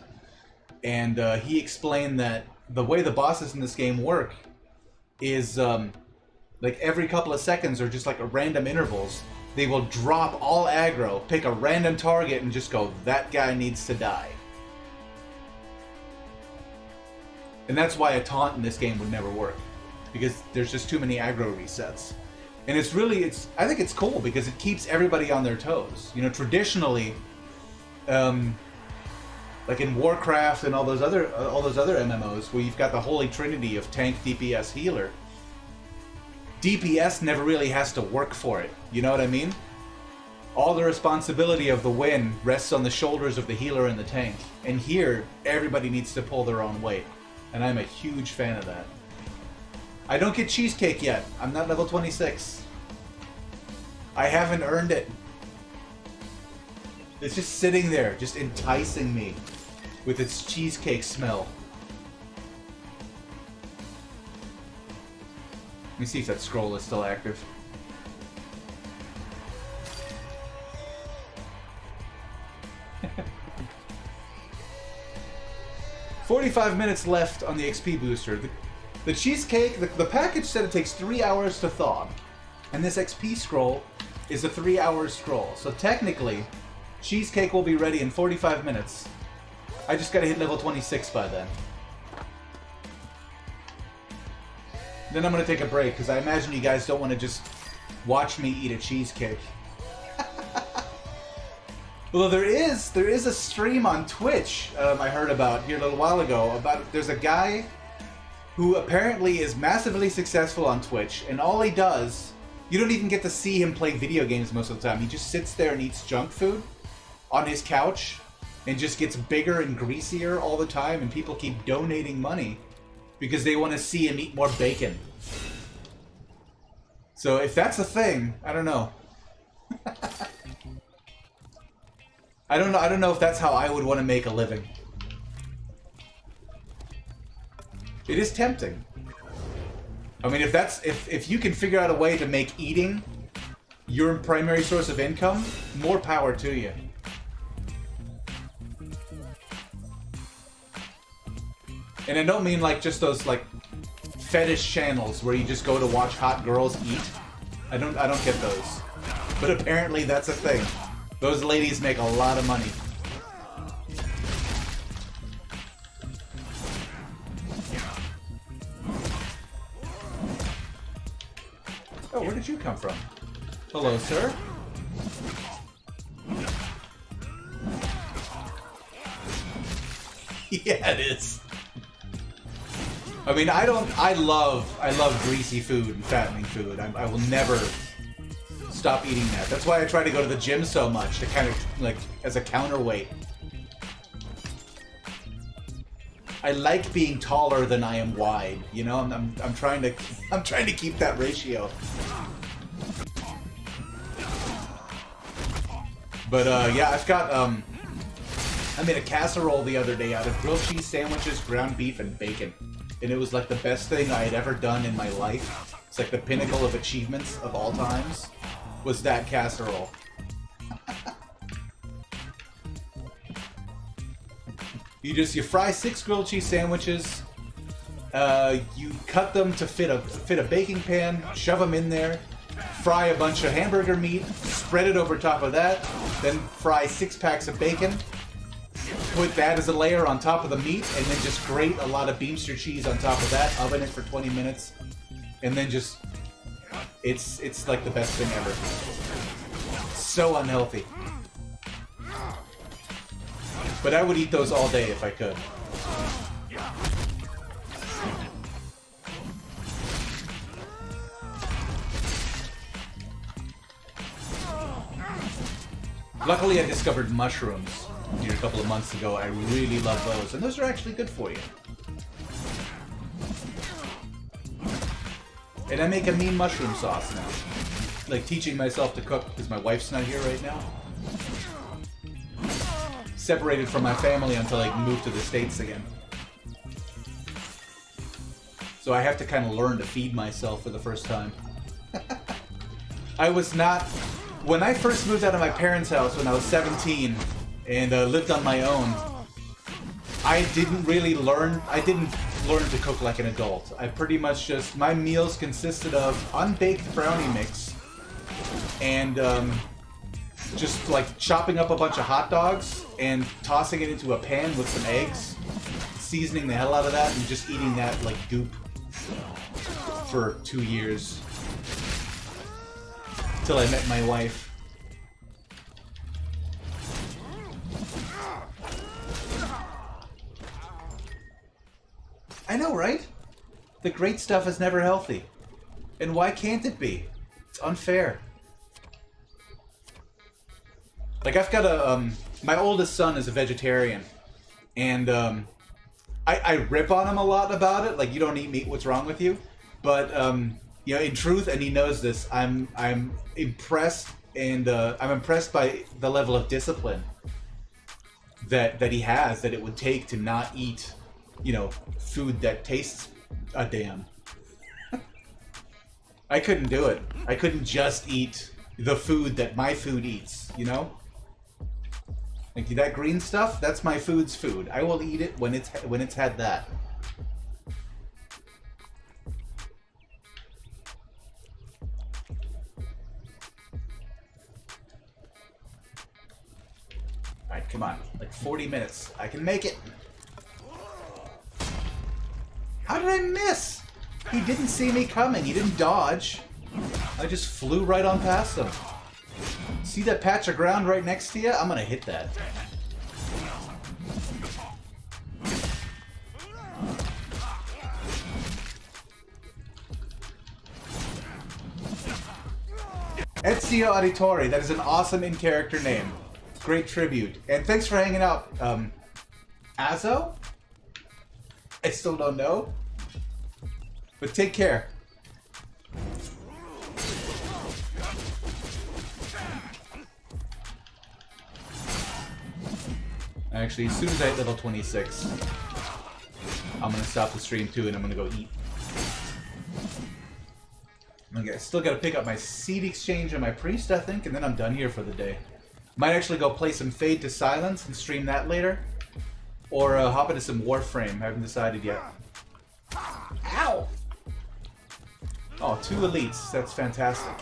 and he explained that the way the bosses in this game work is like every couple of seconds or just like at random intervals, they will drop all aggro, pick a random target, and just go, that guy needs to die. And that's why a taunt in this game would never work. Because there's just too many aggro resets. And I think it's cool because it keeps everybody on their toes. You know, traditionally, like in Warcraft and all those other MMOs where you've got the holy trinity of tank, DPS, healer, DPS never really has to work for it. You know what I mean? All the responsibility of the win rests on the shoulders of the healer and the tank. And here, everybody needs to pull their own weight. And I'm a huge fan of that. I don't get Cheesecake yet. I'm not level 26. I haven't earned it. It's just sitting there, just enticing me with its cheesecake smell. Let me see if that scroll is still active. $45 minutes left on the XP booster. The cheesecake, the package said it takes 3 hours to thaw. And this XP scroll is a 3-hour scroll. So technically, cheesecake will be ready in 45 minutes. I just gotta hit level 26 by then. Then I'm gonna take a break, because I imagine you guys don't want to just watch me eat a cheesecake. Well, there is a stream on Twitch I heard about here a little while ago. There's a guy who apparently is massively successful on Twitch, and all he does, you don't even get to see him play video games most of the time. He just sits there and eats junk food on his couch and just gets bigger and greasier all the time, and people keep donating money because they want to see him eat more bacon. So if that's a thing, I don't know. I don't know if that's how I would want to make a living. It is tempting. I mean, if you can figure out a way to make eating your primary source of income, more power to you. And I don't mean like just those like fetish channels where you just go to watch hot girls eat. I don't get those. But apparently that's a thing. Those ladies make a lot of money. Oh, where did you come from? Hello, sir. Yeah, it is. I mean, I love greasy food and fattening food. I will never stop eating that. That's why I try to go to the gym so much, to kind of, like, as a counterweight. I like being taller than I am wide, you know? I'm trying to keep that ratio. But yeah, I've got I made a casserole the other day out of grilled cheese sandwiches, ground beef, and bacon. And it was like the best thing I had ever done in my life. It's like the pinnacle of achievements of all times, was that casserole. You fry 6 grilled cheese sandwiches, you cut them to fit a baking pan, shove them in there, fry a bunch of hamburger meat, spread it over top of that, then fry 6 packs of bacon, put that as a layer on top of the meat, and then just grate a lot of Beamster cheese on top of that, oven it for 20 minutes, and then just... It's like the best thing ever. So unhealthy. But I would eat those all day if I could. Luckily, I discovered mushrooms a couple of months ago. I really love those, and those are actually good for you. And I make a mean mushroom sauce now. Like, teaching myself to cook because my wife's not here right now. Separated from my family until I move to the States again. So I have to kind of learn to feed myself for the first time. I was not... When I first moved out of my parents' house when I was 17 and lived on my own, I didn't learn to cook like an adult. I pretty much just... My meals consisted of unbaked brownie mix and just like chopping up a bunch of hot dogs and tossing it into a pan with some eggs, seasoning the hell out of that, and just eating that like goop for 2 years. Till I met my wife. I know, right? The great stuff is never healthy. And why can't it be? It's unfair. Like, I've got a, my oldest son is a vegetarian. And, I rip on him a lot about it. Like, you don't eat meat, what's wrong with you? But, you know, in truth, and he knows this, I'm impressed, and, I'm impressed by the level of discipline that he has, that it would take to not eat, you know, food that tastes a damn. I couldn't do it. I couldn't just eat the food that my food eats, you know? Like, that green stuff, that's my food's food. I will eat it when it's had that. Alright, come on. Like 40 minutes. I can make it. How did I miss? He didn't see me coming. He didn't dodge. I just flew right on past him. See that patch of ground right next to you? I'm gonna hit that. Ezio Auditore, that is an awesome in-character name. Great tribute. And thanks for hanging out, Azo? I still don't know. But take care. Actually, as soon as I hit level 26, I'm gonna stop the stream too, and I'm gonna go eat. Okay, I still gotta pick up my seed exchange and my priest, I think, and then I'm done here for the day. Might actually go play some Fade to Silence and stream that later, or hop into some Warframe. I haven't decided yet. Ow! Oh, 2 elites. That's fantastic.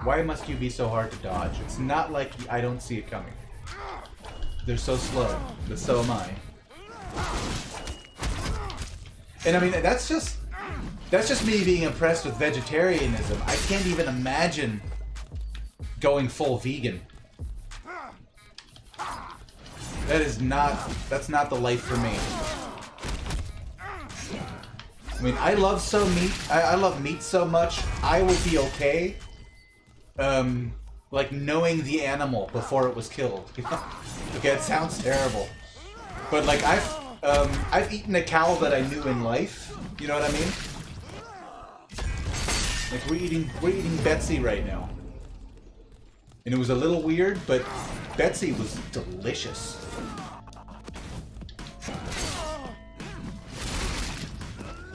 Why must you be so hard to dodge? It's not like I don't see it coming. They're so slow, but so am I. And I mean, that's just me being impressed with vegetarianism. I can't even imagine going full vegan. That's not the life for me. I mean, I love meat. I love meat so much. I would be okay, like knowing the animal before it was killed. Okay, it sounds terrible, but like I've eaten a cow that I knew in life. You know what I mean? Like we're eating Betsy right now, and it was a little weird, but Betsy was delicious.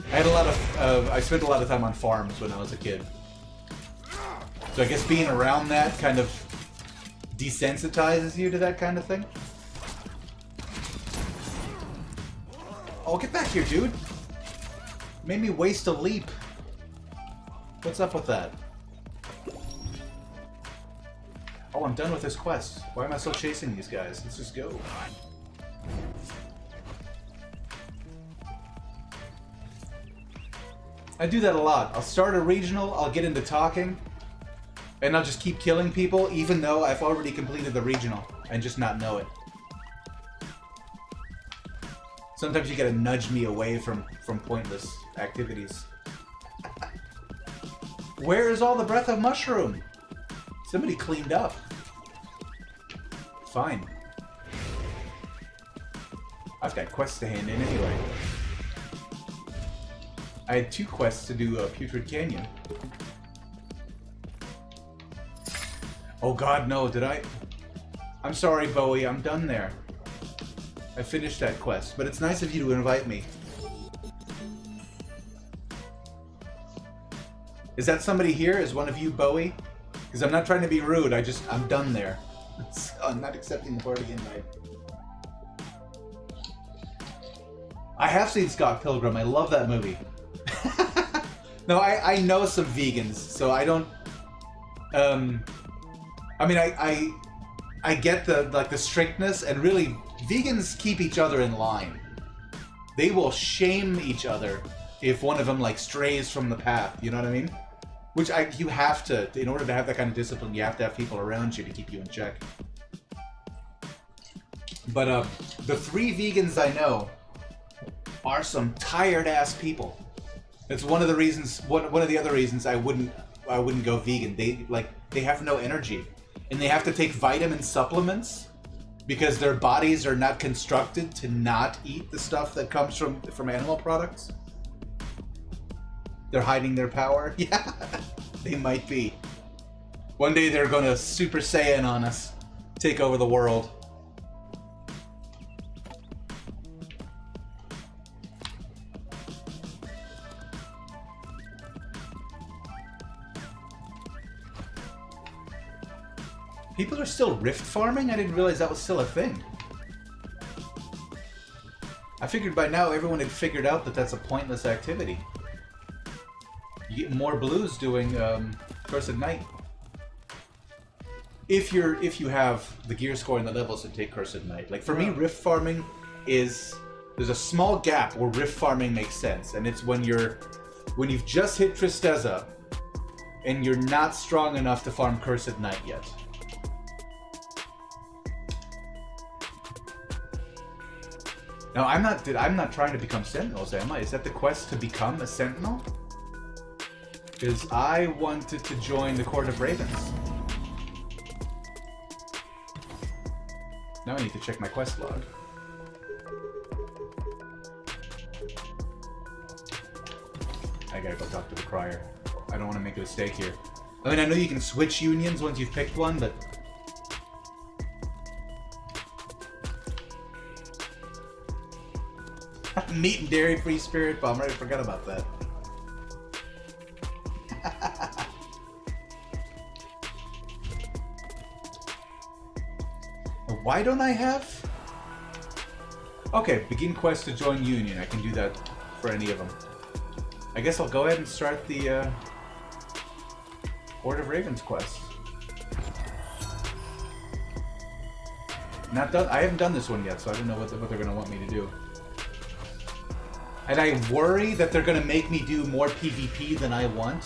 I spent a lot of time on farms when I was a kid. So I guess being around that kind of desensitizes you to that kind of thing. Oh, get back here, dude. Made me waste a leap. What's up with that? Oh, I'm done with this quest. Why am I still chasing these guys? Let's just go. I do that a lot. I'll start a regional, I'll get into talking, and I'll just keep killing people even though I've already completed the regional and just not know it. Sometimes you gotta nudge me away from pointless activities. Where is all the breath of mushroom? Somebody cleaned up. Fine. I've got quests to hand in anyway. I had 2 quests to do Putrid Canyon. Oh god, no, did I? I'm sorry, Bowie, I'm done there. I finished that quest, but it's nice of you to invite me. Is that somebody here? Is one of you Bowie? Because I'm not trying to be rude, I'm done there. So I'm not accepting the party invite. I have seen Scott Pilgrim, I love that movie. No, I know some vegans, so I don't. I mean, I get the strictness, and really, vegans keep each other in line. They will shame each other if one of them like strays from the path. You know what I mean? Which you have to, in order to have that kind of discipline, you have to have people around you to keep you in check. But the 3 vegans I know are some tired ass people. It's one of the reasons. One of the other reasons I wouldn't go vegan. They have no energy, and they have to take vitamin supplements because their bodies are not constructed to not eat the stuff that comes from animal products. They're hiding their power. Yeah, they might be. One day they're gonna Super Saiyan on us, take over the world. People are still rift farming? I didn't realize that was still a thing. I figured by now everyone had figured out that that's a pointless activity. You get more blues doing Cursed Knight. If you have the gear score and the levels to take Cursed Knight. Like for me, rift farming there's a small gap where rift farming makes sense, and it's when you've just hit Tristeza and you're not strong enough to farm Cursed Knight yet. No, I'm not trying to become Sentinels, am I? Is that the quest to become a Sentinel? Because I wanted to join the Court of Ravens. Now I need to check my quest log. I gotta go talk to the crier. I don't want to make a mistake here. I mean, I know you can switch unions once you've picked one, but... Meat and dairy-free spirit bomb. Right, I forgot about that. Why don't I have? Okay, begin quest to join union. I can do that for any of them. I guess I'll go ahead and start the Court of Ravens quest. Not done. I haven't done this one yet, so I don't know what they're going to want me to do. And I worry that they're going to make me do more PvP than I want.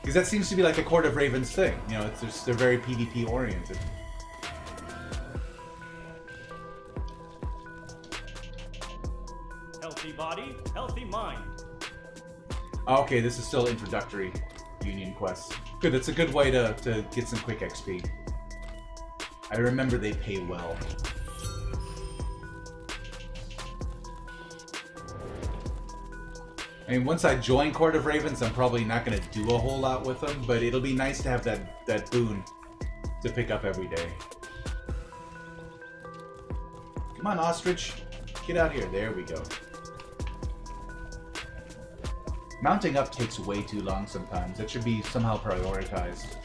Because that seems to be like a Court of Ravens thing. You know, they're very PvP oriented. Healthy body, healthy mind. Okay, this is still introductory Union quests. Good, it's a good way to get some quick XP. I remember they pay well. I mean, once I join Court of Ravens, I'm probably not going to do a whole lot with them, but it'll be nice to have that boon to pick up every day. Come on, Ostrich. Get out here. There we go. Mounting up takes way too long sometimes. It should be somehow prioritized.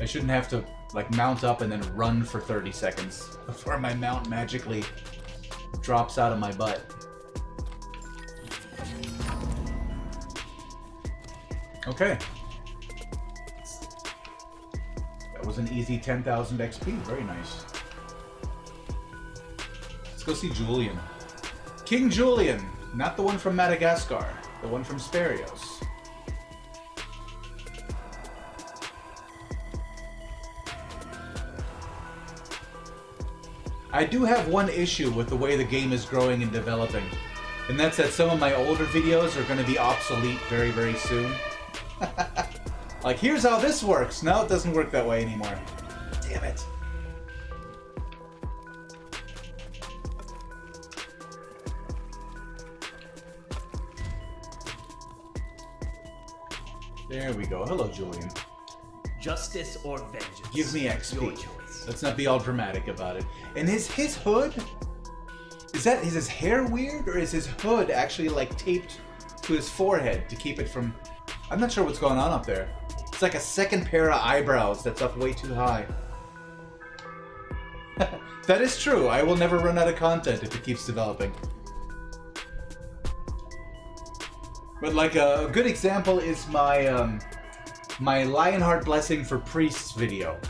I shouldn't have to, like, mount up and then run for 30 seconds before my mount magically drops out of my butt. Okay. That was an easy 10,000 XP. Very nice. Let's go see Julian. King Julian! Not the one from Madagascar. The one from Sperios. I do have one issue with the way the game is growing and developing. And that's that some of my older videos are going to be obsolete very, very soon. Like, here's how this works. No, it doesn't work that way anymore. Damn it. There we go. Hello, Julian. Justice or vengeance? Give me XP. Your choice. Let's not be all dramatic about it. And his hood? Is his hair weird, or is his hood actually like taped to his forehead to keep it from... I'm not sure what's going on up there. It's like a second pair of eyebrows that's up way too high. That is true. I will never run out of content if it keeps developing. But like a good example is my my Lionheart Blessing for Priests video.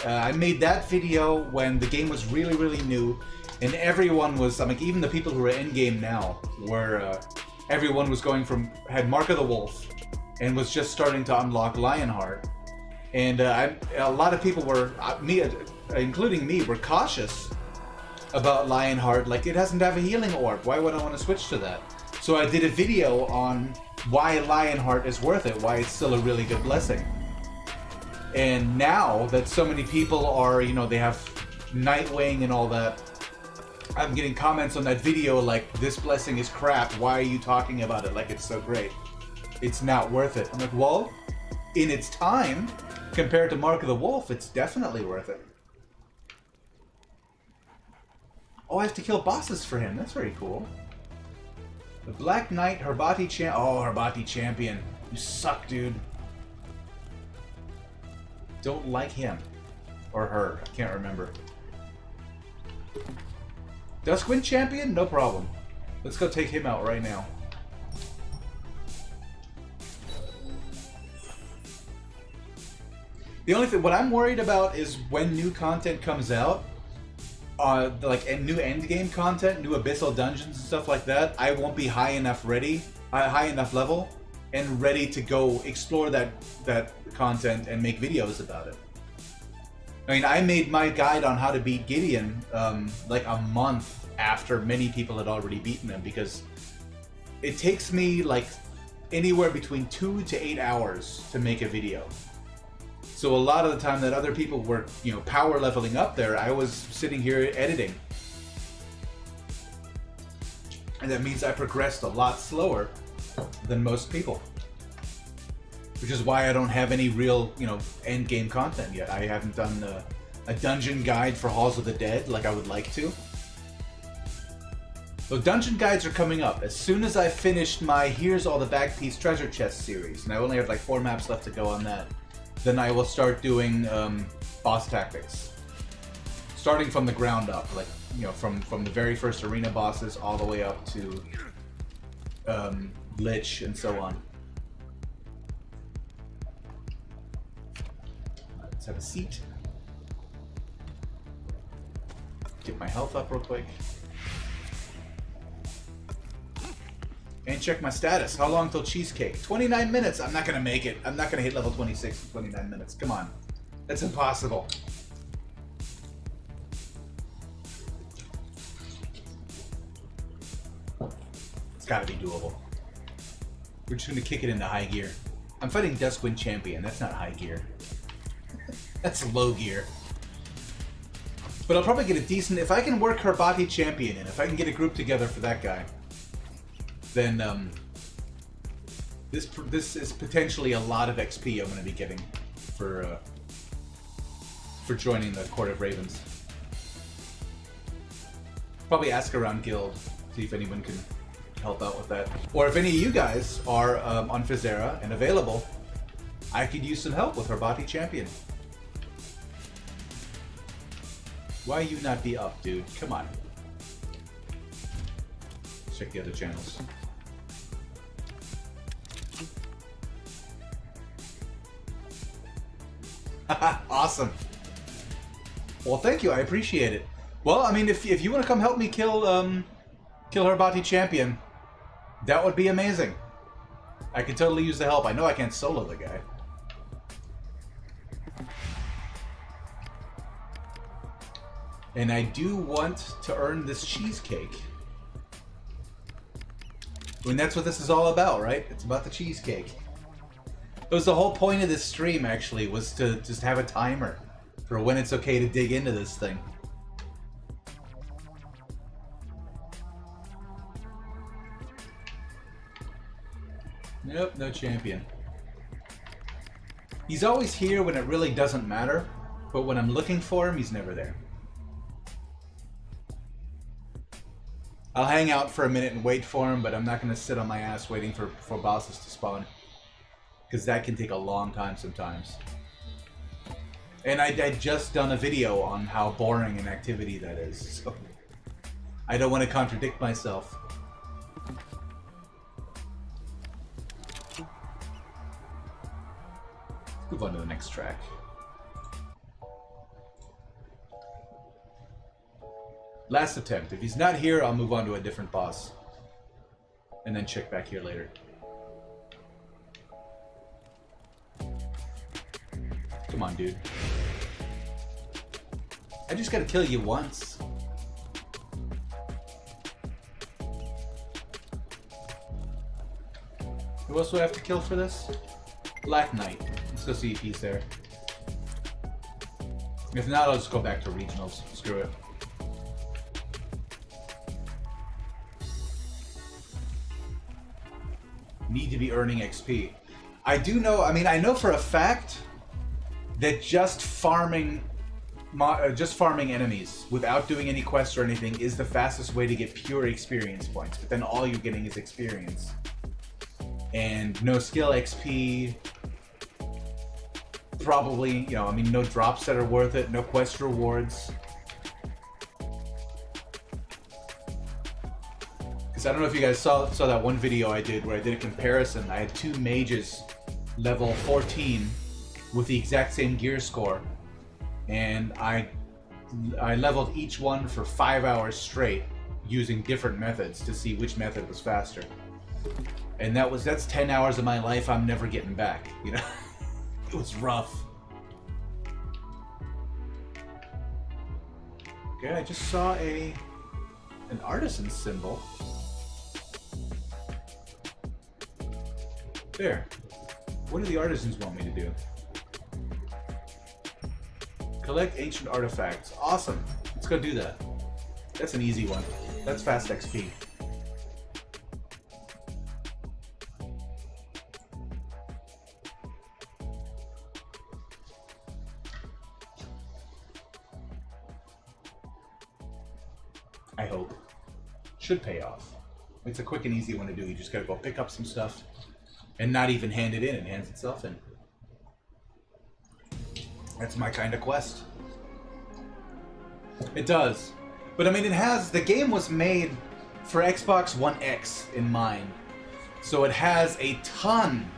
I made that video when the game was really, really new, and everyone was, I mean, even the people who are in game now were, everyone was going from, had Mark of the Wolf, and was just starting to unlock Lionheart. And a lot of people were, me, including me, were cautious about Lionheart. Like, it doesn't have a healing orb. Why would I want to switch to that? So I did a video on why Lionheart is worth it, why it's still a really good blessing. And now that so many people are, you know, they have Nightwing and all that, I'm getting comments on that video like, this blessing is crap, why are you talking about it like it's so great? It's not worth it. I'm like, well, in its time, compared to Mark of the Wolf, it's definitely worth it. Oh, I have to kill bosses for him. That's very cool. The Black Knight, Herbati Champ. Oh, Herbati Champion. You suck, dude. Don't like him. Or her. I can't remember. Duskwind Champion? No problem. Let's go take him out right now. The only thing, what I'm worried about is when new content comes out, like new endgame content, new abyssal dungeons and stuff like that, I won't be high enough level and ready to go explore that content and make videos about it. I mean, I made my guide on how to beat Gideon like a month after many people had already beaten him, because it takes me like anywhere between 2 to 8 hours to make a video. So a lot of the time that other people were, you know, power leveling up there, I was sitting here editing. And that means I progressed a lot slower than most people. Which is why I don't have any real, you know, end game content yet. I haven't done a dungeon guide for Halls of the Dead like I would like to. So dungeon guides are coming up. As soon as I finished my Here's All the Bagpiece Treasure Chest series, and I only have like 4 maps left to go on that, then I will start doing boss tactics. Starting from the ground up, like, you know, from the very first arena bosses all the way up to Lich and so on. Let's have a seat. Get my health up real quick. And check my status. How long till Cheesecake? 29 minutes. I'm not gonna make it. I'm not gonna hit level 26 in 29 minutes. Come on. That's impossible. gotta be doable. We're just gonna kick it into high gear. I'm fighting Duskwind Champion. That's not high gear. That's low gear. But I'll probably get a decent... If I can work Herbati Champion in, if I can get a group together for that guy, then this is potentially a lot of XP I'm going to be getting for joining the Court of Ravens. Probably ask around Guild, see if anyone can help out with that. Or if any of you guys are on Fizera and available, I could use some help with Herbati Champion. Why you not be up, dude? Come on. Check the other channels. Awesome. Well, thank you. I appreciate it. Well, I mean, if you want to come help me kill Herbati Champion, that would be amazing. I could totally use the help. I know I can't solo the guy. And I do want to earn this cheesecake. I mean, that's what this is all about, right? It's about the cheesecake. It was the whole point of this stream, actually, was to just have a timer for when it's okay to dig into this thing. Nope, no champion. He's always here when it really doesn't matter, but when I'm looking for him, he's never there. I'll hang out for a minute and wait for him, but I'm not going to sit on my ass waiting for bosses to spawn. Because that can take a long time sometimes. And I'd just done a video on how boring an activity that is, so I don't want to contradict myself. Move on to the next track. Last attempt. If he's not here, I'll move on to a different boss. And then check back here later. Come on, dude. I just gotta kill you once. Who else do I have to kill for this? Black Knight. Let's go see if he's there. If not, I'll just go back to regionals. Screw it. Need to be earning XP. I do know, I mean, I know for a fact that just farming enemies without doing any quests or anything is the fastest way to get pure experience points. But then all you're getting is experience. And no skill XP. Probably, you know, I mean, no drops that are worth it, no quest rewards. Because I don't know if you guys saw that one video I did where I did a comparison. I had two mages level 14 with the exact same gear score, and I leveled each one for 5 hours straight using different methods to see which method was faster. And that's 10 hours of my life I'm never getting back, you know. It was rough. Okay, I just saw an artisan symbol. There. What do the artisans want me to do? Collect ancient artifacts. Awesome. Let's go do that. That's an easy one. That's fast XP. I hope. Should pay off. It's a quick and easy one to do. You just gotta go pick up some stuff and not even hand it in. It hands itself in. That's my kind of quest. It does. But I mean, the game was made for Xbox One X in mind. So it has a ton